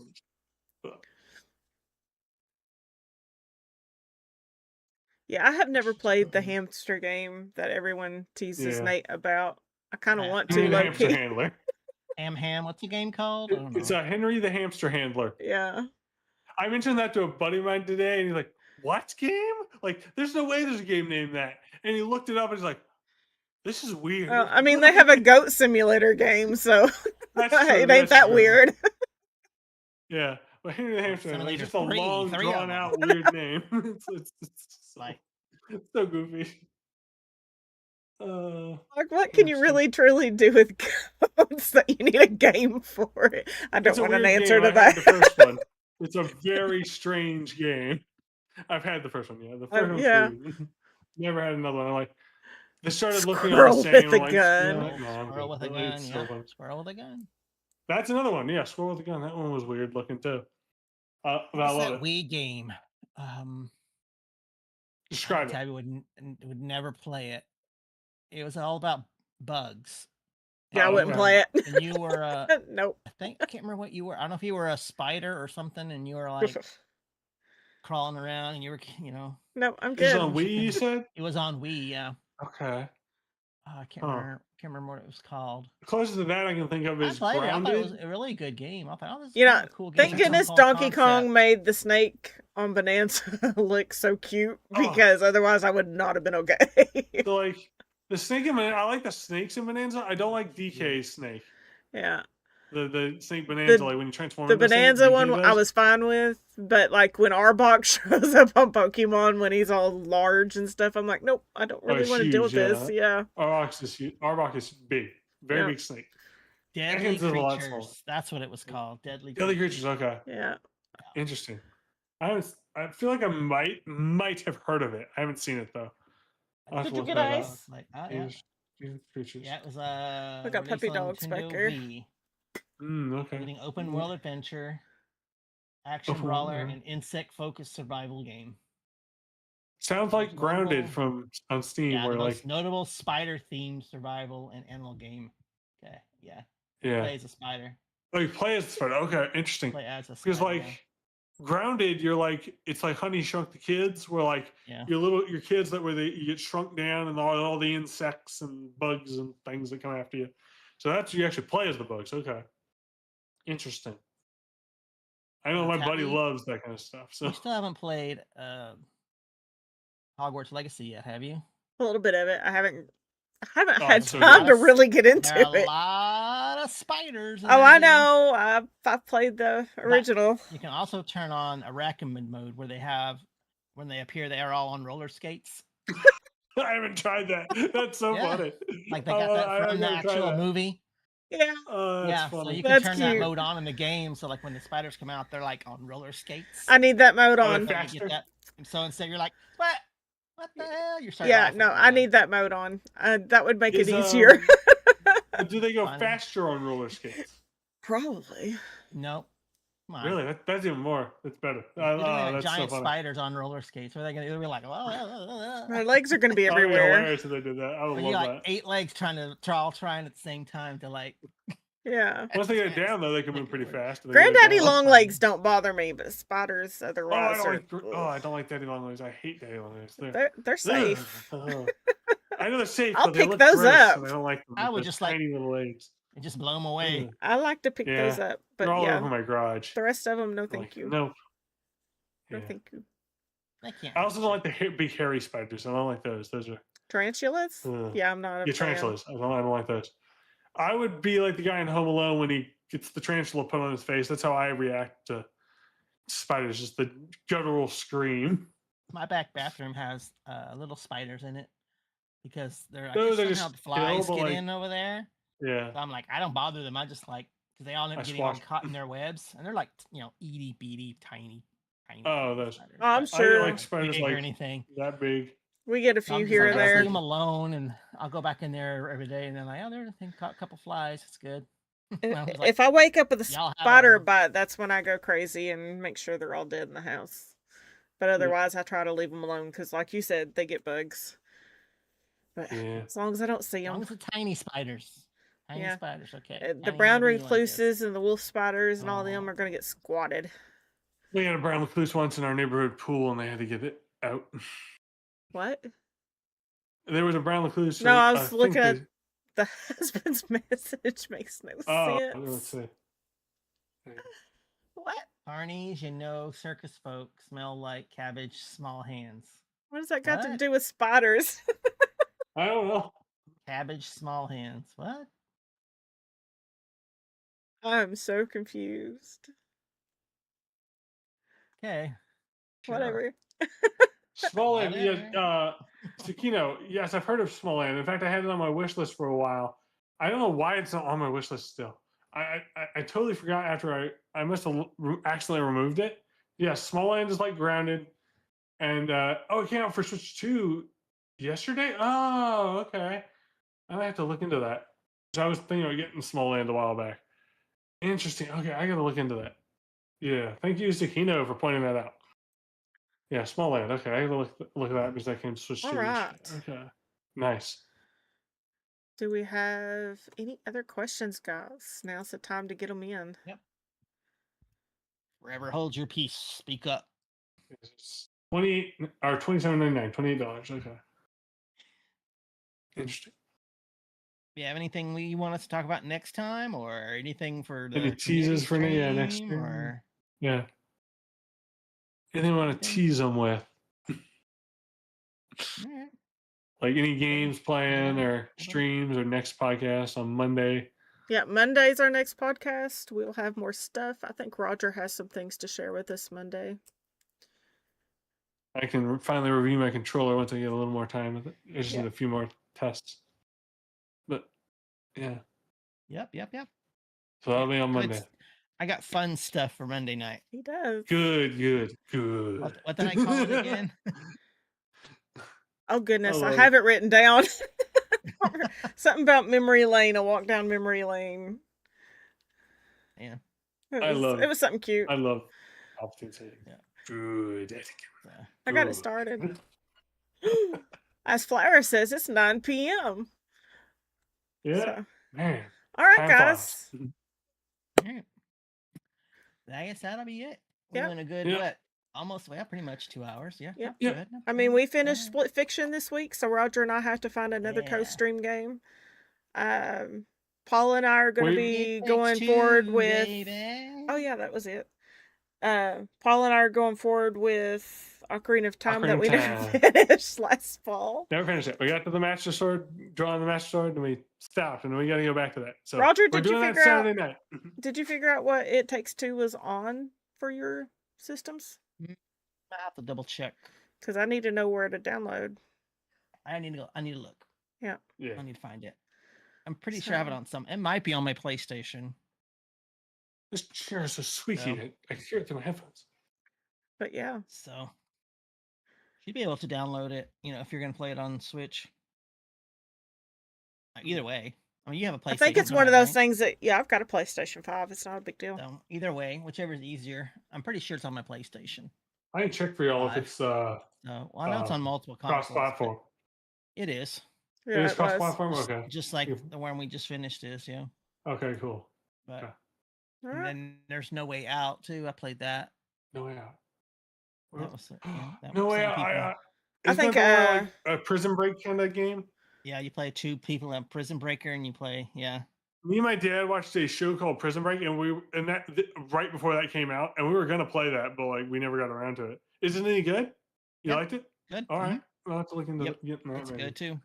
Yeah, I have never played the hamster game that everyone teases Nate about. I kind of want to. The hamster handler. Ham. What's the game called? It's a Henry the Hamster Handler. Yeah. I mentioned that to a buddy of mine today, and he's like, "What game? Like, there's no way there's a game named that." And he looked it up, and he's like, "This is weird." Well, I mean, they have a goat simulator game, so it ain't that weird. Yeah, but Henry the Hamster Handler is just a long, drawn-out, weird name. It's like so goofy. Like, what can you really truly do with goats that you need a game for it? I don't want an answer to that. The first one. It's a very strange game. I've had the first one, yeah. The first one, never had another one. I'm like, they started looking at the same. With a gun. Squirrel with a gun. Yeah. Squirrel with a gun. That's another one. Yeah, Squirrel with a gun. That one was weird looking too. What's that Wii game? Describe it. Tabby would never play it. It was all about bugs. Yeah, I wouldn't play it. And you were nope. I can't remember what you were. I don't know if you were a spider or something, and you were like crawling around, and you were, No, I'm good. It was on Wii, you said? It was on Wii, yeah. Okay. I can't remember what it was called. The closest to that I can think of is Grounded. I thought it was a really good game. I thought it was a cool game. Thank goodness Donkey Kong made the snake on Bonanza look so cute, because otherwise I would not have been okay. So like the snake in Bonanza, I like the snakes in Bonanza. I don't like DK's snake. Yeah. The snake Bonanza, like when you transform. The Bonanza one I was fine with, but like when Arbok shows up on Pokemon when he's all large and stuff, I'm like, nope, I don't really want to deal with this. Yeah. Arbok is big, very big snake. Deadly Creatures. That's what it was called. Deadly Creatures. Okay. Yeah. Interesting. I I feel like I might have heard of it. I haven't seen it though. I'll have Did to you look get that up. ice? It's like, oh, yeah. Creatures. Yeah, it was We got released puppy on dogs back Nintendo here. Wii, Okay. including open world adventure, action Open brawler, world. and insect focused survival game. Sounds The like most Grounded notable- from on Steam, Yeah, where the like most notable spider themed survival and animal game. Okay, yeah. yeah, Play as a spider. oh, you play as the spider. Okay, interesting. Play as a Because spider. like Grounded, you're like it's like Honey Shrunk the Kids, where like Yeah. your kids that where you get shrunk down and all the insects and bugs and things that come after you. So that's you actually play as the bugs. Okay, interesting. I know my buddy Tabby, loves that kind of stuff. So you still haven't played Hogwarts Legacy yet, have you? A little bit of it. I haven't Oh, had so time to that's- really get into There are a it. lot of spiders. in Oh, that I game. know. I've played the original. You can also turn on arachnid mode where when they appear, they are all on roller skates. I haven't tried that. That's so Yeah. funny. Like they got that from the gotta try actual that. movie. Yeah. That's Yeah, funny. so you can That's turn that cute. mode on in the game. So like when the spiders come out, they're like on roller skates. I need that mode Oh, on. they're So you get faster? that. So instead you're like, what? What the hell? You're starting Yeah, off no, with, I need that mode on. That would make it Is, easier. Do they go Fine. faster on roller skates? Probably. Nope. Come on. Really? That's even more. That's better. You're looking at That's so giant funny. spiders on roller skates. What are they gonna do? They'll be like, My legs are going to be That'd be everywhere. hilarious if they did that. I would But love you like that. 8 legs trying at the same time to like. Yeah. Once they get That's- down, though, they can make move it pretty work. fast. and they go Granddaddy down. long fine. legs don't bother me, but spiders Oh, I otherwise don't are. like. Oh, I don't like daddy long legs. I hate daddy long legs. They're safe. Ugh. I know they're safe, I'll but they pick look those gross, up. and I don't like them. I would Those just like- tiny little legs. And just blow them away. Ugh. I like to pick those Yeah. up, but They're all yeah, over my garage. the rest of them, no, I'm thank like, you. No. No, Yeah. thank you. I can't. I also don't like the big hairy spiders. I don't like those. Those are Tarantulas? Ugh. Yeah, I'm not a yeah, fan. tarantulas. I don't like those. I would be like the guy in Home Alone when he gets the tarantula put on his face. That's how I react to spiders. Just the guttural scream. My back bathroom has little spiders in it because they're Those are somehow just the flies terrible, get like- in over there. Yeah. So I'm like, I don't bother them. I just like because they all end I up getting all squash- caught in their webs, and they're like itty bitty, tiny. Oh, little those- spiders. Oh, I'm But I don't sure. like spiders big or like anything. that big. We get a So I'm few just here like, and I there. leave them alone, and I'll go back in there every day, and then like, oh, there's a thing, caught a couple flies. It's good. I was like, If I wake up with a y'all have spider a- bite, that's when I go crazy and make sure they're all dead in the house. But otherwise, I try to leave them alone because, like you said, they get bugs. But Yeah. as long as I don't see as long them, as the tiny spiders. Tiny Yeah. spiders, okay. the Tiny brown little like this. recluses and the wolf spiders and all them Oh. are going to get squatted. We had a brown recluse once in our neighborhood pool, and they had to get it out. What? There was a brown recluse. No, I was think looking at they- the husband's message. Makes no Oh, sense. let's see. What? Carnies, circus folk smell like cabbage, small hands. What does that got to What? do with spiders? I don't know. Cabbage, small hands. What? I'm so confused. Okay. Sure. Whatever. Small Land, yeah, Whatever. Sakino, yes, I've heard of Small Land. In fact, I had it on my wish list for a while. I don't know why it's not on my wish list still. I totally forgot after I must have accidentally removed it. Yeah, Small Land is like Grounded. And, it came out for Switch 2 yesterday? Oh, okay. I might have to look into that. So I was thinking of getting Small Land a while back. Interesting. Okay, I got to look into that. Yeah, thank you, Sakino, for pointing that out. Yeah, Small Land. Okay, I gotta look at that because that came to Switch 2. All right. Okay, nice. Do we have any other questions, guys? Now's the time to get them in. Forever hold your peace. Speak up. It's $28 or $27.99. $28. Okay. Interesting. Do you have anything you want us to talk about next time, or anything for the Any teases for next stream, year? or Yeah. Anything you want to tease them with? Alright. Like any games playing or streams or next podcast on Monday? Yeah, Monday's our next podcast. We'll have more stuff. I think Roger has some things to share with us Monday. I can finally review my controller once I get a little more time with it. I just Yeah. need a few more tests. But yeah, Yep. so that'll be on Good Monday. I got fun stuff for Monday night. He does. Good. What did I call it again? Oh goodness, I love have it written down. Something about memory lane. I walk down memory lane. Yeah. It was something cute. I love Palpatine saying, Yeah. Good. I got it started. As Flower says, it's 9 p.m. Yeah. So. Man. All right, time guys. flies. All right. I guess that'll be it. We Yeah. went a good what? Almost pretty much 2 hours. Yeah. Yeah. Good. I mean, we finished Split Fiction this week, so Roger and I have to find another co-stream game. Paul and I are going to be going forward with. Baby. Oh yeah, that was it. Paul and I are going forward with Ocarina of Time that we never finished last fall. Never finished it. We got to the Master Sword, drawing the Master Sword, and we stopped, and we got to go back to that. So Roger, we're doing that Saturday night. Did you figure out what It Takes Two was on for your systems? I have to double check because I need to know where to download. I need to go. I need to look. Yeah. I need to find it. I'm pretty sure I have it on some. It might be on my PlayStation. This chair is so squeaky. I can hear it through my headphones. But yeah. So you'd be able to download it, if you're going to play it on Switch. Either way. I mean, you have a PlayStation. I think it's one of those things that, I've got a PlayStation 5. It's not a big deal. So either way, whichever is easier. I'm pretty sure it's on my PlayStation. I can check for y'all if it's I know it's on multiple consoles. Cross-platform. It is. Yeah, it is cross-platform? Okay. Just like the one we just finished is, yeah. Okay, cool. But and then there's No Way Out too. I played that. No Way Out. That was No Way Out. I think like a Prison Break kind of game. Yeah, you play two people in Prison Breaker, and you play Me and my dad watched a show called Prison Break, and that right before that came out, and we were gonna play that, but we never got around to it. Is it any good? You liked it? Good. All right. I'll have to look into getting that. It's good too.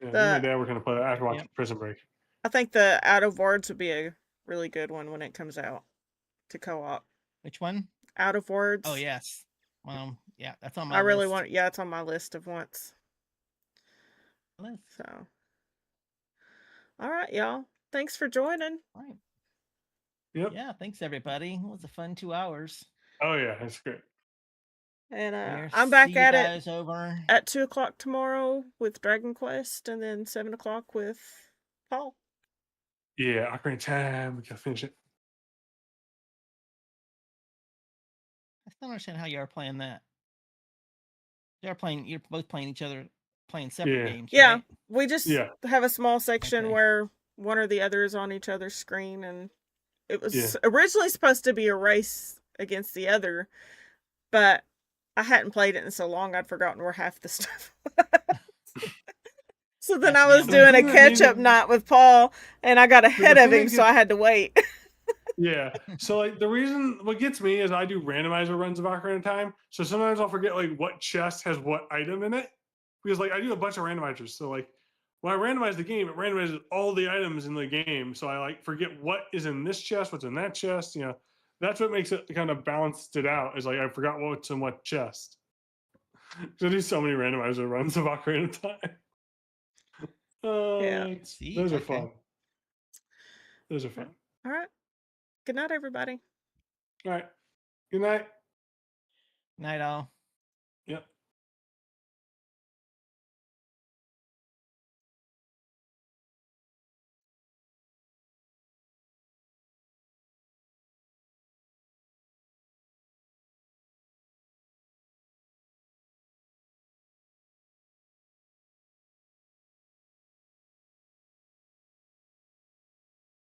Yeah, me and my dad were gonna play that after watching Prison Break. I think the Out of Words would be a really good one when it comes out to co-op. Which one? Out of Words. Oh yes. Yeah, that's on my. I really want. Yeah, it's on my list of wants. So. All right, y'all. Thanks for joining. All right. Yep. Yeah, thanks everybody. It was a fun 2 hours. Oh yeah, that's great. And I'm back at it over at 2:00 tomorrow with Dragon Quest, and then 7:00 with Paul. Yeah, Ocarina of Time. We gotta finish it. I still don't understand how you are playing that. You're both playing each other, playing separate games. Yeah, right? we just have a small section where one or the other is on each other's screen, and it was originally supposed to be a race against the other, but I hadn't played it in so long I'd forgotten where half the stuff was. So then I was doing a catch-up night with Paul, and I got ahead of him, so I had to wait. Yeah. So what gets me is I do randomizer runs of Ocarina of Time. So sometimes I'll forget what chest has what item in it. Because I do a bunch of randomizers. So when I randomize the game, it randomizes all the items in the game. So I forget what is in this chest, what's in that chest. That's what makes it kind of balanced it out. Is I forgot what's in what chest. So I do so many randomizer runs of Ocarina of Time. Those are fun. Those are fun. All right. Good night, everybody. All right. Good night. Night, all.